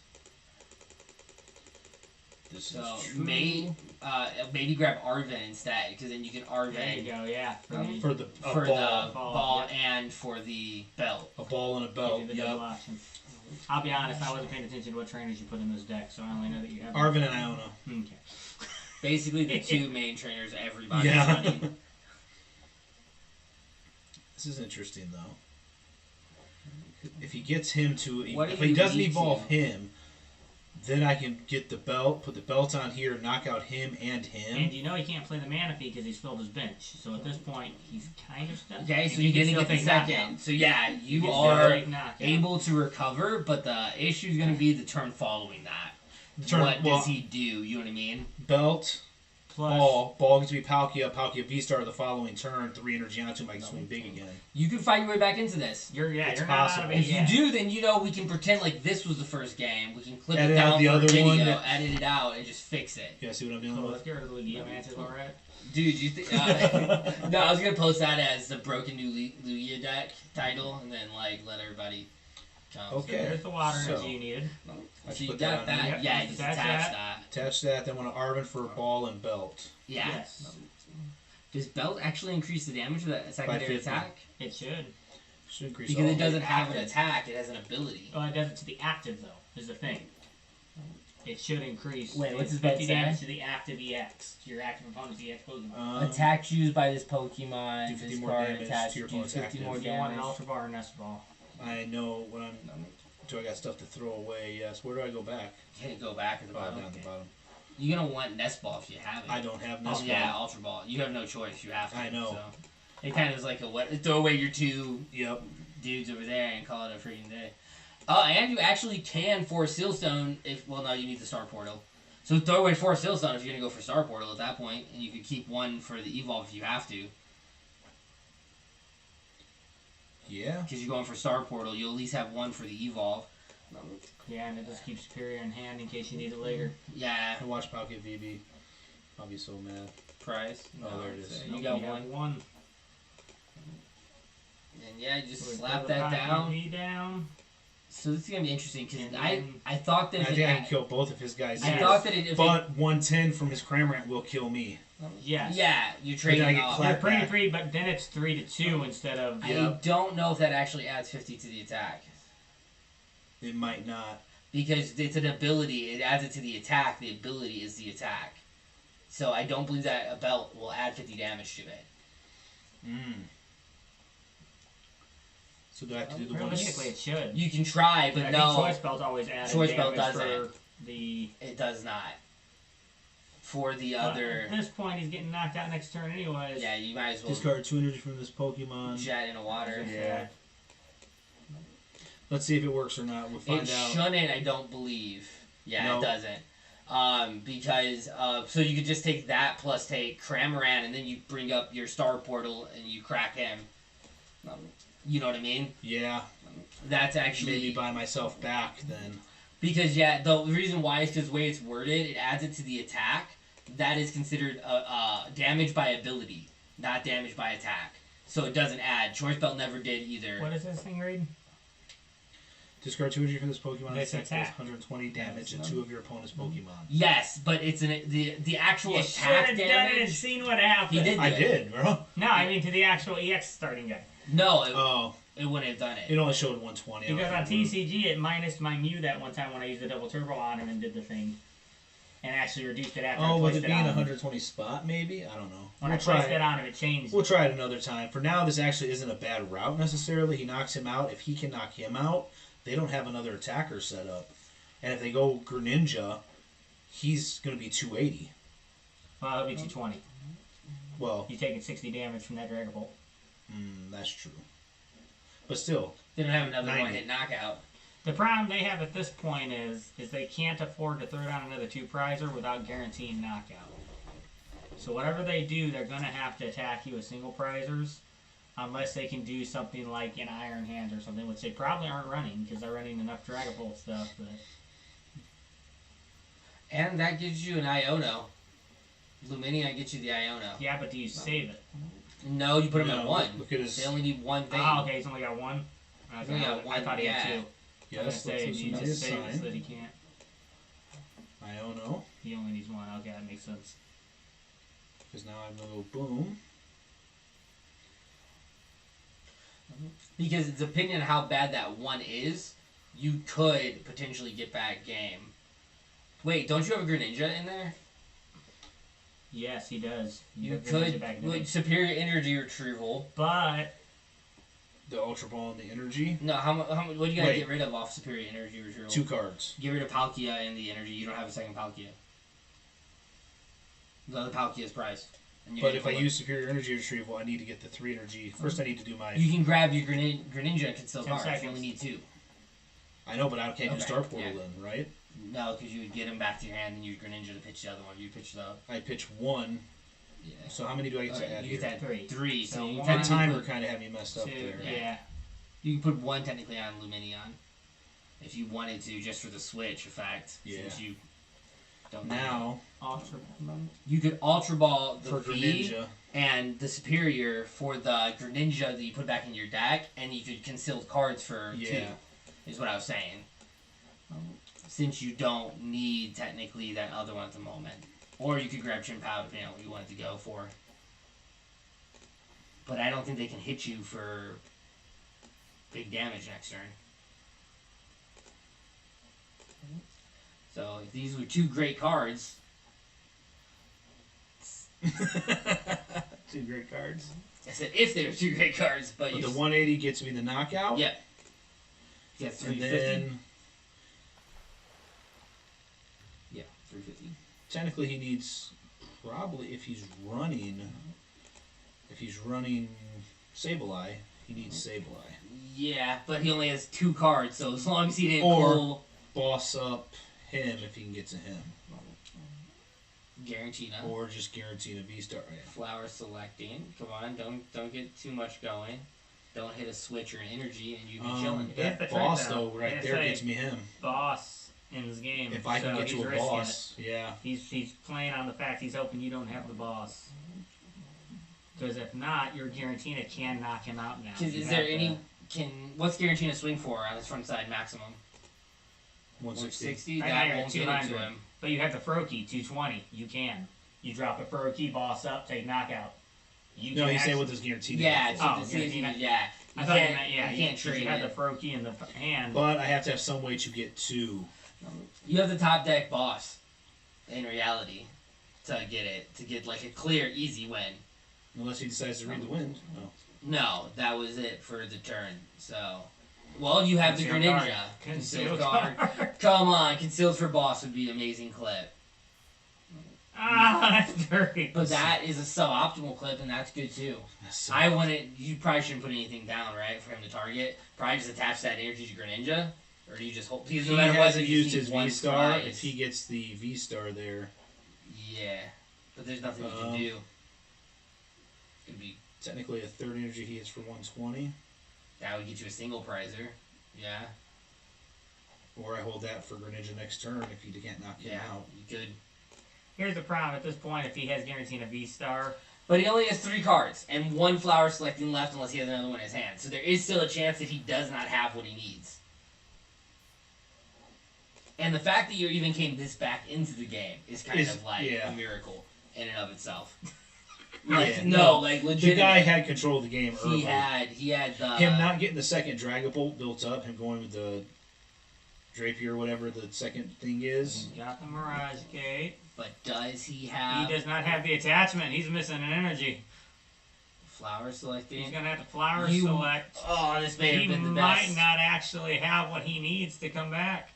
This So is true. maybe grab Arvin instead, because then you can There you Arvin go, yeah. for the for ball. the Ball, ball yeah. and for the belt. A ball and a Give belt. you the double option. I'll be honest, I wasn't paying attention to what trainers you put in this deck, so I only know that you have Arvin and Iona. Okay. Basically, the 2 main trainers everybody's Yeah. running. This is interesting though. If he gets him to, What if if he you doesn't need evolve to? him, then I can get the belt, put the belt on here, knock out him and him. And you know he can't play the Manaphy because he's filled his bench. So at this point, he's kind of stuck. Okay, so And you can didn't still get the take second. knockdown. So yeah, You you can still are take knockdown. able to recover, but the issue is going to be the turn following that. What does he do? You know what I mean? Belt, Plus, ball gets to be Palkia V-Star the following turn, 3 energy onto him, I can swing big again. You can fight your way back into this. you're It's not out possible. of it If yet. you do, then you know we can pretend like this was the first game. We can clip Edit it out down the for other a video, one that- edit it out, and just fix it. You guys see what I'm dealing So with? let's get rid of the Lugia matches, alright? Dude, you think? No, I was gonna post that as the Broken New Lugia deck title, and then like let everybody. Come. Okay. There's the water So- energy you needed. Let's So you put that got on that. here. Yeah, Yep, just attach attach that. that. Attach that, then I want an Arvin for ball and belt. Yeah. Yes. Does belt actually increase the damage of that secondary 50. attack? It should. Should increase Because all it of doesn't have an attack, it has an ability. Well, it does it to the active, though, is the thing. It should increase. Wait, what's it's his belt 50 say? damage to the active EX. To your active opponent's EX Pokemon. Attacks used by this Pokemon, do 50 this more card damage attached to your do opponent's 50 active. more If you want an damage. Ultra Ball or Nest Ball. I know what I'm. Do I got stuff to throw away? Yes. Where do I go back? Hit it, go back at the bottom. Down at the bottom. You're gonna want Nest Ball if you have it. I don't have Oh, this. yeah, Ultra Ball. You have no choice. You have to. I know. So. It kind of is like a what? Throw away your 2 Yep. dudes over there and call it a freaking day. Oh, and you actually can force Sealstone if. Well, no, you need the Star Portal. So throw away 4 Sealstone if you're gonna go for Star Portal at that point, and you could keep 1 for the Evolve if you have to. Yeah. Because you're going for Star Portal, you'll at least have 1 for the Evolve. Yeah, and it just keeps Superior in hand in case you need it later. Yeah. I watch Palkia VB. I'll be so mad. Price. Oh, there it is. So you got have 1. And yeah, you just So we slap put that the down. V down. So this is gonna be interesting because And I then- thought that I if think I it, can kill both of his guys. I here. thought that if But 110 from his Cramorant will kill me. Yes. Yeah, you're then trading I get off. clapped. You're pretty free, but then it's 3-2 instead of. I don't know if that actually adds 50 to the attack. It might not. Because it's an ability, it adds it to the attack, the ability is the attack. So I don't believe that a belt will add 50 damage to it. So do I have to do the one? Realistically, it should. You can try, but I no. think choice belt always adds Choice damage belt for doesn't. the. It does not. For the But other... at this point, he's getting knocked out next turn anyways. Yeah, you might as well Discard 2 energy from this Pokemon. jet in the water. Yeah. Let's see if it works or not. We'll find It out. shouldn't, I don't believe. Yeah, No. it doesn't. Because, so you could just take that plus take Cramorant, and then you bring up your Star Portal and you crack him. You know what I mean? Yeah. That's actually... Maybe buy myself back then. Because, yeah, the reason why is because the way it's worded, it adds it to the attack. That is considered damage by ability, not damage by attack. So it doesn't add. Choice Belt never did either. What does this thing read? Discard 2 energy from this Pokemon. It's Attack attack. 120 damage to 2 of your opponent's Pokemon. Yes, but it's the actual You attack should have done it and damage. seen what happened. He did. I did, bro. No, I mean to the actual EX starting guy. No, Oh, it wouldn't have done it. it only showed 120. Because on TCG, it minused my Mew that one time when I used the double turbo on him and did the thing. And actually reduced it after I Oh, with placed it it being on a him. 120 spot, maybe? I don't know. When We'll I placed try it on him, it changed. We'll try it another time. For now, this actually isn't a bad route necessarily. He knocks him out. If he can knock him out, they don't have another attacker set up. And if they go Greninja, he's going to be 280. Well, it'll be 220. Well, You're taking 60 damage from that Dragon Bolt. that's true. But still, They don't have another 90. one-hit knockout. The problem they have at this point is they can't afford to throw down another 2-prizer without guaranteeing knockout. So whatever they do, they're going to have to attack you with single prizers unless they can do something like an Iron Hand or something, which they probably aren't running because they're running enough Dragon Bolt stuff. But And that gives you an Iono. Luminia gets you the Iono. yeah, but do you save it? No, you put him at No, one. look at his- They only need one thing. Oh, okay, he's only got one? He's only got one, I thought he had yeah. two. I was yes, going to say, let's do you listen to just his save it so sign. that he can't? I don't know. He only needs one. Okay, that makes sense. Because now I'm going to go boom. Because depending on how bad that one is, you could potentially get back game. Wait, don't you have a Greninja in there? Yes, he does. You have Greninja could back in the with day. superior energy retrieval. But The Ultra Ball and the Energy. No, how much? What do you gotta Wait. get rid of off superior energy retrieval? 2 cards. Get rid of Palkia and the energy. You don't have a second Palkia. The other Palkia's price. And you But get if I one. use Superior Energy Retrieval, I need to get the 3 energy. First, I need to do my... You can grab your Greninja and conceal 10 cards. You seconds. only need 2. I know, but I can't Okay, do Star Portal yeah. then, right? No, because you would get him back to your hand and use Greninja to pitch the other one. You pitch the... I pitch 1. Yeah. So how many do I get to Okay, add you here? get that Three. 3. So So you one- That technically timer put, kind of had me messed up 2, there. yeah. you can put 1 technically on Luminion. If you wanted to, just for the switch effect. Yeah. Since you don't Now, Ultra. You could Ultra Ball the for V Greninja, and the Superior for the Greninja that you put back in your deck, and you could conceal cards for 2, Yeah. is what I was saying. Since you don't need, technically, that other one at the moment. Or you could grab Chimpow, depending on what you wanted to go for. But I don't think they can hit you for big damage next turn. So, if these were 2 great cards... 2 great cards. I said if they were 2 great cards, but But you... the 180 gets me the knockout. Yeah. Yeah, And 350. then, Yeah, 350. technically he needs, probably, if he's running Sableye, he needs Sableye. Yeah, but he only has 2 cards, so as long as he didn't Or- pull Boss up him if he can get to him. Garantina, Or just guaranteed a V-Star. Yeah. flower selecting. Come on, don't get too much going. Don't hit a switch or an energy, and you be chilling. Yeah. That If the boss, trade though, down. right Yeah, there say- gets me him. Boss in his game. If I can so get he's to a risking boss, yeah. it. He's playing on the fact he's hoping you don't have the boss. Because if not, your Garantina can knock him out now. You Is have there to- any... What's Garantina swing for on his front side maximum? 160. 160? Right now That you're won't at get it to 200. him. But you have the Froakie, 220. You can. You drop a pro key boss up, take knockout. You No, can he's saying actually- with his guaranteed. Yeah, effect. so Oh, the safety, guaranteed. yeah. I thought you meant, yeah, you can't you trade had the it. pro key in the hand. But I have to have some way to get two. You have the top deck boss, in reality, to get like a clear, easy win. Unless he decides to read the wind. No. No, that was it for the turn. So, well, you have the Concealed Greninja. guard. Concealed guard. Come on, concealed for boss would be an amazing clip. Ah, that's dirty. But that is a suboptimal clip, and that's good too. So, I wouldn't. You probably shouldn't put anything down, right, for him to target. Probably just attach that energy to Greninja, or do you just hold? Because he no matter what, hasn't you used just his need one V star. prize. If he gets the V star there, Yeah, but there's nothing you can do. It'd be technically a third energy he hits for 120. that would get you a single prizer. Yeah, Or I hold that for Greninja next turn if he can't knock him yeah, out. you could. Here's the problem at this point: if he has guaranteed a V star, But he only has 3 cards and 1 flower selecting left unless he has another one in his hand. So there is still a chance that he does not have what he needs. And the fact that you even came this back into the game is kind of like yeah. a miracle in and of itself. Like, Yeah, no, like The legit. guy had control of the game early. He had the Him not getting the second Dragapult built up, him going with the Drapier or whatever the second thing is. he's got the Mirage Gate. But does he have He does not have the attachment. He's missing an energy. flower selecting? He's gonna have to flower You- select. Oh, this may He have been the might best. not actually have what he needs to come back.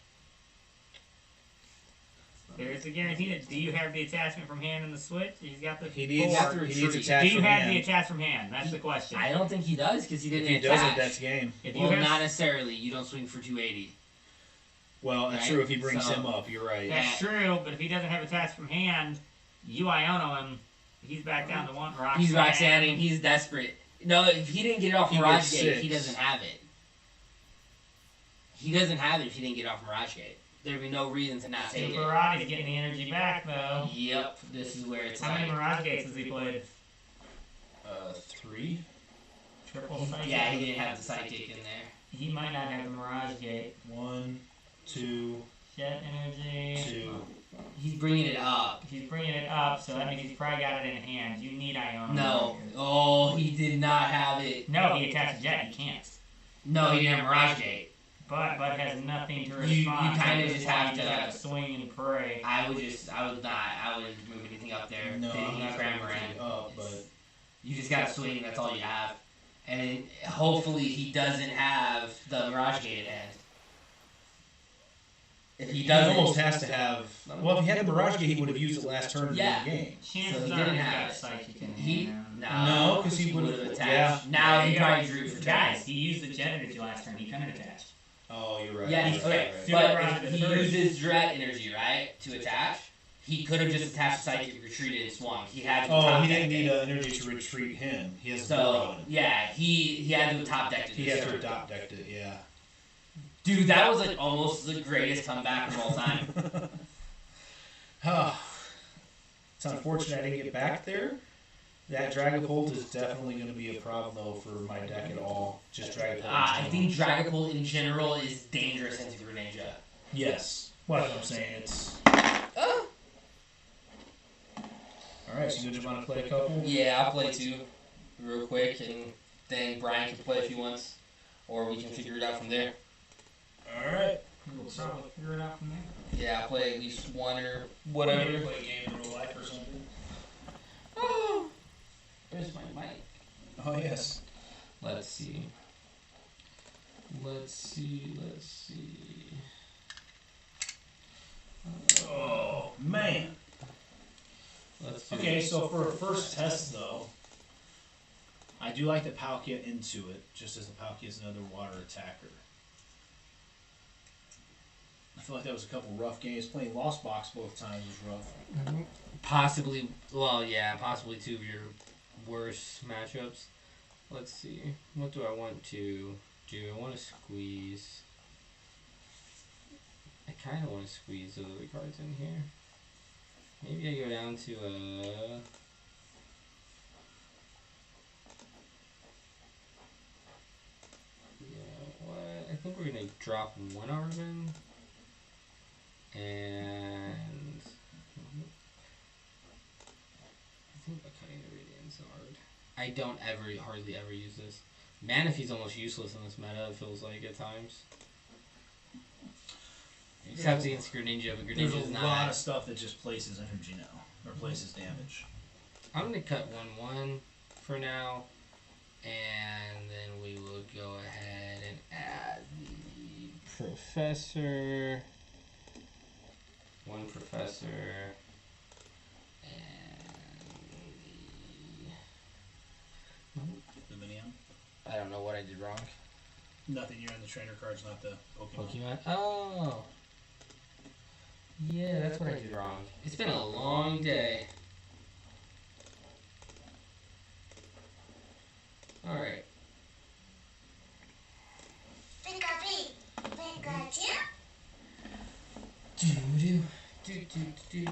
There's the guarantee. Do you have the attachment from hand in the switch? He's got the He needs, Four. board. he needs retreat. attach Do you from have hand. the attach from hand? That's the question. I don't think he does because he If didn't he attach. doesn't, that's game. If Well, you have, not necessarily. You don't swing for 280. Well, that's Right, true if he brings so- him up. You're right. that's true, but if he doesn't have attached from hand, you Iono him. He's back down to 1 rock. He's Roxanne. He's desperate. No, if he didn't get it off He Mirage gets Gate, 6. he doesn't have it. He doesn't have it if he didn't get it off Mirage Gate. There'd be no reason to not take it. Superati's getting the energy back though. Yep, this is where it's How many like, Mirage Gates has he played? 3. Triple psychic. yeah, he didn't have the psychic in there. He might not have the Mirage Gate. 1, 2, Jet energy. 2. He's bringing it up. He's bringing it up, so that means he's probably got it in hand. You need Iono. No. Oh, he did not have it. No, he attached Jet. He can't. No, he didn't have Mirage Gate. But has nothing to You respond. kinda This just is why have you to- gotta swing and pray. I wouldn't move anything up there. No, Didn't I'm need not Cramorant. going to up, but You just gotta swing, that's all you have. And hopefully he doesn't have the Mirage Gate at hand. If he he doesn't, almost has to have. Well, if he had the Mirage Gate, he would have used it last turn Yeah. to win the game. Chances So he are didn't he's have got it. psychic in He hand. No, 'cause he would would've- have attached. yeah. Now he Yeah, probably drew for Guys, turns. he used the Jet energy last turn. He couldn't attach. Oh, you're right. Yeah, you're he's right, okay. right. Super But round if to he third. uses Dread energy, right, to attach, he could have just attached Psychic, retreated, and swung. He had to Oh, top he deck didn't need it. energy to retreat him. He has a So, ability. yeah, he had to top deck it. He this had to turn. adopt decked it, yeah. Dude, that was like almost the greatest comeback of all time. It's unfortunate I didn't get back there. That Dragapult is definitely going to be a problem, though, for my deck at all. Just Dragapult. I think Dragapult in general is dangerous into Greninja. Yes. Well, that's what I'm saying. It's. Alright, so you just want to play a couple? Yeah, I'll play 2 real quick, and then Brian can play if he wants, or we can figure it out from there. Alright. We'll probably figure it out from there. Yeah, I'll play at least 1 or whatever. Maybe play a game in real life or something. Oh, where's my mic? Oh, yes. Let's see. Let's see. Oh, man. Let's see. Okay, so for a first test, though, I do like the Palkia into it, just as the Palkia is another water attacker. I feel like that was a couple rough games. Playing Lost Box both times was rough. Possibly, well, yeah, possibly 2 of your worst matchups. Let's see. What do I want to do? I want to squeeze. I kind of want to squeeze those other cards in here. Maybe I go down to a. Yeah, what? I think we're gonna drop 1 Arvin. And Cutting the Radiant's hard. I don't hardly ever use this. Manaphy's almost useless in this meta, it feels like at times. Except against Greninja, but There's Greninja's a not. lot of stuff that just places energy now, or places damage. I'm gonna cut 1/1 for now, and then we will go ahead and add the Professor. One Professor. Luminium. I don't know what I did wrong. Nothing, you're on the trainer cards, not the Pokemon. Pokemon? Oh. Yeah, that's what I did wrong. It's been a long day. Alright. Do.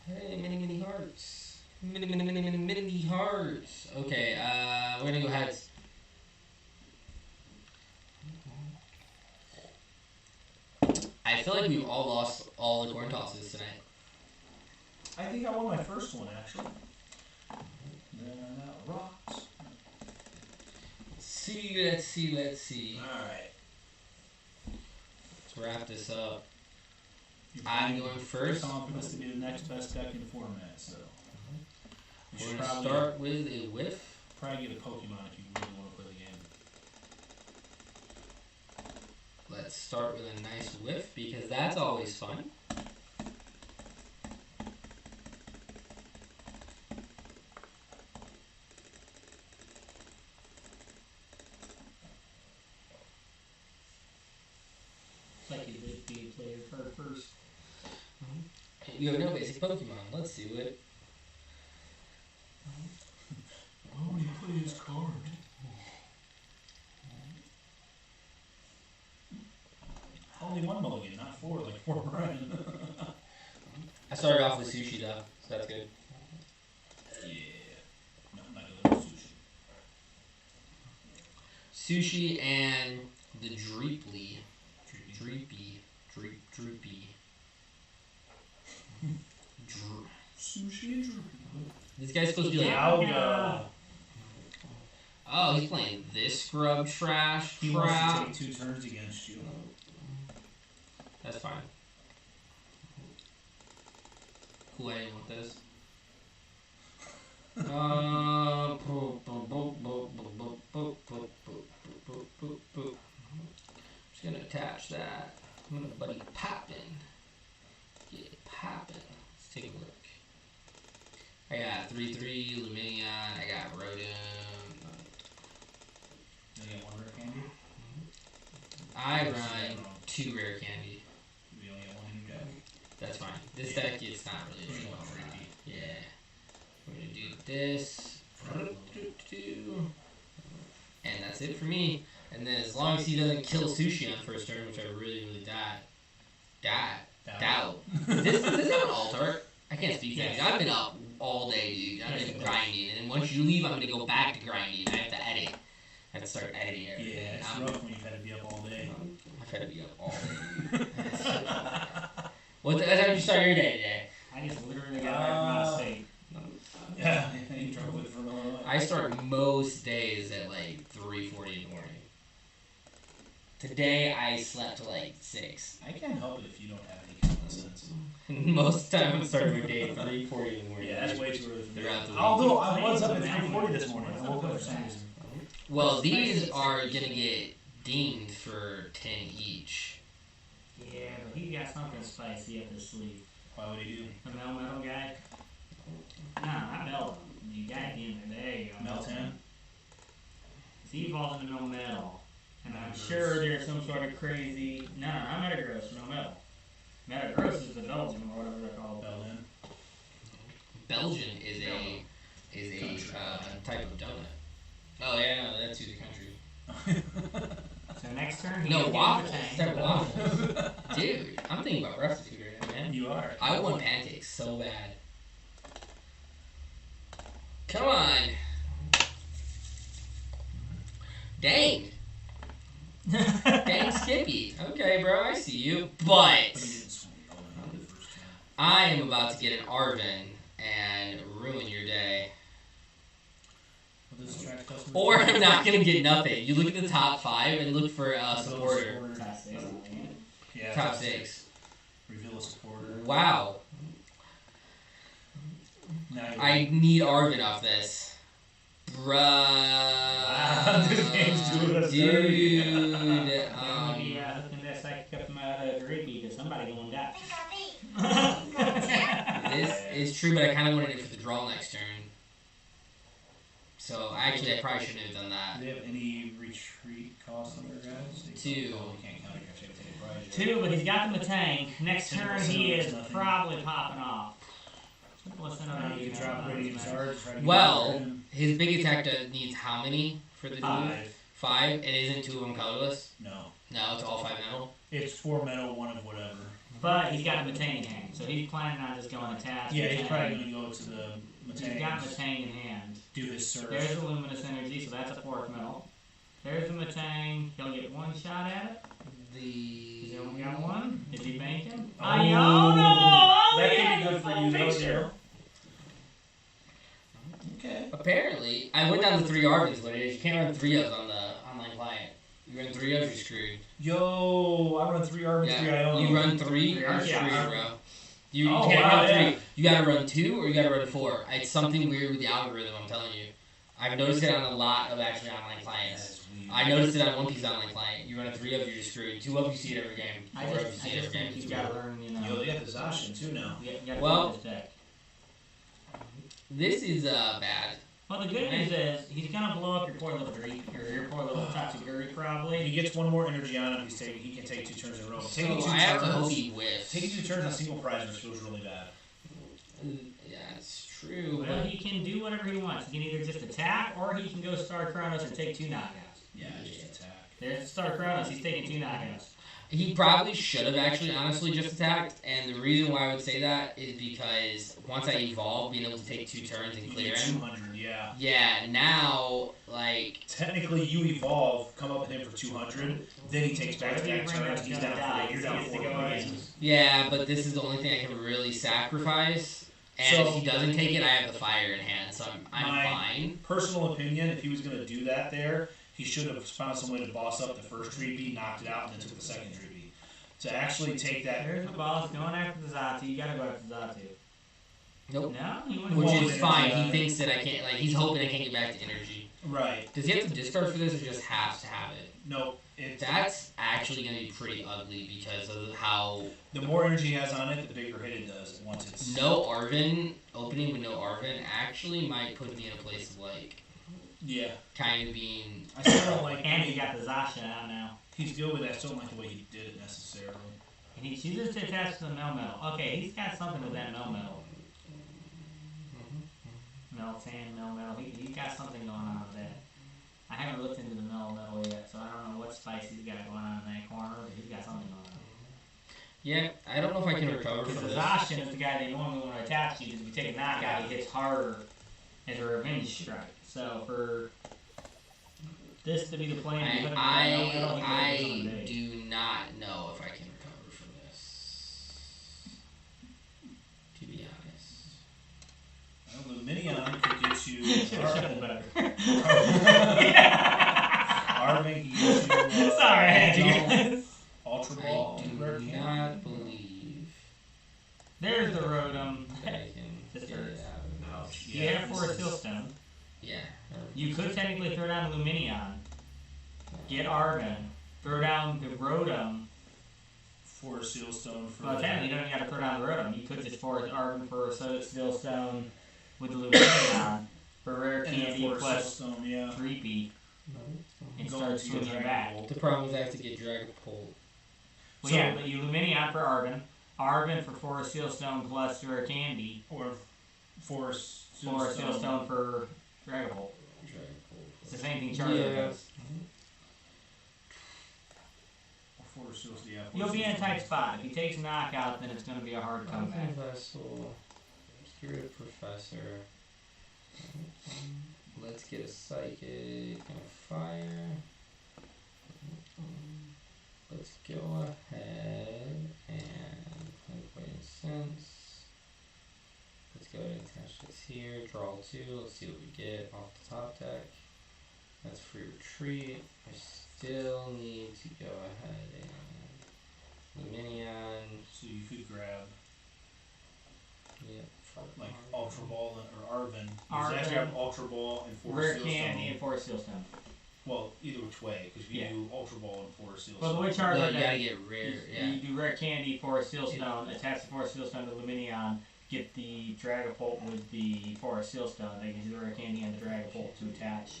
Hey, mini hearts. Mini hearts. Okay, we're gonna go ahead. I feel like we've all lost all the coin tosses tonight. I think I won my first one, actually. Then I got rocks. Let's see. Alright. Let's wrap this up. I'm going first. Confidence to be the next best deck in the format, so. We're gonna start with a whiff. Probably get a Pokemon if you really want to play the game. Let's start with a nice whiff because that's always fun. It's like you did be player card first. You have no basic Pokemon. Let's see what. Oh, you play his card. Only one mulligan, not four, like 4 Brian. I started off with Sushi though, so that's good. Yeah. No, I'm not gonna do sushi. Sushi and the Dreeply. Droopy. Sushi and droopy. This guy's supposed to be like. Alga. Oh, he's playing this scrub trash He wants crap. to take 2 turns against you. That's fine. Cool, I didn't want this. Just gonna attach that. I'm gonna buddy poppin'. Get it poppin'. Let's take a look. I got 3/3 Luminion. I got Rodent. You get 1 rare candy? I run 2 rare candy. We only get 1 in your deck. That's fine. This deck is not really a show for that. Yeah. We're gonna do this. And that's it for me. And then as long as he doesn't kill Sushi on first turn, which I really doubt. Does this have an alt art? I can't speak to that. I've been up all day, dude. I've been grinding. And then once you leave, I'm gonna go back to grinding. I have to edit. I have to start editing everything. Yeah, it's rough when you've had to be up all day. I've had to be up all day. What time did you start your day today? I just literally got back from out of state. Yeah, you drove it for a little while. I start most days at like 3:40 in the morning. Today I slept till like 6. I can't help it if you don't have any common sense. Most of the time I'm starting my day at 3:40 in the morning. Yeah, that's way too early for me. Throughout the week. Although I was up at 3:40 this morning. I woke up for some reason. Well, these are gonna get dinged for 10 each. Yeah, but he got something spicy up his sleeve. Why would he do? The metal guy? No, not metal. The guy at the end of the day. Meltan? He falls into no metal. And I'm sure there's some sort of crazy. No, not Metagross, no metal. Metagross is the Belgian or whatever they're called. Belgian is a type of donut. Oh yeah, no, that's who's the country. So next turn, No, waffles. They're waffles. Dude, I'm thinking about breakfast food right now, man. You are. I want pancakes so bad. Come on. Dang. Dang Skippy. Okay, bro, I see you. But I am about to get an Arvin and ruin your day. Or I'm not going to get nothing. You look at the top 5 and look for a supporter. Yeah. Top 6. Reveal a supporter. Wow. I need Arvin off this. Bruh. Wow, this game's doing us dirty. Dude. hooking that psychic up my gravy because somebody gonna die. This is true, but I kind of wanted it for the draw next turn. So, actually, I probably shouldn't have done that. Do they have any retreat costs on their guys? 2. Oh, you can't count it. You have to take a prize. 2, but he's got the tank. Next turn, he is probably popping off. You can drop ready to charge. Well, his big attack needs how many for the 5. 5? And isn't 2 of them colorless? No. No, it's all 5 metal? It's 4 metal, 1 of whatever. But he's got a Matang in hand, so he's planning on just going attached. Yeah, he's probably going to go to the He's got Matang in hand. do his surge. There's the Luminous Energy, so that's a 4th metal. There's the Matang. He'll get 1 shot at it. He's only got 1. Is he banking? Oh, no! That could be good for you, though, Daryl. Okay. Apparently, I went down to 3 Arvins, but you can't run 3 of on the online client. You run 3 of, you're screwed. Yo, I run 3 Arvins, 3 Iona. You run 3, you're Yeah. screwed, bro. You Oh, can't wow, run 3. yeah. You gotta run 2 or you gotta run 4. It's something weird with the algorithm, I'm telling you. I've noticed it on a lot of actually online clients. I noticed it on One Piece online client. You run a 3 of, you're screwed. 2 of, you see it every game. 4 of, you I see it just every think game. you gotta learn, you know. Yo, they got the Zacian, too, now. You gotta Well- play this deck. This is bad. Well, the good news is he's gonna blow up your poor little Greek or your poor little Tatsuguri probably. He gets 1 more energy on him. He can take 2 turns in a row. Taking 2 So I have to hope turns. he whiffs. Taking 2 turns on single prize feels really bad. Yeah, it's true. Well, he can do whatever he wants. He can either just attack or he can go Star Kronos and take 2 knockouts. Yeah, just attack. There's Star Kronos. He's taking 2 knockouts. He probably should have actually honestly just attacked, and the reason why I would say that is because once I evolve, being able to take 2 turns and You clear get him. 200, yeah. Yeah, now, like, Technically, you evolve, come up with him for 200, then he takes back-to-back turns, he's down 4, you're down 4 points. yeah, but this is the only thing I can really sacrifice. And if he doesn't take it, I have the fire in hand, so I'm My fine. personal opinion, if he was going to do that there, he should have found some way to boss up the first 3B, knocked it out, and then took the second 3B. To actually take that... There's the boss going after the Zatu. You gotta go after the Zatu. Nope. No? He went Which Well, is fine. yeah. He thinks that I can't, like, he's hoping I can't get back to energy. Right. Does he have to discard for this or just has to have it? No, it's... That's actually going to be pretty ugly because of how The more energy he has on it, the bigger hit it does once it's... no Arvin, opening with no Arvin actually might put me in a place of, like, Yeah. kind of being... I still don't like... And he got the Zasha out now. He's good with that. I still don't like the way he did it necessarily. And he chooses to attach to the Melmetal. Okay, he's got something with that Melmetal. Meltan, Melmetal. He's got something going on with that. I haven't looked into the Melmetal yet, so I don't know what spice he's got going on in that corner, but he's got something going on. Yeah, I don't know if I can recover Because from the this. Zashin is the guy that you normally want to attach to, because if you take a knockout, he hits harder as a revenge strike. So for this to be the plan, you put him in the Melmetal, he I can do it do not know if I can recover from this. To be honest. Well, the Minion could get you... Shuffle better. Arvin can get you... Sorry, I had to. Ultra I Ball. do not believe There's the Rotom. that I can This get it hurts. out of the house. You have Forest Stillstone. Yeah. You could technically throw down Luminion, get Arvin, throw down the Rotom. For a Sealstone for... Well, technically, you don't even got to throw down the Rotom. You could just force Arvin for a Stillstone with the Luminion for rare And then candy for a plus Sealstone, yeah. 3P and Go start into your swinging Dragon back. Bolt. The problem is I have to get Dragapult. Well, yeah, but you Luminion for Arvin for Forest Sealstone plus rare candy, Or for a Forest Sealstone for Dragapult. It's the same thing Yeah. Charizard does. For a Sealstone, yeah. You'll be in a tight spot. If he takes knockout, then it's going to be a hard comeback. Vessel. Spirit Professor. Let's get a psychic and a fire. Let's go ahead and play sense. Let's go ahead and attach this here. Draw 2. Let's see what we get off the top deck. That's free retreat. I still need to go ahead and Luminion. So you could grab Yep. like Ultra Ball or Arvin. You Arvin. actually have Ultra Ball and Forest Rare Seal Candy Stone. and Forest Seal Stone. Well, either which way, because if you Yeah. do Ultra Ball and Forest Seal Well, the Stone. way Charizard No, you does gotta it, get rare. you Yeah. do Rare Candy, Forest Seal Stone, attach the Forest Seal Stone to Luminion, get the Dragapult with the Forest Seal Stone, that gives you the Rare Candy and the Dragapult to attach.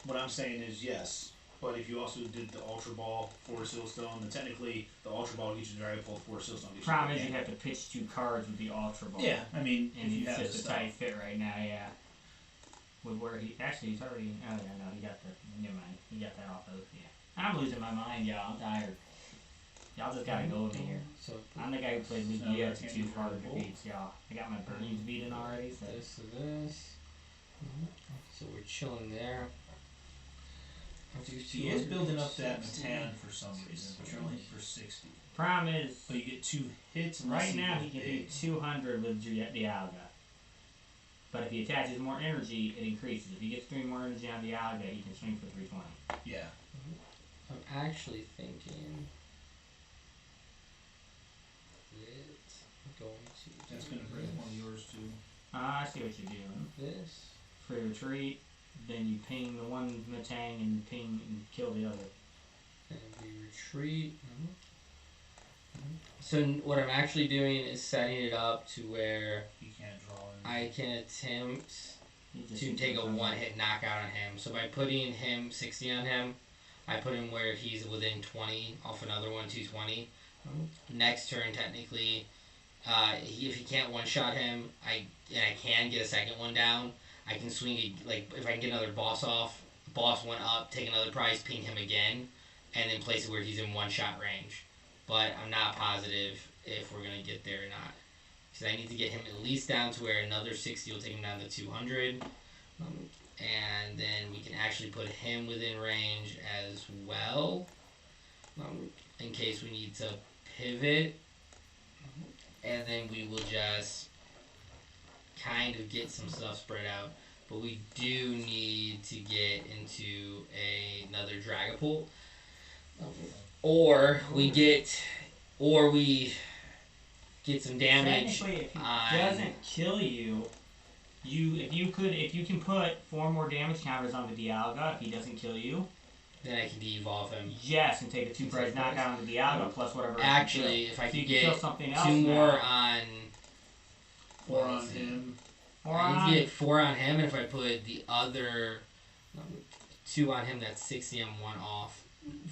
What I'm saying is yes, but if you also did the Ultra Ball, Forest Seal Stone, then technically the Ultra Ball gets you the Dragon Ball, Forest Seal Stone gets you Problem the is you game. have to pitch 2 cards with the Ultra Ball. Yeah, I mean, And if you he's have the just a stuff. tight fit right now, yeah. With where he actually he's already oh yeah no he got the never mind he got that off of yeah. I'm losing my mind, y'all. I'm tired. Y'all just gotta go with me here. So I'm the guy who played So Lugia I to can't 2 do hard Dragon Ball. defeats, y'all. I got my Burnies beaten already, so this to this. So we're chilling there. I'll do He is building up that 260. Matan for some reason, but you're only for 60. problem is But you get 2 hits. unless right now goes he can big. do 200 with Dialga. But if he attaches more energy, it increases. If he gets 3 more energy on Dialga, he can swing for 320. Yeah. I'm actually thinking that I'm going to That's do going to break one of yours too. I see what you're doing. this. Free retreat, then you ping the one Matang and ping and kill the other. And we retreat. So what I'm actually doing is setting it up to where You can't draw in. I can attempt You just to need take a find- one-hit knockout on him. So by putting him 60 on him, I put him where he's within 20 off another one, 220. Next turn, technically, if he can't one-shot him, I can get a second one down. I can swing it, like if I can get another boss off, boss one up, take another prize, ping him again, and then place it where he's in one-shot range. But I'm not positive if we're gonna get there or not, because I need to get him at least down to where another 60 will take him down to 200, and then we can actually put him within range as well, in case we need to pivot, and then we will just kind of get some stuff spread out. But we do need to get into another Dragapult, or we get some damage. Technically, if he on- doesn't kill you, if you can put 4 more damage counters on the Dialga, if he doesn't kill you, Then I can de-evolve him. yes, and take a 2 prize knockout on the Dialga plus whatever. Actually, if I so could you get can kill something else 2 more now. on, 4 let's on see. him. Or I on, need to get 4 on him, and if I put the other 2 on him, that's 60 and 1 off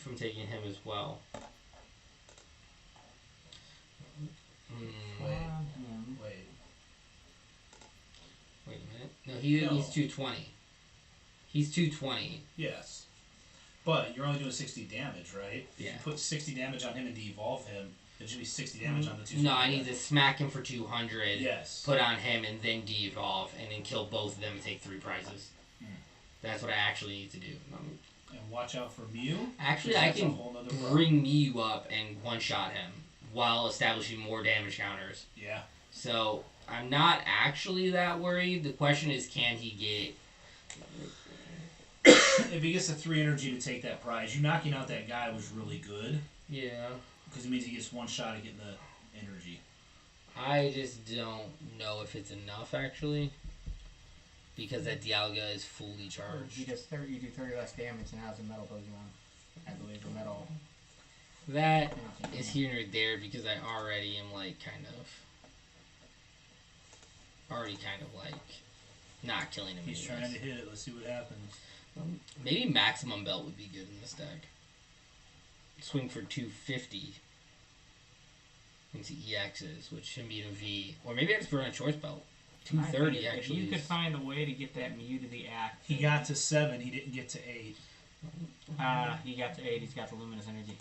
from taking him as well. or on him. Wait. Wait a minute. No, he's No. 220. He's 220. Yes. But you're only doing 60 damage, right? If Yeah. you put 60 damage on him and de-evolve him, it should be 60 damage on the 2. No, I need to smack him for 200, Yes. put on him, and then de-evolve, and then kill both of them and take 3 prizes. That's what I actually need to do. And watch out for Mew. Actually, I That's a can whole nother problem. bring Mew up and one-shot him while establishing more damage counters. Yeah. So, I'm not actually that worried. The question is, can he get... If he gets the 3 energy to take that prize, you knocking out that guy was really good. Yeah. Because it means he gets 1 shot at getting the energy. I just don't know if it's enough, actually. Because that Dialga is fully You charged. do 30 less damage and has a metal Pokemon. I believe a metal. That is here or there because I already am, like, already kind of, like, not killing him He's anyways. trying to hit it. Let's see what happens. Maybe Maximum Belt would be good in this deck. Swing for 250 into EXs, which should be a V. Or maybe I just run a Choice Belt. 230 If actually. you could find a way to get that Mew to the act. He got to 7. He didn't get to 8. He got to 8. He's got the Luminous Energy.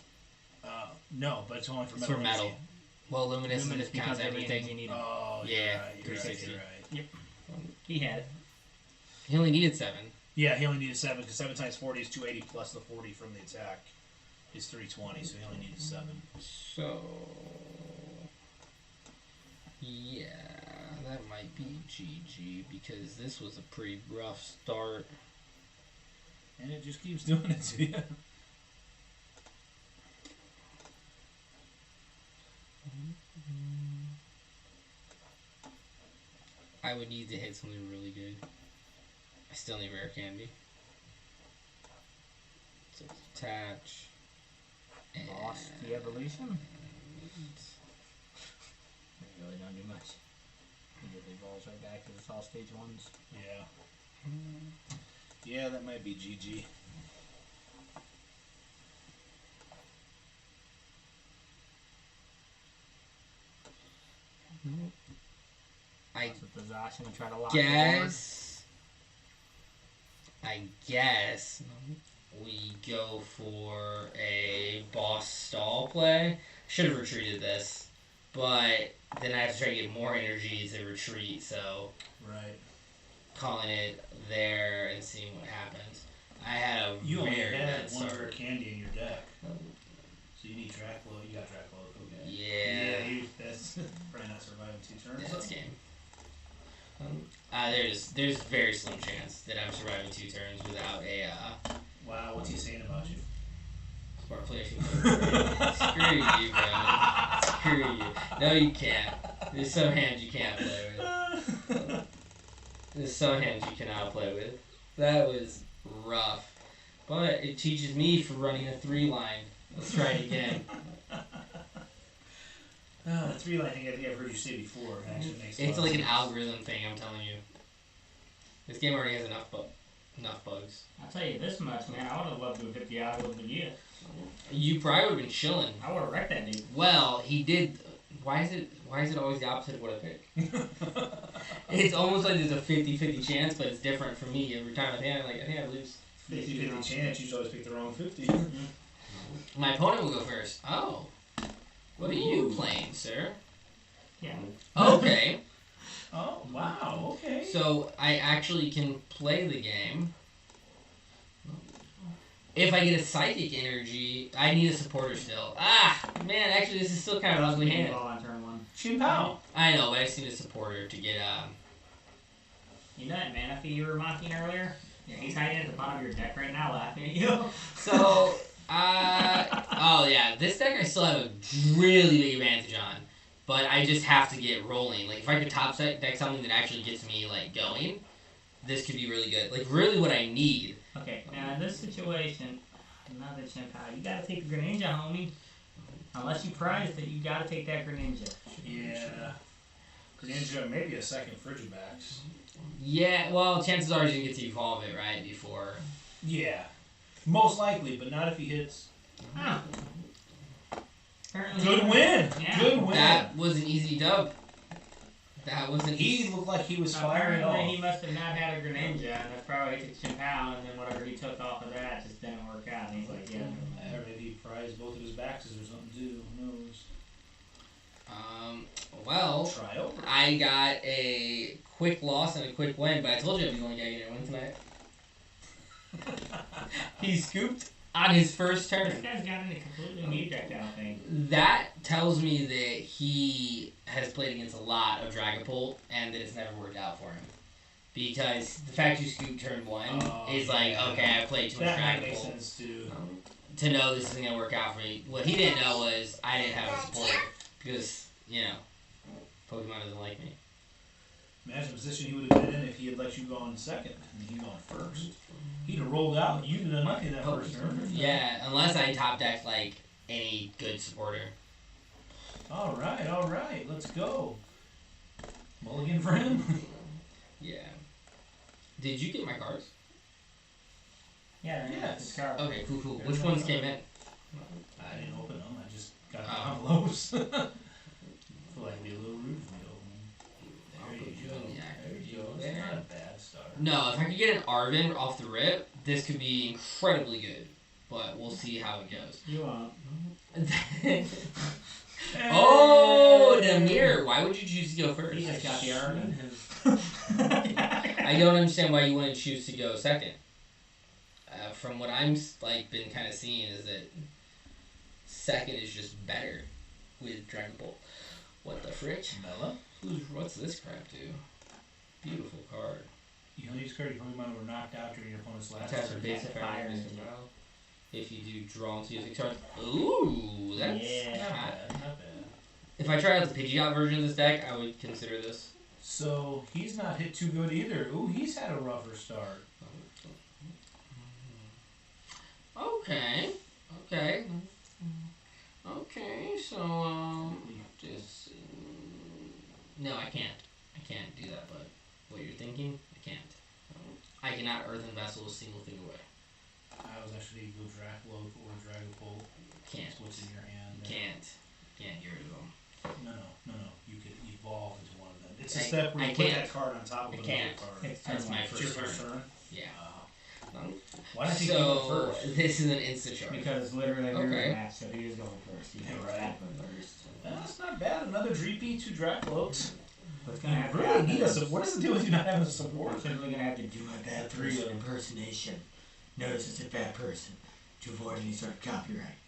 No, but it's only for It's metal. for metal. energy. Well, Luminous Luminous counts becomes every energy everything. needed. Oh, Yeah, you're right. You're right. 360. You're right. He had it. He only needed 7. Yeah, he only needed 7 because 7 times 40 is 280 plus the 40 from the attack is 320, so he only needed 7. So, yeah, that might be GG because this was a pretty rough start. And it just keeps doing it to you. I would need to hit something really good. I still need rare candy. So attach. Lost the evolution. Really don't do much. He just evolves right back because it's all stage 1s. Yeah. Yeah, that might be GG. I With the Zacian and try to lock I guess we go for a boss stall play. Should have retreated this, but then I have to try to get more energy to retreat, so Right. calling it there and seeing what happens. I had a You only very had bad one start. rare candy in your deck. So you need Dracula. You got Dracula. Okay. Yeah. That's probably not surviving 2 turns. Yeah, this game. There's very slim chance that I'm surviving 2 turns without a Wow, what's he saying about you? smart player. Screw you, bro. Screw you. No, you can't. There's some hands you can't play with. There's some hands you cannot play with. That was rough. But it teaches me for running a 3-line. Let's try it again. The 3-line thing I think I've heard you say before. It actually makes It's a lot like of an sense. algorithm thing, I'm telling you. This game already has enough bugs. I'll tell you this much, man. I would have loved to have hit the algorithm to you. You probably would have been chilling. I would have wrecked that dude. Well, he did. Why is it always the opposite of what I pick? It's almost like there's a 50-50 chance, but it's different for me every time. I think I lose. 50-50 chance. You should always pick the wrong 50. My opponent will go first. Oh. What are you playing, sir? Yeah. Okay. Oh, wow. Okay. So I actually can play the game. If I get a psychic energy, I need a supporter still. Ah, man, actually this is still kind of an ugly hand. Ball on turn 1. Chin Pow. I know, but I just need a supporter to get You know that mana fee you were mocking earlier? Yeah, he's hiding at the bottom of your deck right now laughing at you. So oh yeah, this deck I still have a really big advantage on. But I just have to get rolling. Like if I could top set deck something that actually gets me like going, this could be really good. Like really what I need. Okay, now in this situation, another Chinpow, you gotta take the Greninja, homie. Unless you prize that, you gotta take that Greninja. Yeah. Greninja, maybe a second Frigibax. Yeah, well, chances are he's gonna get to evolve it right before. Yeah. Most likely, but not if he hits. Huh. Apparently, Good win. Yeah. Good win. That was an easy dub. That was an He easy. looked like he was firing Apparently off. he must have not had a Greninja, and that's probably he took Chinpow, and then whatever he took off of that just didn't work out. And he's like, yeah. Or maybe he prized both of his backs or something too. Who knows? Well, Try over. I got a quick loss and a quick win, but I told you I was the only guy getting a win tonight. He scooped on his first This turn. guy's got a completely new deck, I don't think. That tells me that he has played against a lot of Dragapult and that it's never worked out for him. Because the fact you scoop turn 1 is like, yeah. okay, I played too much That might make Dragapult sense too. to know this isn't going to work out for me. What he didn't know was I didn't have a supporter. Because, you know, Pokemon doesn't like me. Imagine the position he would have been in if he had let you go on second and he gone first. He'd have rolled out. You'd have done nothing that first turn. Yeah, unless I top decked like any good supporter. All right. Let's go. Mulligan for him. Yeah. Did you get my cards? Yeah, Yes. it's card. Okay, cool. Which ones came in? I didn't open them. I just got the envelopes. I feel like it'd be a little rude for me to open them. I'll There put you you go. in the There active you go. deal It's there. not a bad start. No, if I could get an Arvin off the rip, this could be incredibly good. But we'll see how it goes. You won't. Oh, the mirror. Why would you choose to go first? He just got the Arvin. I don't understand why you wouldn't choose to go second. From what I'm like been kind of seeing is that second is just better with Dragon Bolt. What the frick? Mela? What's this crap do? Beautiful card. You know these cards you probably might have knocked out during your opponent's last Attach a turn. basic Fire fire into as well. If you do draw into your 6 cards. Ooh, that's Yeah. Not hot. bad, not bad. If I try out the Pidgeot version of this deck, I would consider this. So he's not hit too good either. Ooh, he's had a rougher start. Okay. So, just... no, I can't. I can't do that, but what you're thinking, I can't. I cannot Earthen Vessel a single thing away. I was actually go Dracloak or Dragapult. Can't. That's what's in your hand. Can't get rid of them. No. You could evolve into one of them. It's a I- step where I you put can't. that card on top of I another can't. card. That's my It's your first first turn. turn? Yeah. Why not you go So, first? this is an insta charge. Because literally Okay. mirror match, so he was going first. Yeah, goes right. back first. That's not bad. Another Dreepy, 2 Dracloaks. What's You gonna have to really happen need a is support. What is the deal with you not having a I'm support? simply gonna have to do my bad Three person of them. impersonation. Notice it's a bad person to avoid any sort of copyright.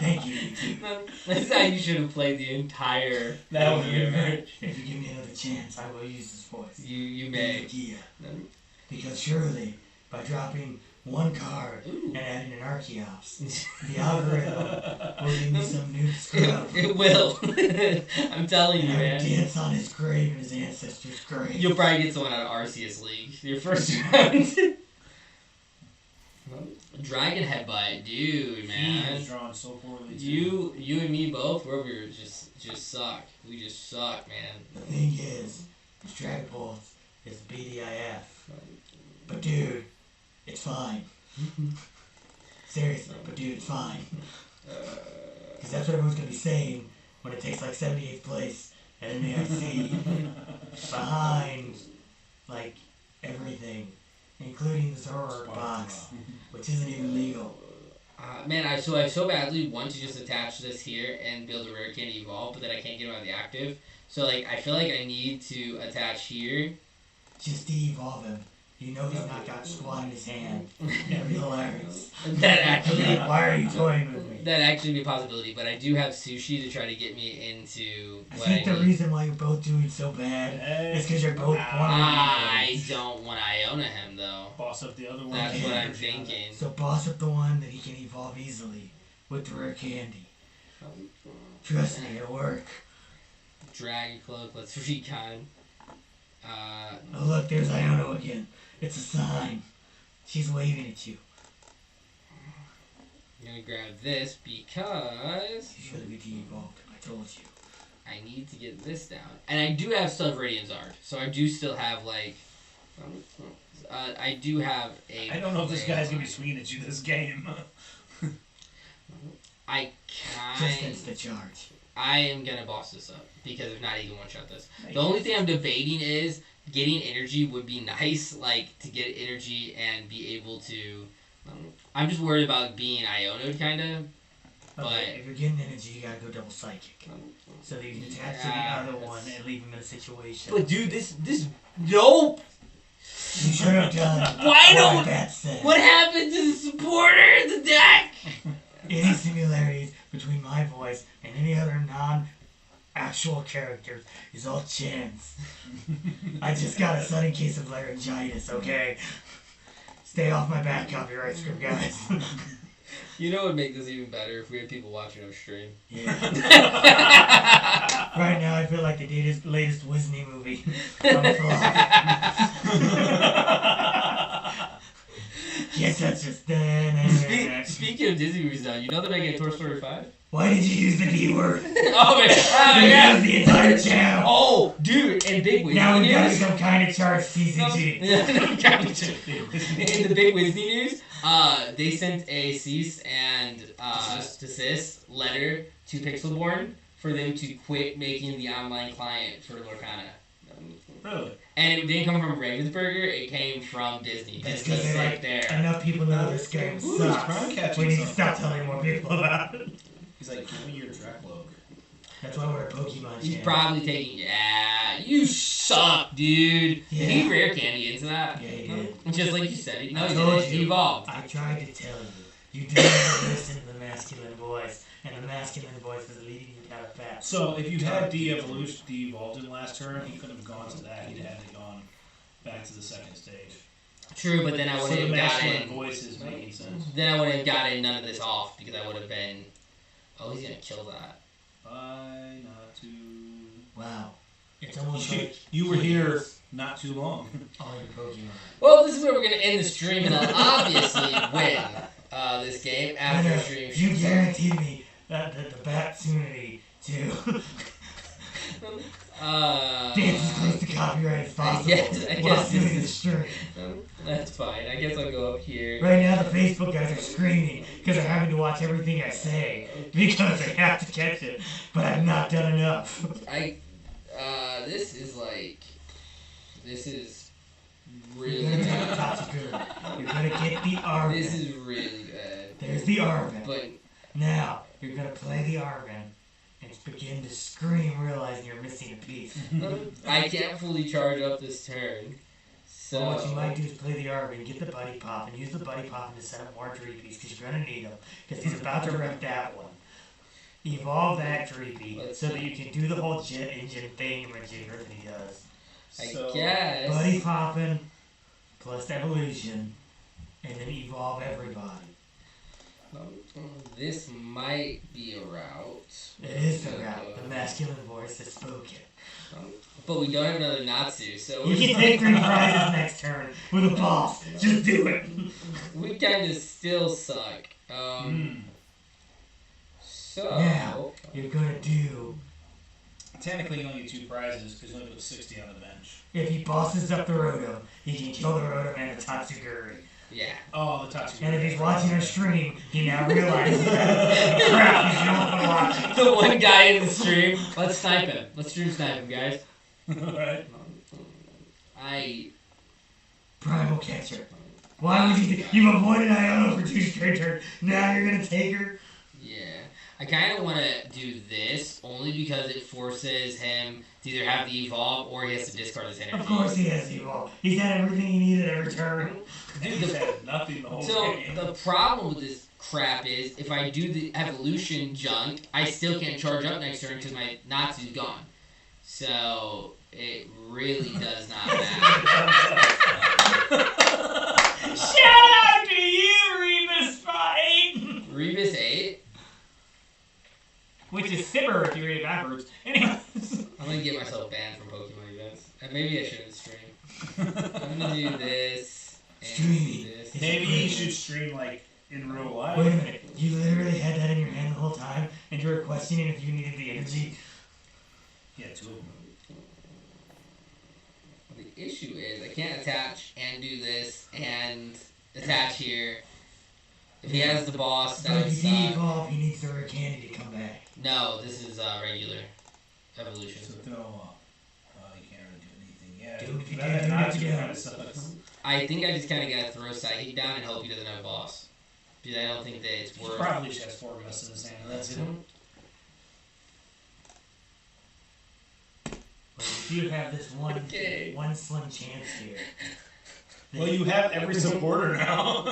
Thank you, YouTube. That's how you should have played the entire That would video. be great. If you give me another chance, I will use this voice. You may. Yeah. Because surely, by dropping one card Ooh. and adding an Archeops, the algorithm will give me some new scrub. It will. I'm telling you, And I will man. dance on his grave and his ancestors' grave. You'll probably get someone out of Arceus League. Your first round. Dragon Headbutt, dude, He man. is drawn so poorly too. You and me both, we're over here just suck. We just suck, man. The thing is, Dragon Bolt is BDIF. But dude, it's fine. Seriously, but dude, it's fine. Because that's what everyone's going to be saying when it takes like 78th place at NAIC behind, like, everything, including this horror box, which isn't even legal. Man, I so badly want to just attach this here and build a rare candy evolve, but then I can't get him out of the active. So like, I feel like I need to attach here. Just to evolve him. You know he's not got squat in his hand. That'd be hilarious. That actually, Why are you toying with me? that'd actually be a possibility. But I do have Sushi to try to get me into I what think I the need. reason why you're both doing so bad is because you're both I don't want Iona him though. Boss up the other one. That's Okay. what I'm thinking. So boss up the one that he can evolve easily with the rare candy. Trust me, it'll work. Dragon Cloak, let's recon. Oh look, there's Iona again. It's a sign. She's waving at you. I'm gonna grab this because You should have evolved. I told you. I need to get this down. And I do have Stuff Radiant Zard, so I do still have like I do have a I don't know if this guy's gonna be plan. swinging at you this game. I Just insta charge. I am gonna boss this up because if not, he can one shot this. The only thing I'm debating is getting energy would be nice, like to get energy and be able to. I'm just worried about being Iono'd kinda. But If you're getting energy, you gotta go double psychic. So that you can attach to the Yeah, other that's- one and leave him in a situation. but dude, this nope. You should have done Why what don't- that said. What happened to the supporter in the deck? Any similarities between my voice and any other non-actual characters is all chance. I just got a sudden case of laryngitis, okay? Stay off my back, copyright script, guys. You know what would make this even better if we had people watching our stream. Yeah. Right now, I feel like the latest Disney movie. I'm a flop. Can't touch this. Speaking of Disney movies now, you know they're making Toy Story 5? Why did you use the D word? Oh man! You Yeah. used the entire channel. Oh, dude, and Big Disney Now we gotta news. become kind of charged TCG. In the Big Disney news, they sent a cease and desist letter to Pixelborn for them to quit making the online client for Lorcana. Really? And it didn't come from Ravensburger, it came from Disney. That's Disney because they right like there. enough people know this game Ooh, sucks. he's crown catching We need to something. stop telling more people about it. He's like, give me your Dracloak. That's why we're a Pokemon He's channel. probably taking. Yeah, you suck, dude. Yeah. Did he rare candy into that? Yeah, he did. Just like you said. No, I he told didn't. He you. evolved. I tried to tell you. You didn't listen to the masculine voice, and the masculine voice was leading you down a path. So if you had de-evolved in last turn, he couldn't have gone to that. He'd have to gone back to the second stage. True, but then I So wouldn't the have masculine gotten. voice is making sense. Then I wouldn't have gotten none of this off because I would have been. Oh, he's gonna kill that. Try not to. Wow. It's almost like You were here not too long. all your Pokemon. Well, this is where we're gonna end the stream, and I'll obviously win this game after Winner, stream. you guaranteed me that the opportunity to dance as close to copyright as possible I while guess doing this the is- stream. That's fine. I guess I'll go up here. Right now, the Facebook guys are screaming because they're having to watch everything I say because they have to catch it, but I've not done enough. This is like. This is You're really gonna bad. get Tatsuguru. You're gonna get the Arvin. This is really bad. There's the Arvin. But Now, you're gonna play the Arvin and begin to scream, realizing you're missing a piece. I can't fully charge up this turn. So So what you might do is play the Arvin, get the Buddy Pop, and use the Buddy Pop to set up more Dreepies, because you're gonna need them, because he's about to wreck that one. Evolve that Dreepy, so that you can do the whole jet engine thing majigger that he does. I So, guess. Buddy Poppin' plus evolution, and then evolve everybody. This might be a route. It is the route. The masculine voice has spoken. But we don't have another Natsu, so You can take 3 prizes next turn with a boss. Just do it. we kind of still suck. So Now, you're gonna do, Technically, you only get 2 prizes because you only put 60 on the bench. if he bosses up the Rotom, he can kill the Rotom and the Tatsuguri. yeah. Oh, the Tatsu. And if he's watching our stream, he now realizes that, crap, he's the only one watching. The one guy in the stream. Let's snipe him. Let's stream snipe him, guys. Alright. Primal Catcher. Why would you, you've avoided Iono for 2 straight turns, now you're gonna take her? Yeah. I kind of want to do this only because it forces him to either have the evolve or he has to discard his energy. Of course he has Evolve. He's had everything he needed every turn. Dude, he's had nothing the whole So game. the problem with this crap is if I do the evolution junk, I still can't charge up next turn because my Natsu's gone. So it really does not matter. Shout out to you, Rebus 8! Rebus 8? Which is Sibber if you read it backwards. Anyways. I'm gonna get myself banned from Pokemon events. And maybe I shouldn't stream. I'm gonna do this. And Streaming. this. Maybe you should stream, like, in real life. Wait a minute, you literally had that in your hand the whole time, and you were questioning if you needed the energy? Yeah, 2 of them. The issue is I can't attach and do this and attach here. If he has the boss, that But would if he suck. evolve, he needs the rare candy to come back. No, this is regular evolution. So throw off. You can't really do anything. Yeah, Dude, if you that can't do Natsu it together. kind of sucks. I think I just kind of gotta throw Psychic down and hope he doesn't have a boss. Because I don't think that it's He worth. probably just has 4 gusts in his hand, and that's it. But you do have this Okay. one slim chance here. Well, you have every supporter now.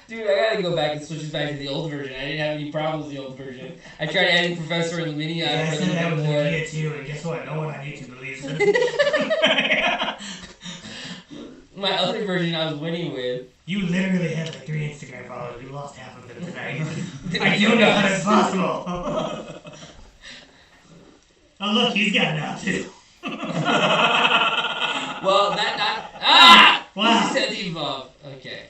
Dude, I gotta go back and switch it back to the old version. I didn't have any problems with the old version. I tried adding Professor in the mini Yeah, I for said that the with more. Lugia too, and guess what? No one on YouTube believes it. My other version I was winning with. You literally had like 3 Instagram followers. You lost half of them tonight. Did I you don't know know? how that's possible. Oh look, he's got it now too. Well, that not. Ah! Wow. He said the evolve. Okay.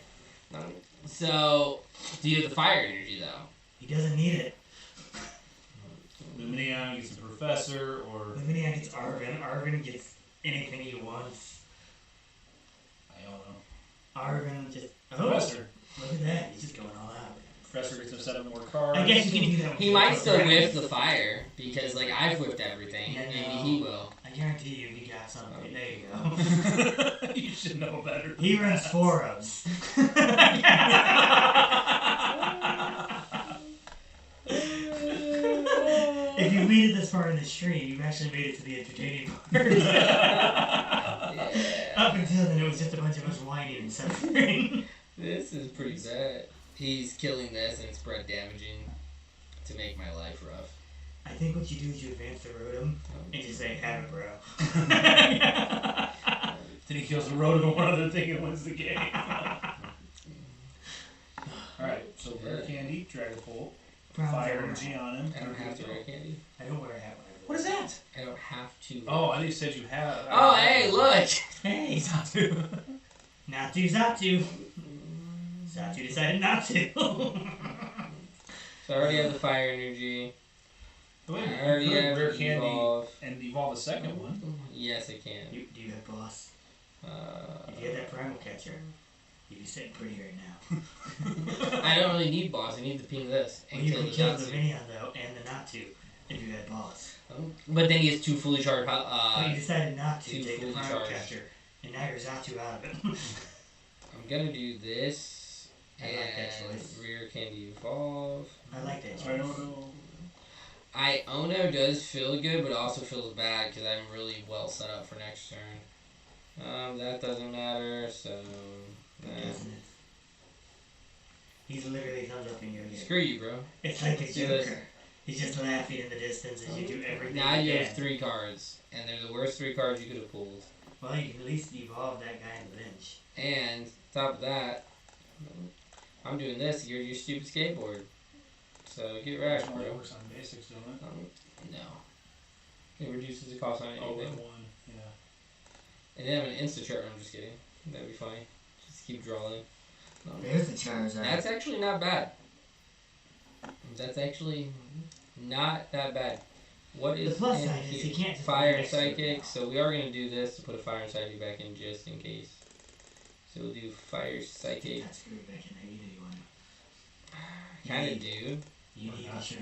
So, do you have the fire energy though? He doesn't need it. Lumineon gets a professor, or Lumineon gets Arvin. Arvin gets anything he wants. I don't know. Arvin just. Oh, Professor. look at that. He's just going all out. Professor gets him 7 more cards. I guess you can do that. with He might the still Arvin. whiff the fire because like I've whiffed everything. Yeah, Maybe no. he will. I guarantee you he got something. There you go. You should know better. He runs forums. If you made it this far in the stream, you've actually made it to the entertaining part. Up until then, it was just a bunch of us whining and suffering. This is pretty bad. He's killing this and spread damaging to make my life rough. I think what you do is you advance the rotom and you say, have it, bro. Then he kills the rotom and one other thing and wins the game. Alright, so rare candy, Dragapult, fire energy on him. I don't have to rare candy. I don't wear a hat when I What is that? I don't have to. Oh, I think you said you have. Oh, hey, look! Hey, Zatu. not to Zatu. Zatu decided not to. So I already have the fire energy. Wait, I already you could have rare candy evolve. and evolve a second one. Yes, I can. Do you have boss? If you had that primal catcher, you'd be sitting pretty right now. I don't really need boss. I need to ping this Well, and you kill could the kill the Natsu. Minion though, and the not to, if you had boss. But then he has 2 fully charged. But you decided not to two take the fully primal charged. catcher, and now you're Zatu out of it. I'm gonna do this I like that and choice. rear candy evolve. I like that I choice. don't know. Iono does feel good, but it also feels bad because I'm really well set up for next turn. That doesn't matter, so... Doesn't it? He's literally thumbs up in your ear. Screw you, bro. It's like a Let's do this. Joker. He's just laughing in the distance as you do everything. Now you can. have 3 cards, and they're the worst 3 cards you could have pulled. Well, you can at least evolve that guy in the bench. And, top of that, I'm doing this, you're your stupid skateboard. So, get That wrecked, only bro. works on basics, don't it? No. It reduces the cost on Oh, anything. with one. Yeah. And then have an Insta-chart, I'm just kidding. That'd be funny. Just keep drawing. No. There's the Charizard. That's actually not bad. That's actually not that bad. What is The plus in side is here? you can't just Fire and mix it Psychic. now. So we are going to do this to put a Fire and Psychic back in just in case. So we'll do Fire Psychic. That's screwed back in there. You know you want Kind of do. You need to sure.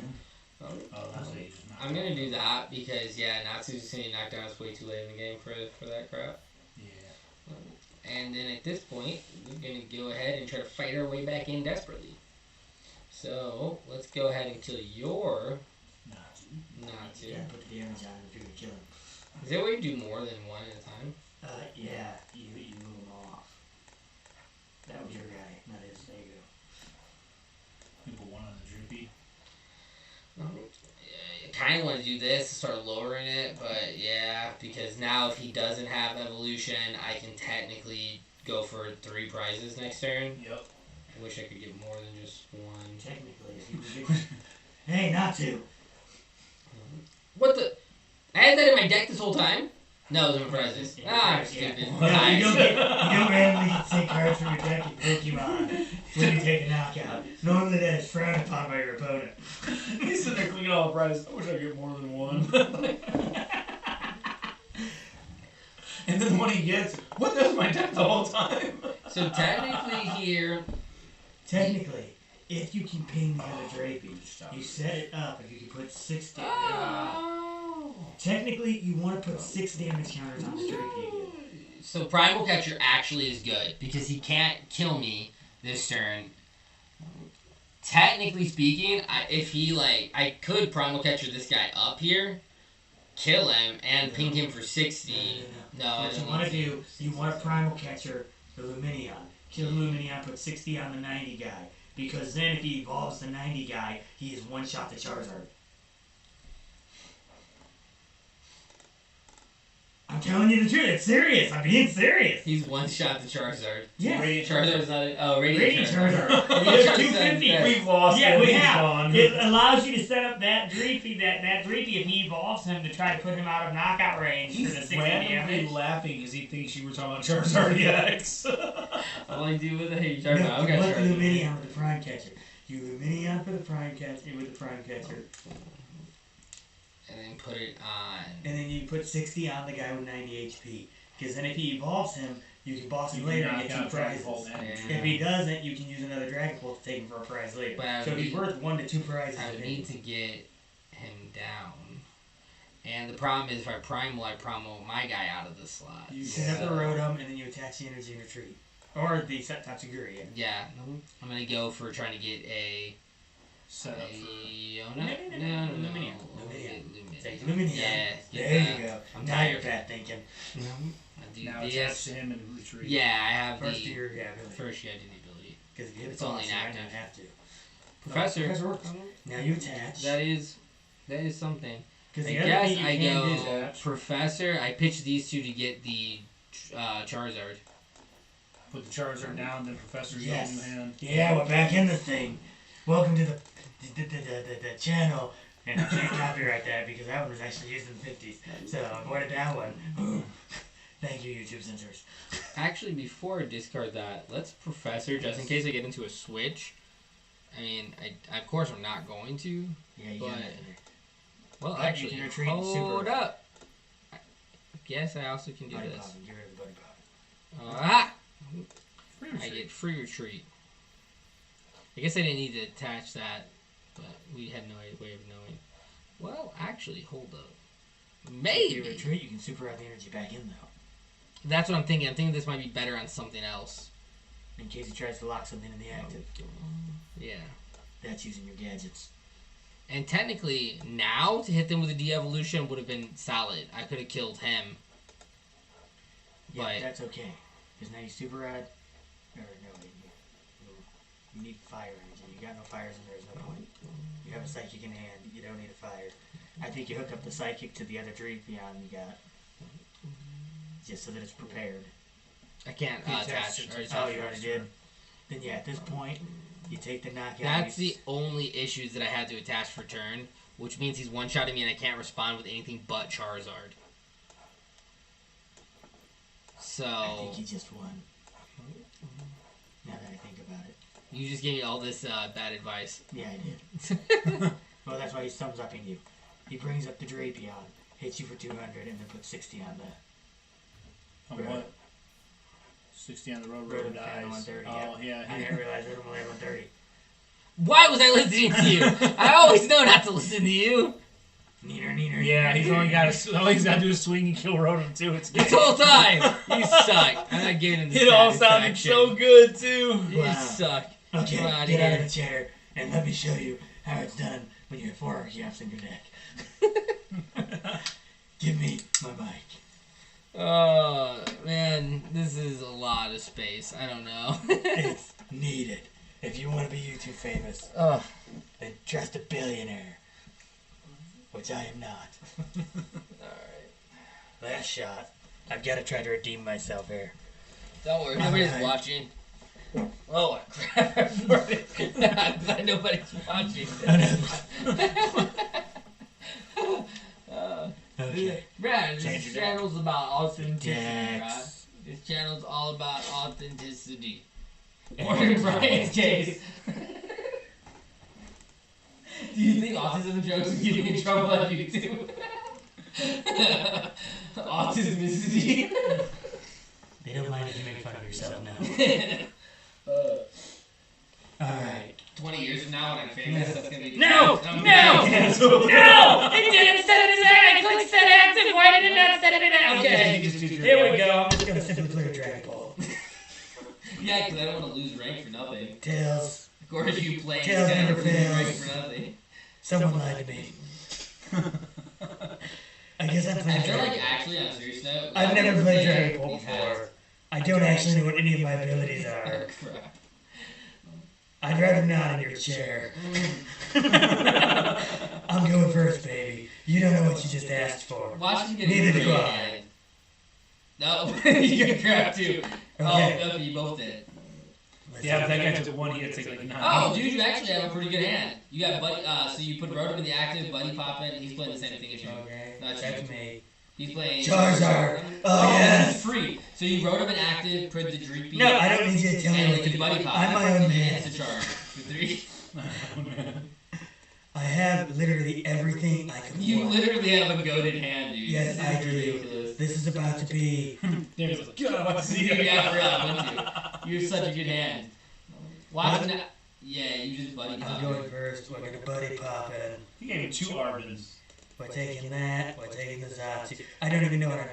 Um, Oh, that's what you just knocked I'm out. going to do that because, yeah, Natsu's getting knocked down. It's way too late in the game for that crap. Yeah. And then at this point, we're going to go ahead and try to fight our way back in desperately. So, let's go ahead and kill your Natsu. Yeah, put the damage on him if you're gonna kill him. Is there a way to do more than one at a time? Yeah, you move him off. That was your guy, not his. There you go. You put one on the droopy. I kind of want to do this to start lowering it, but yeah, because now if he doesn't have evolution, I can technically go for 3 prizes next turn. Yep. I wish I could get more than just 1. Technically, if you could get... Hey, not to! What the? I had that in my deck this whole time? No, those are prizes. Ah, I'm stupid. Yeah, you Nice. don't randomly get to take cards from your deck and Pokemon when you take a knockout. Normally that is frowned upon by your opponent. He's sitting there clicking all the prizes. I wish I could get more than one. And then the one he gets, what was my deck the whole time? So technically here, Technically, if you can ping the other Drapey, you set it up if you can put 6 damage. oh. Technically, you want to put 6 damage counters on the Drapey again. So Primal Catcher actually is good because he can't kill me this turn. Technically speaking, if he I could Primal Catcher this guy up here, kill him, and ping him for 60. No, I What you don't want to need do, you want to Primal Catcher the Luminion. Kill the Luminion, put 60 on the 90 guy. Because then if he evolves the 90 guy, he is one-shot the Charizard. I'm telling you the truth. It's serious. I'm being serious. He's one shot the Charizard. Yeah. Radiant Charizard's not. Radiant Radiant Charizard. Charizard. We have Charizard's 250. dead. We've lost Yeah, him. we He's have. gone. It allows you to set up that Dreepy, that Dreepy if he evolves him to try to put him out of knockout range He's for the 60 randomly damage. laughing because he thinks you were talking about Charizard EX. All I do with it, hey, You Charizard. have I've to got put the Charizard. Luminion with the Prime Catcher. You Luminion for the Prime Catcher with the Prime Catcher. And then put it on. And then you put 60 on the guy with 90 HP. Because then if he evolves him, you can boss him You later can and get knock 2 out prizes. Dragapult and Yeah. If he doesn't, you can use another Dragon Bolt to take him for a prize later. But I So would he's need- worth 1 to 2 prizes. I would a need day. to get him down. And the problem is if I primal, I primal my guy out of the slot. You set up the Rotom and then you attach the energy and retreat. Or the Tatsuguri. Yeah, I'm gonna go for trying to get a Set up for... Iona? No, No. Luminion. Yeah, Lumin. Take Lumin. Yeah. There you go. Now you're bad thinking. I do Now this. attach to him and retreat. Yeah, I have First the year, yeah, really. first. Yeah, I do the ability. Because if you hit It's the only boss, you might inactive. not have to. Professor. works. Now you attach. That is something. Because I the other guess thing you I can go do is Professor. I pitch these two to get the Charizard. Put the Charizard down, then Professor Yes. goes in hand. Yeah, we're back in the thing. Welcome to the channel. And I can't copyright that because that one was actually used in the 50s. So I avoided that one. Boom. Thank you, YouTube censors. Actually, before I discard that, let's Professor just in case I get into a switch. I mean, I of course I'm not going to. Yeah, you But- got it. Well, But you actually, can retreat hold super. up. I guess I also can do Buddy this. popping. Get rid of the buddy popping. I get free retreat. I guess I didn't need to attach that, but we had no way of knowing. Well, actually, hold up. If you Maybe. retreat, you can super add the energy back in though. That's what I'm thinking. I'm thinking this might be better on something else. In case he tries to lock something in the active. Yeah. That's using your gadgets. And technically, now to hit them with a de-evolution would have been solid. I could have killed him. Yeah, But- but that's okay. Because now you super rod. Or no, wait, you need fire energy. You got no fires and there's no point. You have a psychic in hand. You don't need a fire. I think you hook up the psychic to the other Dreampion you got. Just so that it's prepared. I can't You attach. attached it to- or attach Oh, you first. already did? Then yeah, at this point, you take the knockout. That's you the only issues that I had to attach for turn, which means he's one-shotting me and I can't respond with anything but Charizard. I So, think you just won. Now that I think about it. you just gave me all this bad advice. Yeah, I did. Well, that's why he's thumbs upping you. He brings up the Drapion, hits you for 200, and then puts 60 on the On Road. what? 60 on the road, Road road and fan dies. 130. Oh, I yeah. didn't realize it only had 130. Why was I listening to you? I always know not to listen to you. Neener. Yeah, he's only got to all he's got to do is swing and kill Rotom too. It's This whole time, you suck. I'm not giving him the It all sounded satisfaction. so good too. You Wow. suck. Okay, Come on, get out of here. the chair and let me show you how it's done when you have 4 Archeops in your deck. Give me my mic. Oh, man, this is a lot of space. I don't know. It's needed. If you want to be YouTube famous, Ugh. then trust a billionaire. Which I am not. Alright. Last shot. I've got to try to redeem myself here. Don't worry, nobody's Alright. watching. Oh, crap. I farted. I'm glad nobody's watching. Okay. Brad, Change this your deck. channel's about authenticity, right? Dex. This channel's all about authenticity. Or in Brian's case. Do you think autism jokes would get you in trouble on YouTube? Autismicity. They don't mind if you make fun of yourself now. Alright. 20 years from now when I'm famous, that's gonna be... No! I'm No! cancelled. No! It didn't set it I clicked set active. Why did it not set it Okay. Here we go. I'm just going to simply play a Dragon Ball. Yeah, because I don't want to lose rank for nothing. Tails. Of course you play Tails instead never of losing rank fails. for nothing. Someone lied to me. I guess I'm I playing feel like Dragon Ball. actually, on a serious note... I've never played Dragon Ball These hats. before. I don't actually know what any of my abilities are. Crap. I'd rather not in your chair. I'm going first, baby. You don't know what you just asked for. Watch him get Neither a do grab. I. No, you get grabbed too. Okay. Oh, okay, you both did. Yeah, but that guy took one hit, take like 9. Oh, dude, you actually have a pretty good hand. You got Buddy, so you put Rotom in the active, Buddy popping. He's playing the same thing as you. Okay, Not that's you. me. He's playing Charizard. Oh, It's yes. free. So you Rotom in active, put the Dreepy. No, I don't need you to tell me and what then to you do. Buddy pop. I'm my own man. It's a charge. For 3. I have literally everything I can You want. literally have a goaded hand, dude. Yes, This I is do. ridiculous. This is about to be. David's like, God, I want to see you. Yeah, for real, wouldn't you? You have such a good hand. Watch What? now. Yeah, you just Buddy I'm pop. going first. We're gonna buddy pop it. He gave me 2 Arvins. We're taking that. We're taking the Zatu. I don't even know what I'm.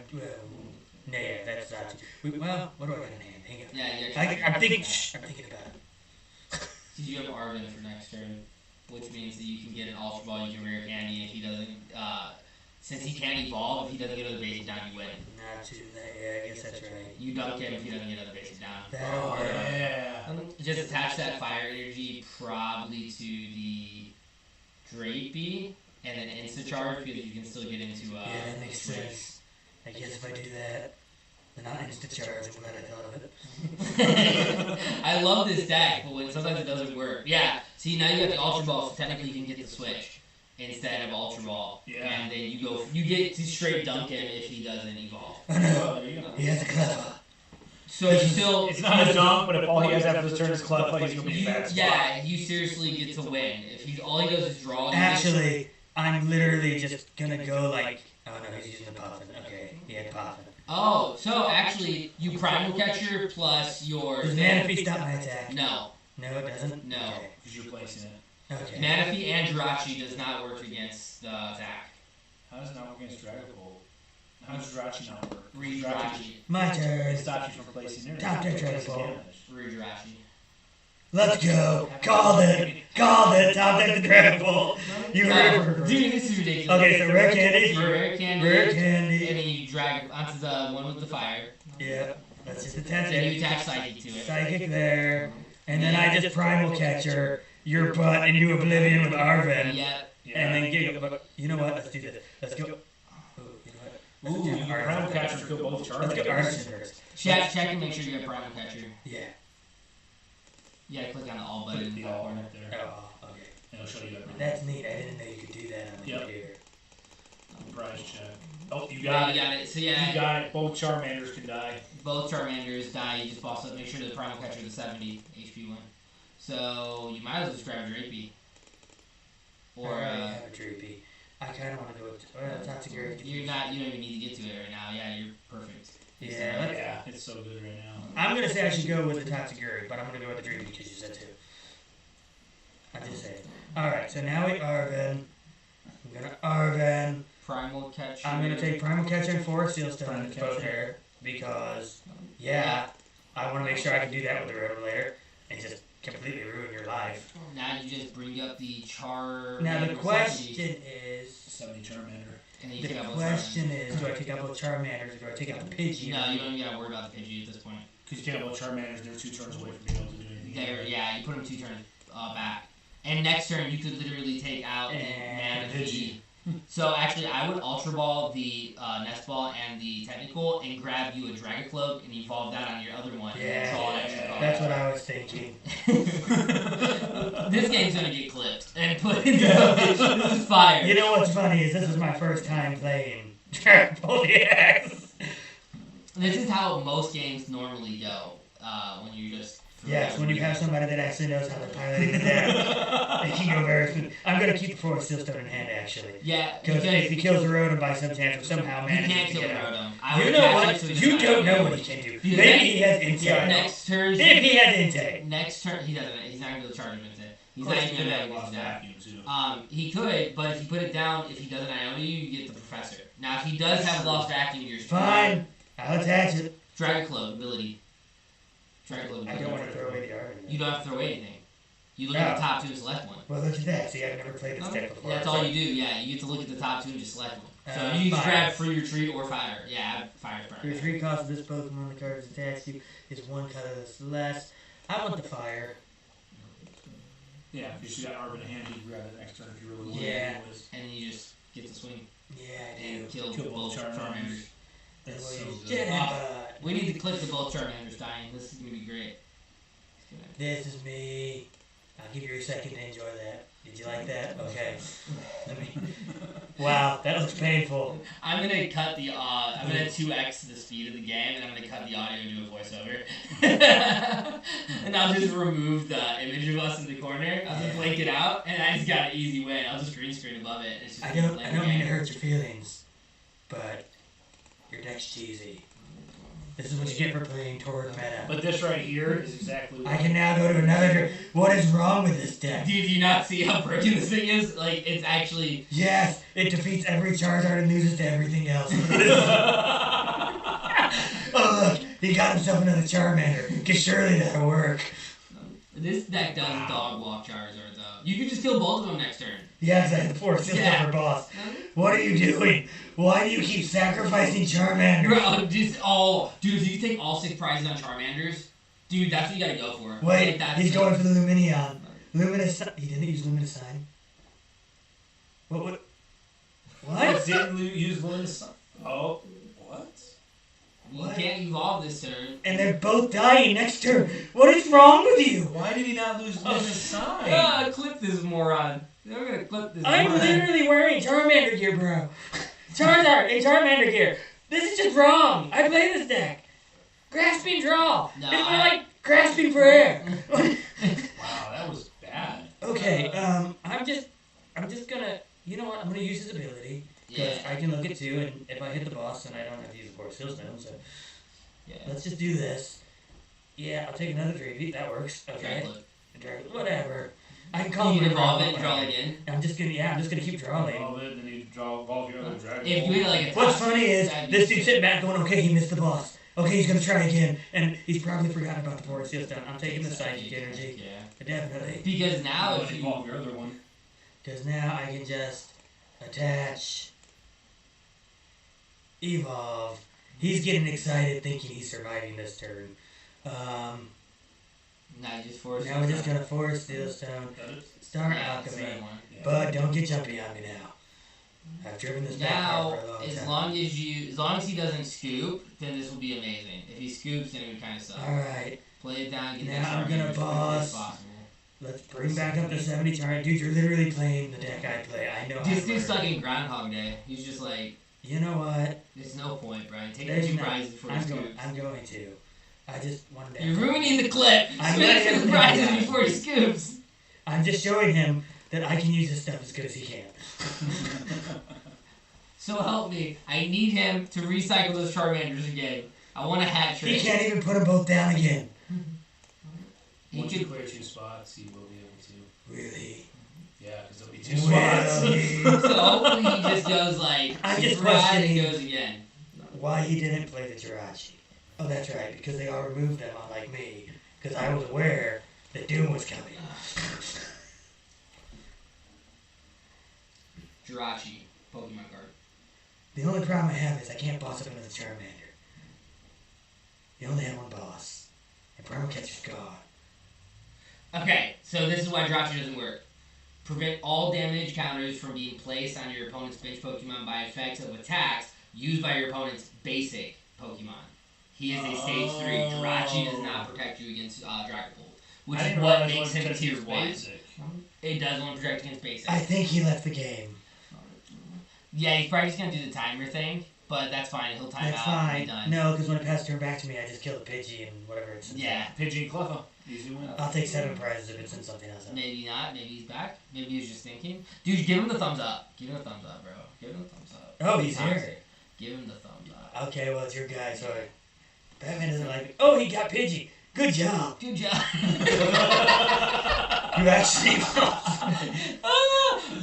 No, yeah, that's Zatu. Well, what do I got in hand? Hang on. Yeah, you I'm thinking. I'm thinking about it. Did you have Arvin for next turn? which means that you can get an Ultra Ball, you can rare candy if he doesn't, since he can't evolve, if he doesn't get other bases down, you win. Not too that. Yeah, I guess that's right. You dunk him if he doesn't get other bases down. That'll work. Yeah. Just attach that fire energy probably to the Drapey, and then insta charge because you can still get into Yeah, that makes switch. sense. I guess if I do that, then I'll insta-charge. I'm glad I thought of it. I love this deck, but sometimes it doesn't work. Yeah, see now you got the Ultra Ball, so technically you can get the switch instead of Ultra Ball. Yeah. And then you get to straight dunk him if he doesn't evolve. Oh no, Oh, there you go. he has a clever. So you still It's not a dunk, but if all he has after this turn is Clef, he's gonna be fast. yeah, you seriously get to win. If he's all he does is draw. you Actually, I'm literally just gonna go like. Oh no, he's using the Puffin. Okay, he had Puffin. Oh, so actually, you Primal Catcher plus your... Does Manaphy stop my attack? No. No, it doesn't? No. Okay. Because you're placing it. Okay. Manaphy and Jirachi does not work against the attack. How does it not work against Dragapult? How does Jirachi not work? Read Jirachi. My turn. It stops you from placing it. Top deck Dragapult. Read Jirachi. Let's go. Called it. Called it. Top deck the Dragapult. You heard it. Dude, this is ridiculous. Okay, so rare candy. Rare candy. Rare candy. And then you drag it onto the one with the fire. Yeah. Let's just attach Then you it. attach Psychic to it. Psychic there. And then I just Primal Catcher your butt into Oblivion with Arven. Yep. And then get. You know what? Let's do this. Let's go. Ooh, you know what? Ooh, Let's do your Primal Catcher kill both Let's go Charmanders. Arson first. Check and make sure you have Primal Catcher. Yeah. Yeah, click on the all button in Put the the top all corner. up there. Oh, okay. It'll show you everything. That's neat. I didn't know you could do that on the Yep. computer. Prize check. Oh, you Yeah, got you it. got it. So You yeah, got it. Both Charmanders can die. both Charmanders die. You just boss up. Make sure the Primal Catcher is a 70 HP one. So you might as well just grab Drapey. Or I already have a Droopy. I kind of want to go with Tatsugiri. you don't even need to get to it right now. Yeah, you're perfect. Yeah, let's- Yeah, it's so good right now. I'm going to say I should go with the Tatsugiri, but I'm going to go with the Droopy because you said to. I'm just saying. Alright, so now we Arven. I'm going to Arven. Primal Catcher. I'm going to take Primal Catcher and Forest Sealstone and both here because, yeah, I want to make sure I can do that with the Revelator and just completely ruin your life. Now you just bring up the Char. Now the question is, 70 Charmander. And then you the take out both question is, do I take out both Charmanders or do I take out the Pidgey? No, you don't even gotta worry about the Pidgey at this point. Because you can't let Charmanders, they're 2 turns away from being able to do anything. There, yeah, you put them 2 turns back. And next turn you could literally take out the And Pidgey. So actually, I would Ultra Ball the Nest Ball and the Technical and grab you a Dragon Cloak and evolve that on your other one. Yeah, and draw an extra card. that's what I was thinking. This game's gonna get clipped and put into this is fire. You know what's funny is this is my first time playing Dragon Ball DX. This is how most games normally go when you just. Yes, when you have somebody that actually knows how to pilot the deck, they can go very smooth. I'm going to keep Forest Sealstone in hand, actually. Yeah, Because if he kills the Rotom by some chance or somehow you can't manages to kill get out. Rotom. You know what? You don't know what he can do. Because Maybe he has intake. Next turn. If he has intake. Next turn, he doesn't. He's not gonna be able to charge him into it. He's Of not course, even you gonna could be have able to lost use that. vacuum, too. He could, but if you put it down, if he doesn't Iona you get the Professor. Now, if he does have Lost Vacuum, you're Fine. I'll attach it. Dragon Cloak ability. Dragon Cloak I ability. don't want to throw away the Arven. You don't have to throw away anything. You look at the top 2 and select one. Well, look at that. See, I've never played this deck before. That's all you do, yeah. You get to look at the top 2 and just select one. So you just fire. grab Free Retreat or Fire. Yeah, Fire's Your better. 3 cost of this Pokemon the card is attached to is 1 colorless less. I want the fire. Yeah, because you got Arven in hand, you can grab it next turn if you really want Yeah. to. And then you just get to swing Yeah, I do. and kill Kill both both Charmanders. Charmanders. And That's we'll so use good. Jet Ah. Headbutt. We need to click the both Charmanders dying. This is gonna be great. This is me. I'll give you a second to enjoy that. Did you like that? Okay. Let me. Wow, that looks painful. I'm gonna cut the I'm gonna 2x the speed of the game, and I'm gonna cut the audio and do a voiceover. And I'll just remove the image of us in the corner. I'll just blink it out, and I just got an easy win. I'll just green screen above it. And it's just I don't like, mean to hurt your feelings, but your deck's cheesy. This is what you get for playing toward meta. But this right here is exactly what I can now go to another. What is wrong with this deck? Do you not see how broken this thing is? Like, it's actually. Yes, it defeats every Charizard and loses to everything else. Oh look, he got himself another Charmander. Cause surely that'll work. This deck does dog walk Charizard though. You could just kill both of them next turn. Yes, I had the force field Yeah. for boss. What are you doing? Why do you keep sacrificing Charmander? Bro, dude, if you take all 6 prizes on Charmanders, dude, that's what you gotta go for. Wait, That's he's going for the Luminion. Luminous. He didn't use Luminous Sign. What? What? Didn't use Luminous. Oh, what? You can't evolve this turn. And they're both dying next turn. What is wrong with you? Why did he not lose Luminous Sign? Clip this moron. They're gonna clip this I'm moron. literally wearing Charmander gear, bro. Charizard in Charmander gear. This is just wrong. I play this deck. Grasping draw. No, It's more like grasping for air. Wow, that was bad. Okay, I'm just gonna, you know what, I'm gonna use his ability, because I can look at 2, and if I hit the boss, then I don't have to use the Force Field Stone, so let's just do this. Yeah, I'll take another 3-beat, that works, okay. Whatever. I can call You him can evolve it and draw again. I'm just gonna keep drawing. Evolve it, then you evolve your other dragon. If you hit like a What's funny is, this dude's sitting back going, okay, he missed the boss. Okay, he's gonna try again, and he's probably forgotten about the Force Field Stone. I'm taking the psychic energy. Yeah. Definitely. Because now if you evolve your other one. Because now I can just attach, evolve. He's getting excited thinking he's surviving this turn. now you just force. Now we're just going to Force Field Stone, Star Alchemy. But don't get jumpy on me now. I've driven this back Now, for a long as time. long as he doesn't scoop, then this will be amazing. If he scoops, then it would kind of suck. Alright, Play it down, get Now that I'm Charmander gonna as quickly boss. as possible. let's bring back up the 70 chart. Dude, you're literally playing the deck I play. I know how This to dude's play. stuck in Groundhog Day. He's just like, You know what? there's no point, Brian. Take There's the 2 no- prizes before he I'm scoops. going to. I just wanted to. You're ruining the clip. I'm Spin letting for him the know prizes that. before he scoops. I'm just showing him that I can use this stuff as good as he can. So help me. I need him to recycle those Charmanders again. I want a hat trick. He can't even put them both down again. He Once you could. clear 2 spots, you will be able to. Really? Yeah, because there'll be 2 spots. Well, So hopefully he just goes like, I'm just surprise, questioning- and goes again. why he didn't play the Jirachi. Oh, that's right, because they all removed them, unlike me. Because I was aware that Doom was coming. Jirachi, Pokemon card. The only problem I have is I can't boss up another Charmander. They only have one boss. And Primal Catcher's gone. Okay, so this is why Jirachi doesn't work. Prevent all damage counters from being placed on your opponent's bench Pokemon by effects of attacks used by your opponent's basic Pokemon. He is a stage 3. Jirachi does not protect you against Dragapult, which I is didn't what realize makes it him was tier just 1. basic. It does only protect against basic. I think he left the game. Yeah, he's probably just gonna do the timer thing, but that's fine. He'll time That's out and fine. be done. No, because when it passed turn back to me, I just killed a Pidgey and whatever it's. Yeah, Pidgey and Cleffa. Easy win. I'll take 7 prizes if it's in something else. maybe not. Maybe he's back. Maybe he's just thinking. Dude, give him the thumbs up. Give him the thumbs up, bro. Give him the thumbs up. Oh, he's here. Honestly, give him the thumbs up. Okay, well, it's your guy, so Batman doesn't like me. Oh, he got Pidgey. Good job. Good job. You actually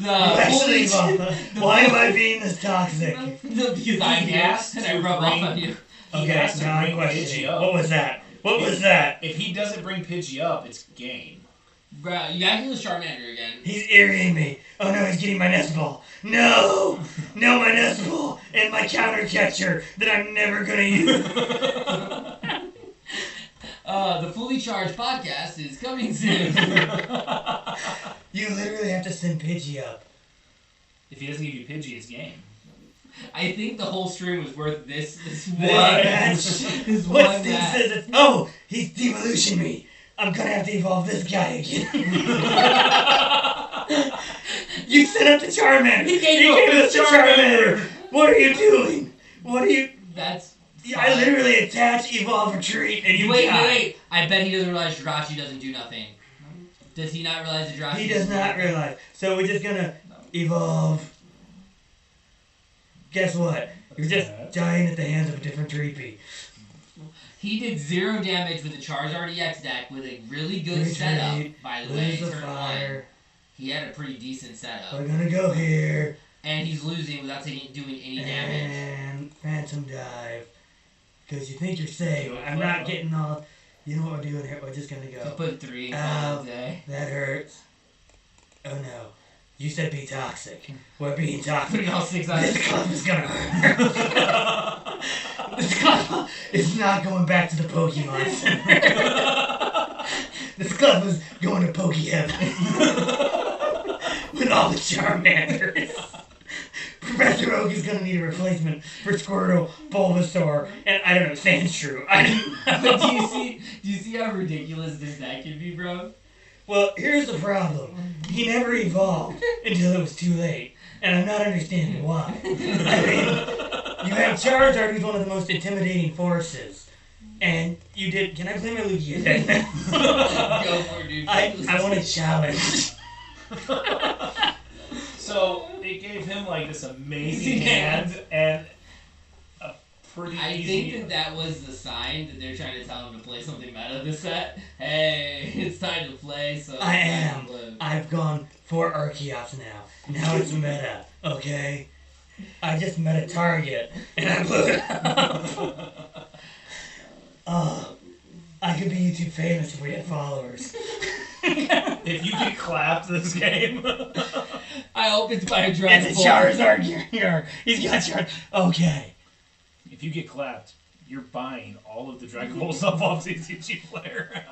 No, actually holy Why am I being this toxic? Because I guessed and I rub off on you. He Okay, has to now I'm bring questioning. Pidgey up. What was that? What was that? If he doesn't bring Pidgey up, it's game. Bro, you gotta do the Charmander again. He's irritating me. Oh no, he's getting my nest ball. No! No, my nest ball! And my counter catcher that I'm never gonna use. The Fully Charged podcast is coming soon. You literally have to send Pidgey up. If he doesn't give you Pidgey, it's game. I think the whole stream was worth this one match. this What one Steve match. says it's, oh, he's devolution me. I'm gonna have to evolve this guy again. You set up the Charmander. He You gave gave you us the Charmander. What are you doing? What are you... That's I literally attach, evolve, retreat, and you die. wait. I bet he doesn't realize Jirachi doesn't do nothing. Does he not realize that Jirachi He does not realize. So we're just gonna evolve. Guess what? You're just dying at the hands of a different Treepy. He did 0 damage with the Charizard EX deck with a really good Retreat, setup, by the way. Lose the Turn 1. fire. He had a pretty decent setup. We're gonna go here. And he's losing without doing any damage. And Phantom Dive. Because you think you're safe. Go I'm not Cleffa. getting all... You know what we're doing here? We're just gonna Just go. put 3 in Ow. one day. That hurts. oh no, you said be toxic. We're being toxic. All 6 This eyes. club is gonna hurt. This club is not going back to the Pokemon Center. This club is going to Pokeheaven. With all the Charmanders. Professor Oak is gonna need a replacement for Squirtle, Bulbasaur, and I don't know, Sandshrew. But do you see how ridiculous this deck can be, bro? Well, here's the problem. He never evolved until it was too late. And I'm not understanding why. I mean, you have Charizard, who's one of the most intimidating forces. And you did... Can I play my Lugia deck now? Go for it, dude. I want a challenge. So they gave him like this amazing hand and a pretty I easy. think that was the sign that they're trying to tell him to play something meta this set. Hey, it's time to play, so... I am. I've gone 4 Archeops now. Now it's meta, okay? I just met a target, and I blew it up. I could be YouTube famous if we had followers. If you get clapped this game, I hope it's by a Dragon It's a Ball. Charizard here. He's got Charizard. Okay. if you get clapped, you're buying all of the Dragon Ball stuff off CCG Player.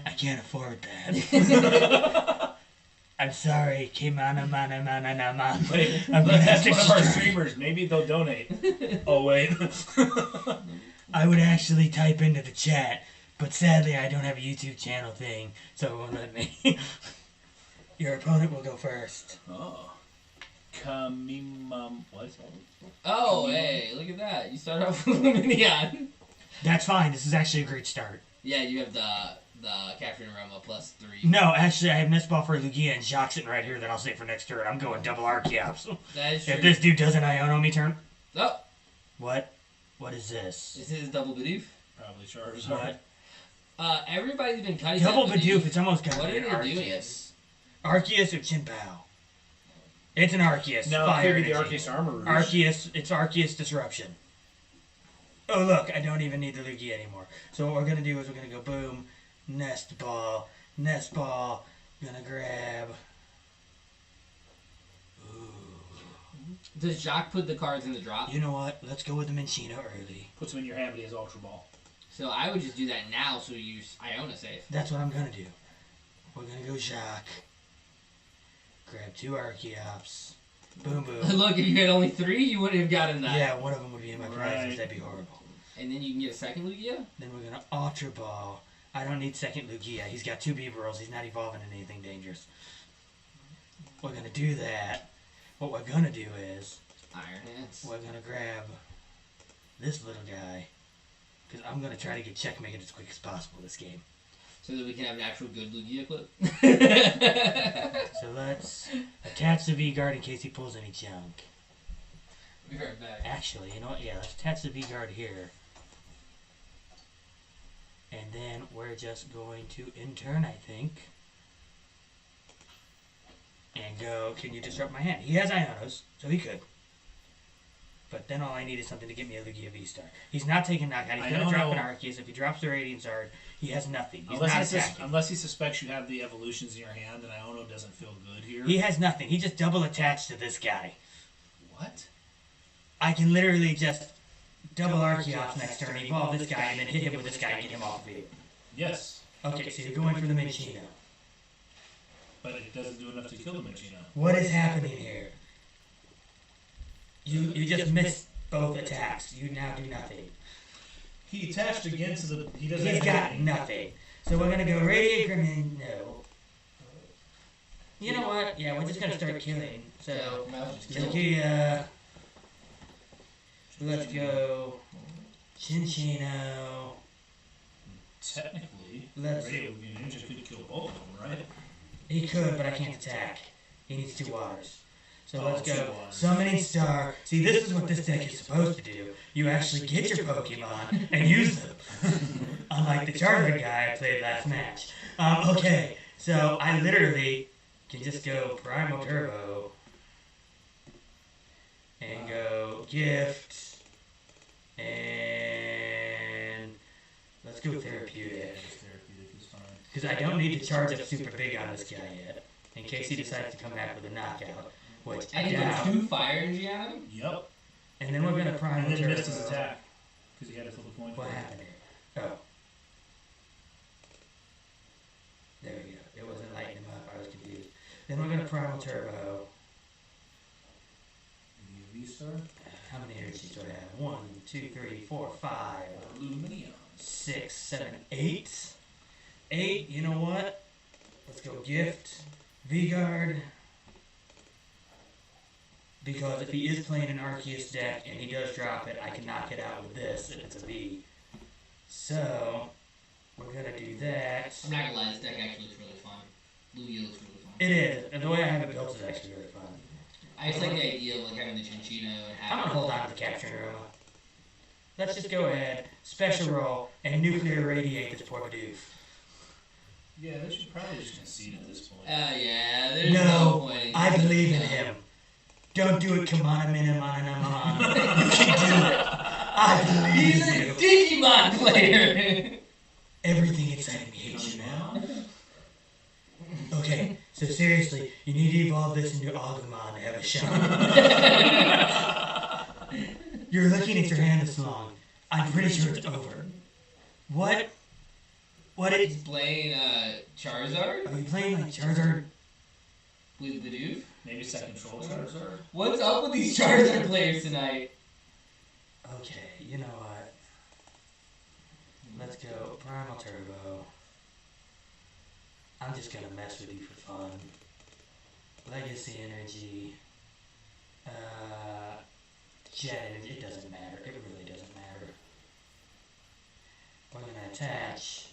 I can't afford that. I'm sorry, Kimana Mana Mana Nama. I'm gonna have That's to one of our strike. streamers. Maybe they'll donate. Oh wait. I would actually type into the chat, but sadly I don't have a YouTube channel thing, so it won't let me. Your opponent will go first. Oh. Kamimam. What? Oh, hey, look at that. You start off with Luminion. That's fine. This is actually a great start. Yeah, you have the Capturing Realm plus 3. No, actually, I have Mist Ball for Lugia and Jacques sitting right here that I'll save for next turn. I'm going double Archeops. That is true. If this dude doesn't Iono me turn... Oh, What? What is this? this is double Bidoof. Probably Charizard. What? Everybody's been cutting Double that Bidoof, it's almost got to What be are an they doing? Arceus. Arceus or Chinpao? It's an Arceus. No, it Fire could be the energy. Arceus Armor Rouge. Arceus, it's Arceus Disruption. Oh look, I don't even need the Lugia anymore. So what we're gonna do is we're gonna go boom, Nest Ball, gonna grab. Does Jacques put the cards in the drop? You know what? Let's go with the Minchino early. Puts him in your hand, but he has Ultra Ball. So I would just do that now so you Iona safe. That's what I'm gonna do. We're gonna go Jacques. Grab 2 Archeops. Boom boom. Look, if you had only 3, you wouldn't have gotten that. Yeah, one of them would be in my prizes. Right. That'd be horrible. And then you can get a second Lugia? Then we're gonna Ultra Ball. I don't need second Lugia. He's got 2 Beeballs. He's not evolving into anything dangerous. We're gonna do that. What we're gonna do is Iron Hands. we're gonna grab this little guy. Because I'm gonna try to get checkmated as quick as possible this game. So that we can have an actual good Lugia clip. So let's attach the V-Guard in case he pulls any junk. Be right back. Actually, you know what? Yeah, let's attach the V-Guard here. And then we're just going to in-turn, I think. And go, can you disrupt my hand? He has Ionos, so he could. But then all I need is something to get me a Lugia V-Star. He's not taking knockout. He's I going to don't drop an know. Arceus. If he drops the Radiant Shard, he has nothing. He's Unless not he, attacking. unless he suspects you have the evolutions in your hand, and Iono doesn't feel good here. He has nothing. He just double attached to this guy. What? I can literally just double Archeops next turn, evolve this guy, and then hit him with this guy and get him off the field. Yes, Okay, so you're going for the Minchino. but it doesn't do enough to kill the Minchino. What is happening here? You just missed both attacks. You now do nothing. He attached again to the. He doesn't. He's have got anything. nothing. So we're gonna go Radiant Greninja. No. You know what? Yeah, we're just gonna start killing. So Lugia. Let's go Chinchino. Technically, Let's- Radio Ninja could kill both of them, right? He could, but I can't attack. He needs 2 waters. So let's Oh, 2 go. waters. Summoning Star. See, this is what this deck is supposed to do. You actually get your Pokemon and use them. Unlike the Charizard guy I played last match. Okay, so I literally can just go Primal Turbo and go Gift and let's go Therapeutic. Therapeutic is fine. Because I don't need to charge up super big on this guy yet, in case he decides to come back with a knockout. Which And he doubt. put 2 fire energy on him? Yep. And then we're going to primal And then turbo. missed his attack because he had to flip a coin. What happened here? Oh. There we go. It wasn't lighting him up. I was confused. Then we're going to primal turbo. V-star. How many energies do I have? 1, 2, 3, 4, 5, Aluminium. 6, 7, 8. 8, you know what? Let's go gift. V-Guard. Because if he is playing an Arceus deck and he does drop it, I can knock it out with this if it's a V. So, we're going to do that. I'm not gonna lie, this deck actually looks really fun. Lugia looks really fun. It is. And the way I have it built is actually really fun. I just like the idea of like having the Chinchino and I'm having... going to hold on to the capture aroma. Let's just go ahead, special roll, and nuclear radiate this poor Bidoof. Yeah, they should probably just concede at this point. Yeah, there's no point. I believe in him. Don't do it, Kamana Minamana. You can do it. I believe He's in a you. Digimon player! Everything inside me hates you now. Okay, so seriously, you need to evolve this into Agumon to have a shot. You're looking at your hand this long. I'm pretty sure it's over. What? What He's is... playing Charizard Are you playing like Charizard? with Bidoof. Maybe second control Charizard. What's up with these Charizard players tonight? Okay, you know what? Let's go Primal Turbo. I'm just gonna mess with you for fun. Legacy Energy. Jet Energy. It doesn't matter. It really doesn't matter. We're gonna attach.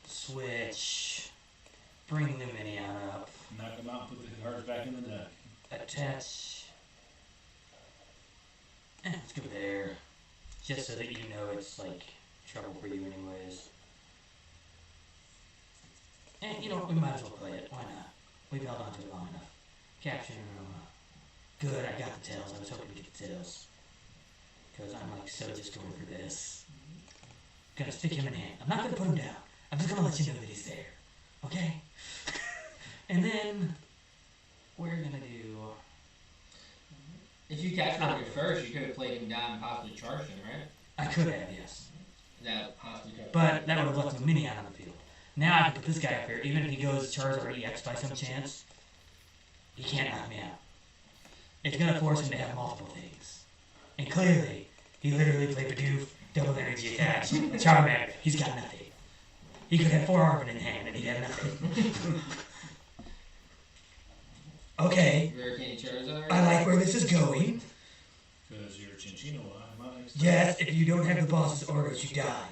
Switch. Bring the Minion up. Knock him out, put the cards back in the deck. Attach. Let's go there. Just so that you know it's like trouble for you anyways. And you know what, we might as well play it. Why not? We've held on to it long enough. Capture aroma. Good, I got the tails. I was hoping to get the tails. Because I'm like so just going for this. Gonna stick him in hand. I'm not gonna put him down. I'm just gonna let you know that he's there. Okay? And then we're gonna do... If you catch him at first, you could have played him down and possibly charged him, right? I could have, yes. That possibly could have. But that would have left a Minion on the field. Now I can put this guy up here. Even if he goes Charizard EX by some chance, he can't knock me out. It's gonna force him to have multiple things. And clearly, he literally played Bidoof, double energy attach, Charmander. He's got nothing. He could have 4 Arvin in hand and he'd have nothing. Okay, Hurricane Charizard? I like where this is going. Because you're Chinchino, I'm not next. Yes, if you don't have the boss's orders, you die.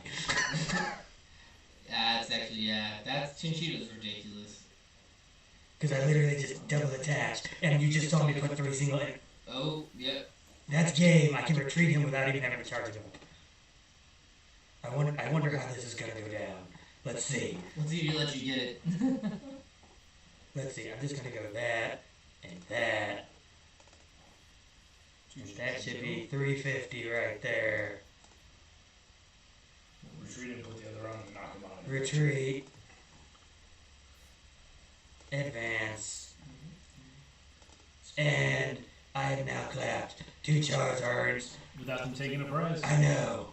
That's actually, yeah. That's Chinchito's ridiculous. Because I literally just double attached, and you just saw me put 3 single in. Oh, yep. That's game. I can retreat him without even having to charge him up. I wonder how this is going to go down. Let's see. Let's see if you let you get it. Let's see. I'm just going to go that and that. And that should be 350 right there. Retreat and put the other on and knock him out. Retreat. Advance. And I have now clapped 2 Charizards. Without them taking a prize. I know.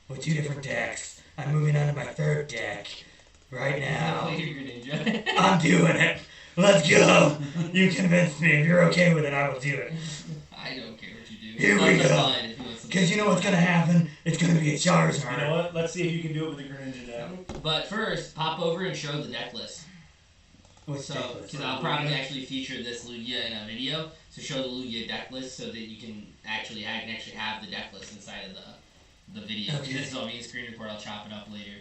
With 2 different decks. I'm moving on to my 3rd deck. Right now. Play your Greninja. I'm doing it. Let's go. You convinced me. If you're okay with it, I will do it. I don't care what you do. Here we It's go. fun if you want some Because you know what's going to happen? It's going to be a Charizard. You know what? Let's see if you can do it with the Greninja deck. But first, pop over and show the deck list. What's So, that? because I'll probably actually feature this Lugia in a video, so show the Lugia deck list so that you can actually have the deck list inside of the video. Okay. This is all me and screen record. I'll chop it up later.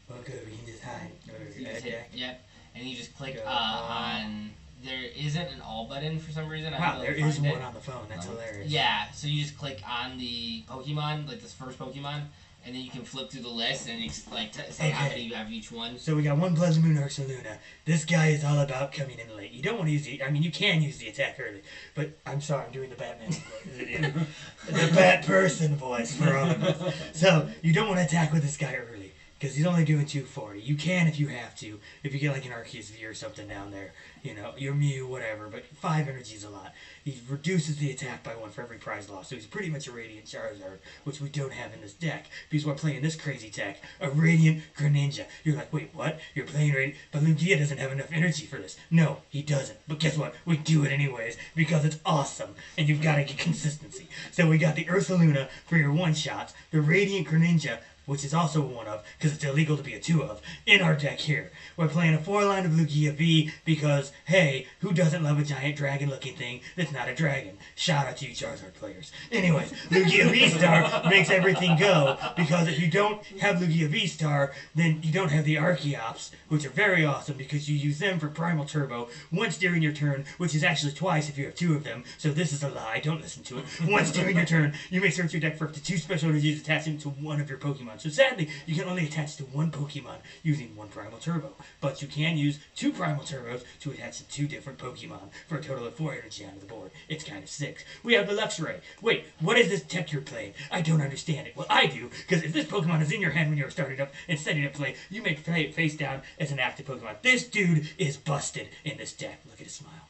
Well, good. We can just hide. So you just hit, yep, and you just click Go on. There isn't an all button for some reason. I Wow, have to there find is it. one on the phone. That's hilarious. Yeah, so you just click on the Pokemon, like this first Pokemon, and then you can flip through the list and say how many you have each one. So we got one Pleasant Moon Ursaluna. This guy is all about coming in late. You don't want to use the... I mean, you can use the attack early. But I'm sorry, I'm doing the Batman voice. The Bat person voice for all of us. So you don't want to attack with this guy early. Because he's only doing 240. You can if you have to. If you get like an Arceus V or something down there. You know, your Mew, whatever. But 5 energy is a lot. He reduces the attack by 1 for every prize loss. So he's pretty much a Radiant Charizard, which we don't have in this deck. Because we're playing this crazy tech. A Radiant Greninja. You're like, wait, what? You're playing Radiant... But Lugia doesn't have enough energy for this. No, he doesn't. But guess what? We do it anyways. Because it's awesome. And you've got to get consistency. So we got the Ursaluna for your one-shots. The Radiant Greninja, which is also a 1-of, because it's illegal to be a 2-of, in our deck here. We're playing a 4-line of Lugia V because, hey, who doesn't love a giant dragon-looking thing that's not a dragon? Shout out to you Charizard players. Anyways, Lugia V-Star makes everything go, because if you don't have Lugia V-Star, then you don't have the Archeops, which are very awesome because you use them for Primal Turbo once during your turn, which is actually twice if you have 2 of them, so this is a lie, don't listen to it. Once during your turn, you may search your deck for up to 2 special energies attaching to one of your Pokemon. So sadly, you can only attach to 1 Pokemon using 1 Primal Turbo. But you can use 2 Primal Turbos to attach to 2 different Pokemon for a total of 4 energy onto the board. It's kind of sick. We have the Luxray. Wait, what is this tech you're playing? I don't understand it. Well, I do, because if this Pokemon is in your hand when you're starting up and setting up play, you may play it face down as an active Pokemon. This dude is busted in this deck. Look at his smile.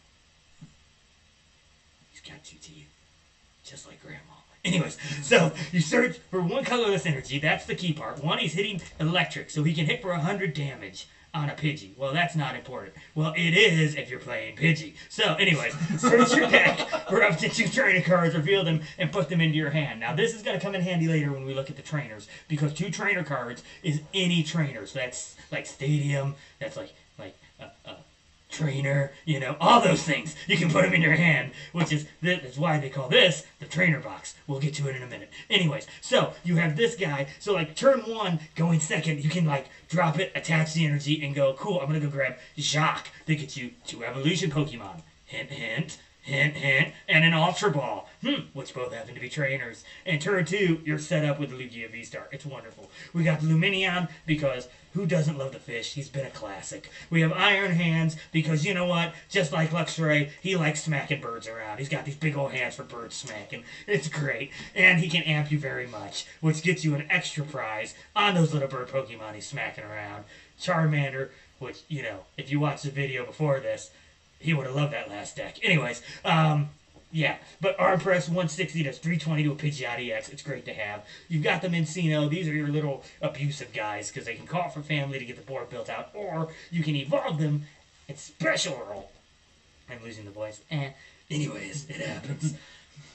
He's got 2 teeth. Just like Grandma. Anyways, so you search for 1 colorless energy. That's the key part. 1, he's hitting electric, so he can hit for 100 damage on a Pidgey. Well, that's not important. Well, it is if you're playing Pidgey. So, anyways, search your deck for up to 2 trainer cards, reveal them, and put them into your hand. Now, this is going to come in handy later when we look at the trainers, because 2 trainer cards is any trainer. So that's like Stadium, that's like trainer, you know, all those things. You can put them in your hand, which is that's why they call this the trainer box. We'll get to it in a minute. Anyways, so you have this guy. So like turn 1, going second, you can like drop it, attach the energy, and go, cool, I'm going to go grab Jacques. They get you 2 evolution Pokemon. Hint, hint. Hint, hint, and an Ultra Ball, which both happen to be trainers. And turn 2, you're set up with the Lugia V-Star. It's wonderful. We got the Luminion, because who doesn't love the fish? He's been a classic. We have Iron Hands, because you know what? Just like Luxray, he likes smacking birds around. He's got these big old hands for bird smacking. It's great. And he can amp you very much, which gets you an extra prize on those little bird Pokemon he's smacking around. Charmander, which, you know, if you watched the video before this, he would have loved that last deck. Anyways, yeah. But Arm Press 160 does 320 to a Pidgeot EX. It's great to have. You've got the Mincino. These are your little abusive guys because they can call for family to get the board built out. Or you can evolve them in Special Roll. I'm losing the voice. Anyways, it happens.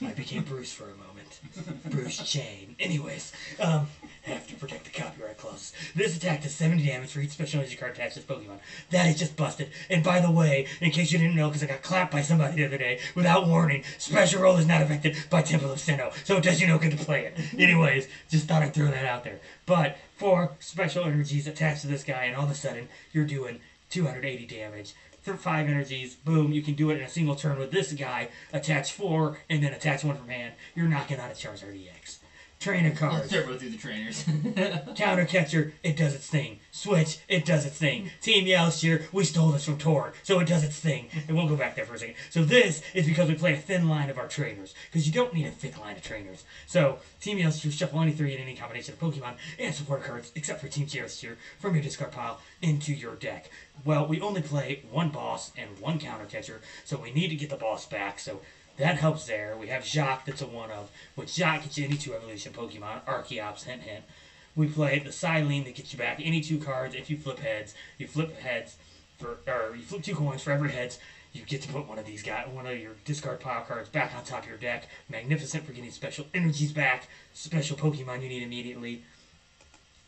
I became Bruce for a moment. Bruce Chain. Anyways, have to protect the copyright clauses. This attack does 70 damage for each special energy card attached to this Pokemon. That is just busted. And by the way, in case you didn't know, because I got clapped by somebody the other day, without warning, Special Roll is not affected by Temple of Sinnoh, so it does you no good to play it. Anyways, just thought I'd throw that out there. But 4 special energies attached to this guy, and all of a sudden, you're doing 280 damage. For 5 energies, boom, you can do it in a single turn with this guy, attach 4, and then attach 1 from hand. You're knocking out a Charizard EX. Trainer cards. Let's turbo through the trainers. Counter Catcher, it does its thing. Switch, it does its thing. Team Yellowsteer, we stole this from Tor, so it does its thing. And we'll go back there for a second. So this is because we play a thin line of our trainers, because you don't need a thick line of trainers. So Team Yellowsteer, shuffle any 3 in any combination of Pokemon and support cards, except for Team Yellowsteer, from your discard pile into your deck. Well, we only play 1 boss and 1 Counter Catcher, so we need to get the boss back, so that helps there. We have Jacques that's a 1-of, which Jacques gets you any 2 evolution Pokemon, Archeops, hint hint. We play the Silene that gets you back any 2 cards if you flip heads. You flip heads or you flip 2 coins for every heads. You get to put one of your discard pile cards back on top of your deck. Magnificent for getting special energies back, special Pokemon you need immediately.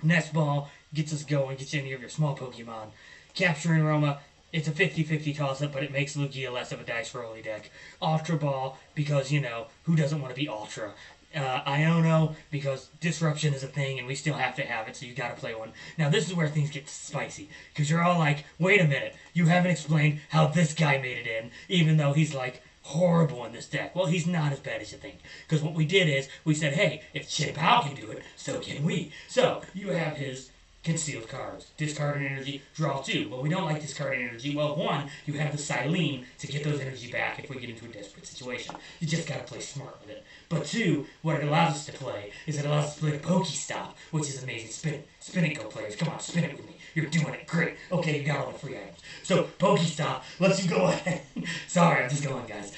Nest Ball gets us going, gets you any of your small Pokemon. Capturing Aroma, it's a 50-50 toss-up, but it makes Lugia less of a dice rolly deck. Ultra Ball, because, you know, who doesn't want to be Ultra? Iono, because Disruption is a thing, and we still have to have it, so you gotta play one. Now, this is where things get spicy, because you're all like, wait a minute, you haven't explained how this guy made it in, even though he's like horrible in this deck. Well, he's not as bad as you think. Because what we did is, we said, hey, if Chip Powell can do it, so can we. So, you have his concealed cards. Discard an energy, draw 2. Well, we don't like discarding energy. Well, 1, you have the Silene to get those energy back if we get into a desperate situation. You just gotta play smart with it. But 2, what it allows us to play is it allows us to play the Pokestop, which is amazing. Spin it. Spin it, go players. Come on, spin it with me. You're doing it. Great. Okay, you got all the free items. So, Pokestop lets you go ahead. Sorry, I'm just going, guys.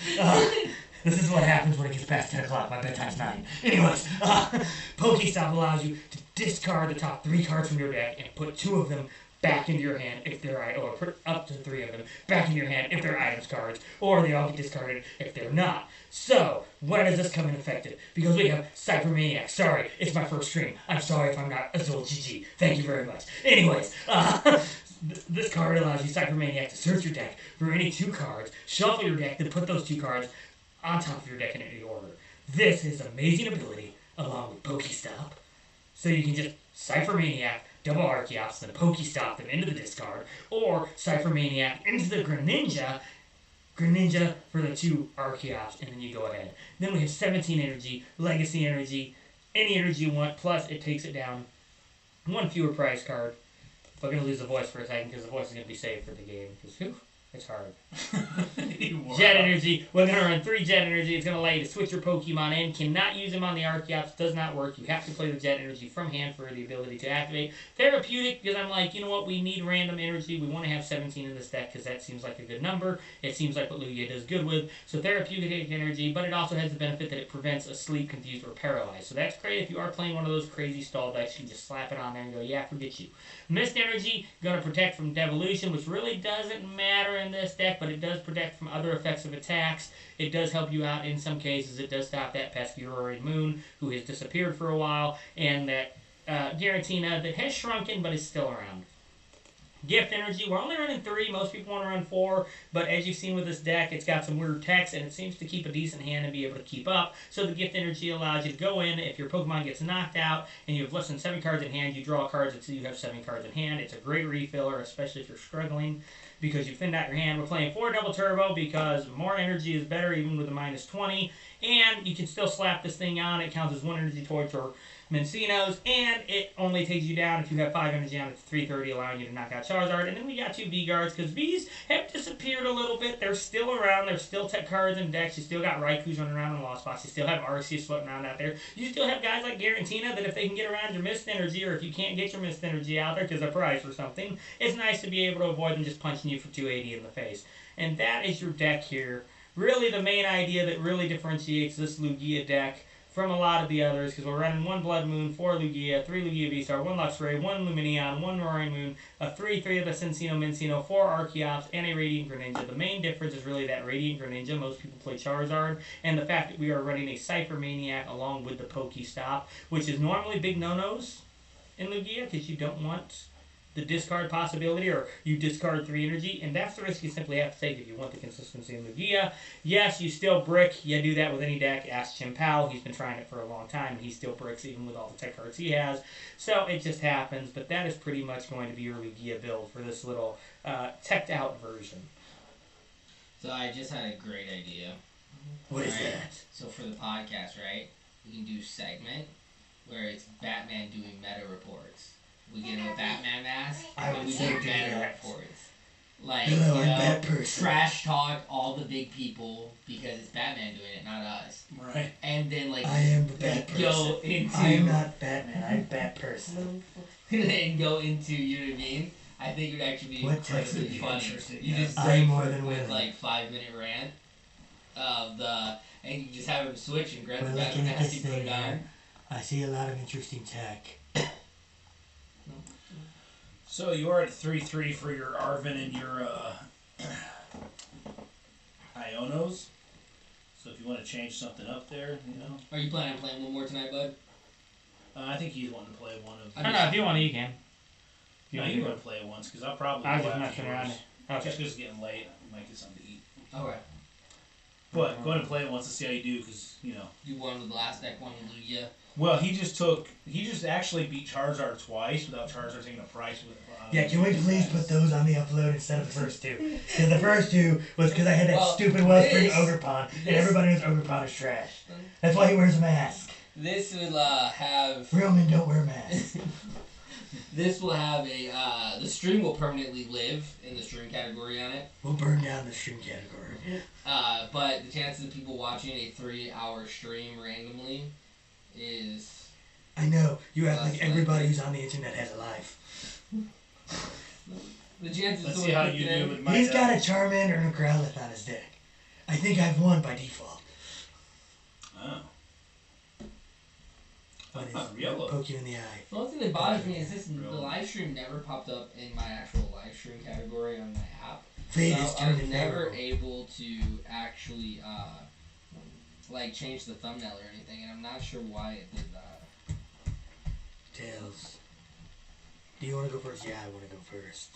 This is what happens when it gets past 10 o'clock. My bedtime's 9. Anyways, Pokestop allows you to discard the top 3 cards from your deck and put 2 of them back into your hand if they're or put up to 3 of them back in your hand if they're items cards, or they all get discarded if they're not. So, when does this come in effective? Because we have Cybermaniac. Sorry, it's my first stream. I'm sorry if I'm not Azul GG. Thank you very much. Anyways, this card allows you, Cybermaniac, to search your deck for any 2 cards, shuffle your deck, then put those 2 cards on top of your deck in any order. This is an amazing ability, along with Pokestop. So you can just Cyphermaniac, double Archeops, then Pokestop them into the discard, or Cyphermaniac into the Greninja for the 2 Archeops, and then you go ahead. Then we have 17 energy, Legacy energy, any energy you want, plus it takes it down 1 fewer prize card. I'm going to lose the voice for a second, because the voice is going to be saved for the game, because it's hard. Jet energy. We're going to run 3 jet energy. It's going to allow you to switch your Pokemon in. Cannot use them on the Archeops. Does not work. You have to play the jet energy from hand for the ability to activate. Therapeutic, because I'm like, you know what? We need random energy. We want to have 17 in this deck because that seems like a good number. It seems like what Lugia does good with. So therapeutic energy, but it also has the benefit that it prevents asleep, confused, or paralyzed. So that's great if you are playing one of those crazy stall decks. You can just slap it on there and go, yeah, forget you. Mist energy, going to protect from devolution, which really doesn't matter in this deck, but it does protect from other effects of attacks. It does help you out in some cases. It does stop that pesky Roaring Moon, who has disappeared for a while, and that Giratina that has shrunken but is still around. Gift energy, we're only running 3. Most people want to run 4, but as you've seen with this deck, it's got some weird text, and it seems to keep a decent hand and be able to keep up. So the gift energy allows you to go in. If your Pokemon gets knocked out and you have less than 7 cards in hand, you draw cards until you have 7 cards in hand. It's a great refiller, especially if you're struggling, because you thinned out your hand. We're playing 4 double turbo because more energy is better even with a -20, and you can still slap this thing on. It counts as 1 energy towards your Mencinos, and it only takes you down if you have 5 energy on it to 330, allowing you to knock out Charizard. And then we got 2 V-Guards, because Vs have disappeared a little bit. They're still around. There's still tech cards and decks. You still got Raikous running around in Lost Box. You still have Arceus floating around out there. You still have guys like Giratina that if they can get around your Mist Energy, or if you can't get your Mist Energy out there because they're priced or something, it's nice to be able to avoid them just punching you for 280 in the face. And that is your deck here. Really the main idea that really differentiates this Lugia deck from a lot of the others, because we're running 1 Blood Moon, 4 Lugia, 3 Lugia V-Star, 1 Luxray, 1 Lumineon, 1 Roaring Moon, a 3 of the Mencino, 4 Archeops, and a Radiant Greninja. The main difference is really that Radiant Greninja. Most people play Charizard, and the fact that we are running a Cyphermaniac along with the Pokestop, which is normally big no-nos in Lugia, because you don't want the discard possibility, or you discard 3 energy, and that's the risk you simply have to take if you want the consistency in Lugia. Yes, you still brick. You do that with any deck. Ask Chim Pao. He's been trying it for a long time, and he still bricks even with all the tech cards he has. So it just happens, but that is pretty much going to be your Lugia build for this little teched out version. So I just had a great idea. What is that? So for the podcast, right, we can do segment where it's Batman doing meta reports. We get him a Batman mask, and we do meta reports. Like, hello, you I'm know, that person. trash talk all the big people because it's Batman doing it, not us. Right. And then, like, I am the bad person. go into... I am not Batman, I'm bad person. and go into, you know what I mean? I think it would actually be What text incredibly would be funny. interesting, You yeah. just I'm break more for than with willing. like 5-minute rant of the, and you just have him switch and grab We're the looking Batman at mask this and put thing it on. here. I see a lot of interesting tech. So you are at 3-3 for your Arvin and your Ionos. So if you want to change something up there, you know. Are you planning on playing one more tonight, bud? I think he's wanting to play one of. I don't know. If you want to, you can. No, you want to play it once, because I'll probably I was go just after messing around. yours. Okay. Just because it's getting late, I might get something to eat. Okay. Go ahead and play it once to see how you do, because, you know. You won the last deck, one Lugia. Well, he just actually beat Charizard twice without Charizard taking a price. Yeah, can we please put those on the upload instead of the first two? Because the first two was because I had that stupid Wellspring Ogerpon, and everybody knows Ogerpon is trash. That's why he wears a mask. This will have... Real men don't wear masks. This will have the stream will permanently live in the stream category on it. We'll burn down the stream category. But the chances of people watching a 3-hour stream randomly is... I know. You act like everybody who's on the internet has a life. The chances Let's see how you do with my He's got a Charmander and a Growlithe on his deck. I think I've won by default. Oh. Real. Poke you in the eye. The only thing that bothers me is the live stream never popped up in my actual live stream category on my app. Fate so is I was turning never favorable. able to actually like change the thumbnail or anything, and I'm not sure why it did that. Tails. Do you want to go first? Yeah, I want to go first.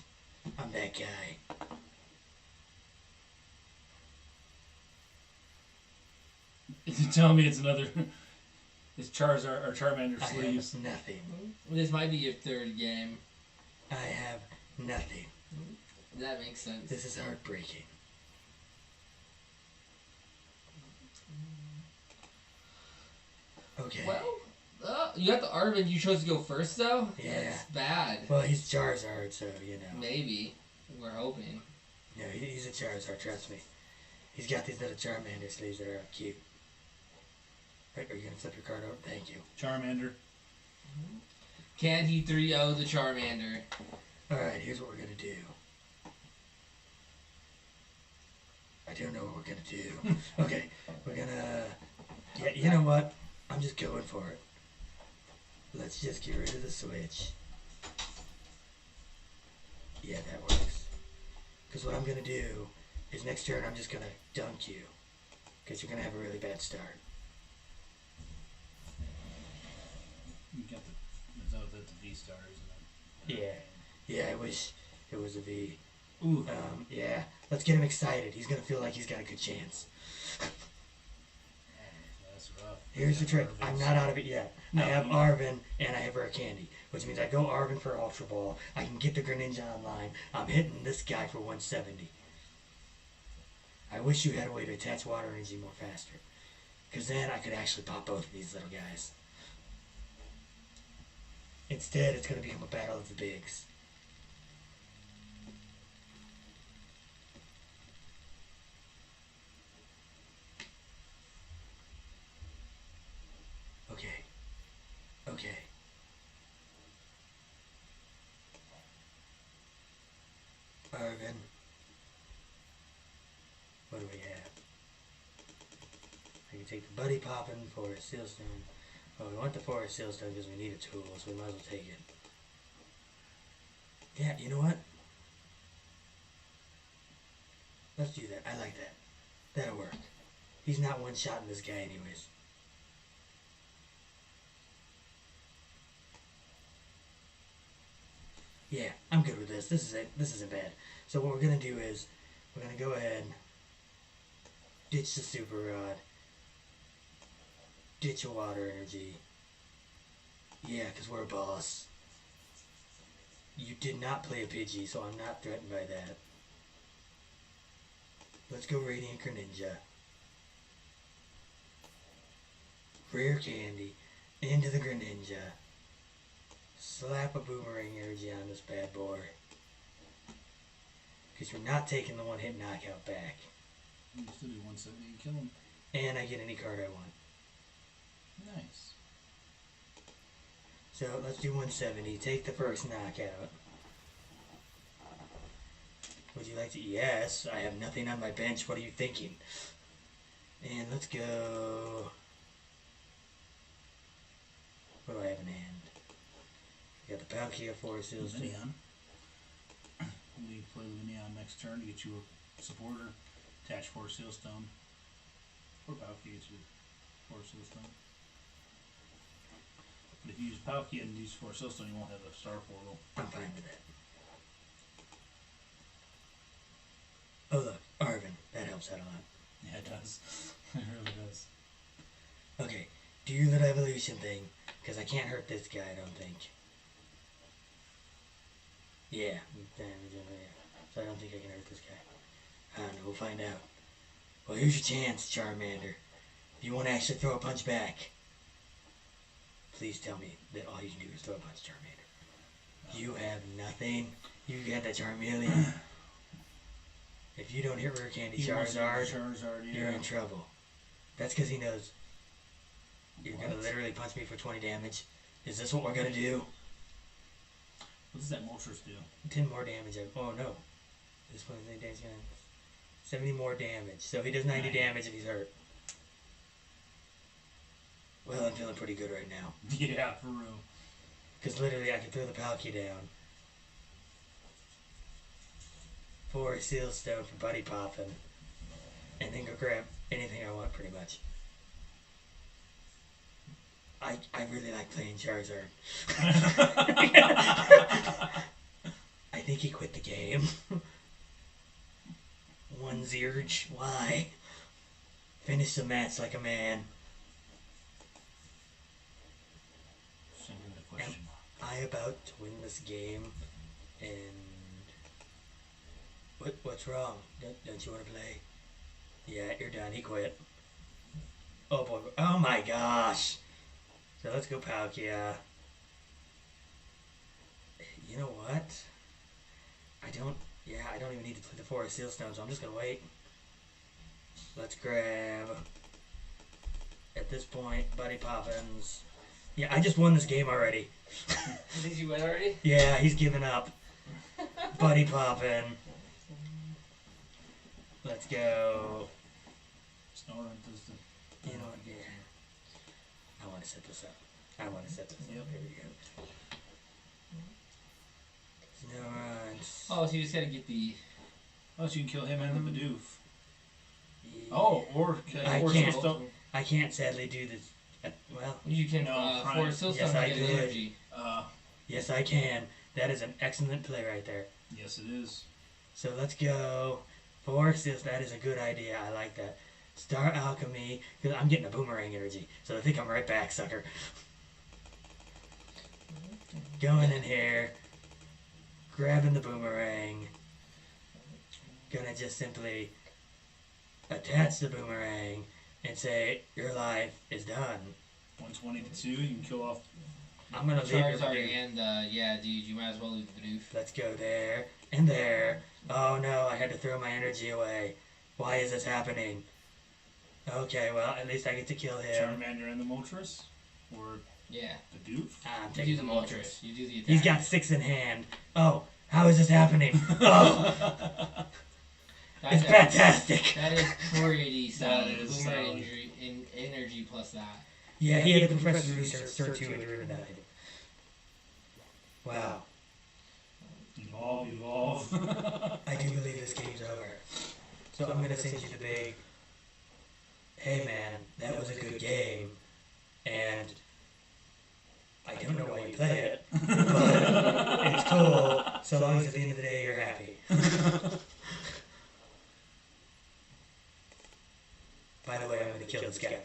I'm that guy. You tell me it's another. It's Charizard or Charmander I sleeves. have nothing. This might be your third game. I have nothing. That makes sense. This is heartbreaking. Okay. Well, you got the Arvin. You chose to go first, though? Yeah. That's bad. Well, he's Charizard, so, you know. Maybe. We're hoping. No, he's a Charizard, trust me. He's got these little Charmander sleeves that are cute. Right, are you going to flip your card over? Thank you. Charmander. Can he 3-0 the Charmander? Alright, here's what we're going to do. I don't know what we're going to do. Okay, we're going to... Yeah, you know what? I'm just going for it. Let's just get rid of the switch. Yeah, that works. Because what I'm going to do is next turn I'm just going to dunk you. Because you're going to have a really bad start. You got the V-Star, isn't it? Yeah. Yeah, I wish it was a V. Ooh. Yeah. Let's get him excited. He's going to feel like he's got a good chance. That's rough. Here's the trick. I'm not out of it yet. I have Arvin and I have Rare Candy, which means I go Arvin for Ultra Ball. I can get the Greninja online. I'm hitting this guy for 170. I wish you had a way to attach Water Energy more faster, because then I could actually pop both of these little guys. Instead, it's going to become a battle of the bigs. Okay. Okay. Arvin. What do we have? I can take the Buddy Poppin' for a Sealstone. Well, we want the Forest Sealstone because we need a tool, so we might as well take it. Yeah, you know what? Let's do that. I like that. That'll work. He's not one-shotting this guy anyways. Yeah, I'm good with this. This isn't bad. So what we're going to do is, we're going to go ahead, ditch the Super Rod, ditch a Water Energy. Yeah, because we're a boss. You did not play a Pidgey, so I'm not threatened by that. Let's go Radiant Greninja. Rare Candy into the Greninja. Slap a Boomerang Energy on this bad boy. Because you're not taking the one-hit knockout back. You can still do 170 and kill him. And I get any card I want. Nice. So let's do 170. Take the first knockout. Would you like to? Yes, I have nothing on my bench. What are you thinking? And let's go. What do I have in hand? We got the Palkia Forest Hills. Lumineon. We play Lumineon next turn to get you a supporter. Attach Forest Sealstone. Or Palkia gets you Forest Sealstone. But if you use Palkia and use Forest Sealstone, you won't have a Star Portal. I'm fine with that. Oh look, Arvin. That helps out a lot. Yeah, it does. It really does. Okay, do the evolution thing, because I can't hurt this guy, I don't think. Yeah, so I don't think I can hurt this guy. I don't know, we'll find out. Well, here's your chance, Charmander. If you want to actually throw a punch back, please tell me that all you can do is throw a punch, Charmander. You have nothing. You got the Charmeleon. If you don't hit Rare Candy Charizard, you're in trouble. That's because he knows you're going to literally punch me for 20 damage. Is this what we're going to do? What does that Moltres do? 10 more damage. Oh no. This one, 70 more damage. So he does 90 damage if he's hurt. Well, I'm feeling pretty good right now. Yeah, for real. Because literally I can throw the Palkia down. 4 Seal Stone for Buddy Poppin'. And then go grab anything I want pretty much. I really like playing Charizard. I think he quit the game. 1 Zerge. Why? Finish the match like a man. Sending the question. I about to win this game, and what's wrong? Don't you want to play? Yeah, you're done. He quit. Oh boy! Oh my gosh! So let's go Palkia. You know what? I don't even need to play the 4 Seal Stones, so I'm just gonna wait. Let's grab. At this point, Buddy Poppins. Yeah, I just won this game already. Did you win already? Yeah, he's given up. Buddy Poppin'. Let's go. Snorunt does the... You know what? Yeah. I want to set this up. Yep. Here we go. Snorunt. Oh, so you just gotta get the. Oh, so you can kill him and the Bidoof. Yeah. Oh, or can't. Stone. I can't sadly do this. Well, You can Prime. for still Yes, stuff I get do. energy. yes, I can. That is an excellent play right there. Yes, it is. So let's go. Force this. That is a good idea. I like that. Star Alchemy, because I'm getting a boomerang energy. So I think I'm right back, sucker. Going in here. Grabbing the boomerang. Gonna just simply attach the boomerang and say, your life is done. 120 to 2, you can kill off. I'm gonna leave your Charizard Bidoof. and yeah, dude, you might as well lose the Bidoof. Let's go there and there. Oh no, I had to throw my energy away. Why is this happening? Okay, well, at least I get to kill him. Charmander and the Moltres? Or Yeah. Bidoof? I'm You taking do the the Moltres. Moltres. You do the attack. He's got 6 in hand. Oh, how is this happening? Oh, it's fantastic. That is pretty solid. That is Boomerang solid. energy plus that. Yeah, he had the Professor's Research Sir 2 and driven died. Wow. Evolve. I do believe this game's over. So I'm gonna send you the big, hey man, that was a good game, and I don't know why you play it, but it's cool, so long as at the end of the day you're happy. By the way, I'm gonna kill this guy.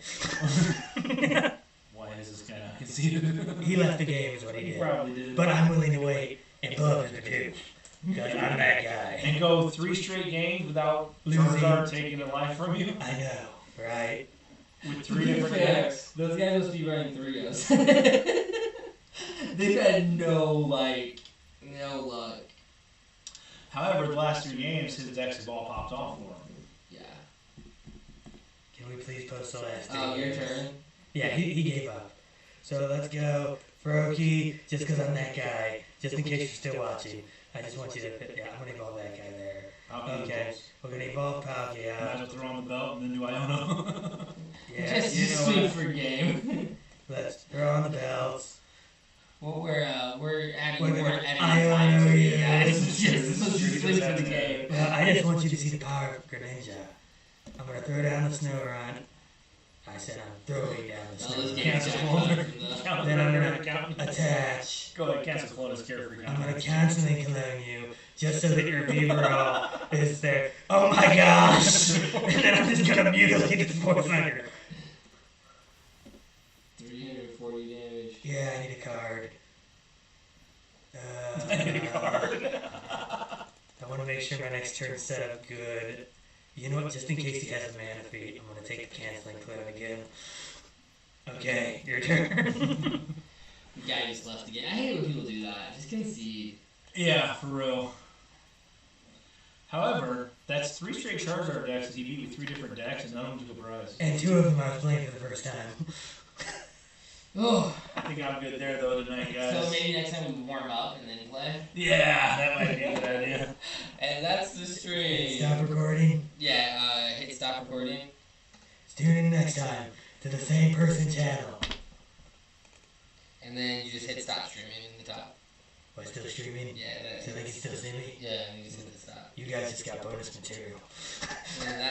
Why is this guy not conceded? He left the game is what he He did. probably did. But I'm willing to wait and blow up his Bidoof. Because I'm that guy. And go 3 straight games without Losing. Charizard taking a life from you? I know, right? With 3 different decks? Those guys must be running 3-0s. They've had no luck. However, the last 3 games, his decks have all popped off for him. Yeah. Can we please post the last Oh, three your games? turn. Yeah, he gave up. So let's go, Froakie, just because I'm that guy, just in case you're still watching. I just want you to, yeah, I'm going to evolve that guy there. Okay, we're going to evolve Might Palkia. as well throw on the belt and then do Iono. Yeah, Just you know sweep what? for game. Let's throw on the belts. Well, we're adding Wait, more wait, editing I time know for you. you guys. Just sweep for the game. Well, I just want you to see the power of Greninja. I'm going to throw down the Snorunt. I said I'm throwing down the Oh, this Snorunt. game's actually Then I'm going to attach. Go ahead, cancel Clone as carefree. I'm going to constantly clone you, just so that your Beaverall is there. Oh my gosh! And then I'm just gonna mutilate this poor fucker. 340 damage. Yeah, I need a card. I want to make sure my next turn's set up good. You know what? Just in case he has a mana feat, I'm gonna take the canceling clue again. Okay, your turn. Guy just left again. I hate when people do that. Just concede. Yeah, for real. However, that's 3 straight Charizard decks that he beat with 3 different decks, and none of them took a prize. And 2 of them I was playing for the first time. Oh. I think I'm good there though tonight, guys. So maybe next time we warm up and then play. Yeah, that might be a good idea. And that's the stream. Stop recording. Yeah, hit stop recording. Tune in next time to the same person channel. And then you just hit stop streaming in the top. Am I still streaming? Yeah. So they can still see me? Yeah, and you just hit the stop. You guys just got bonus material. And then that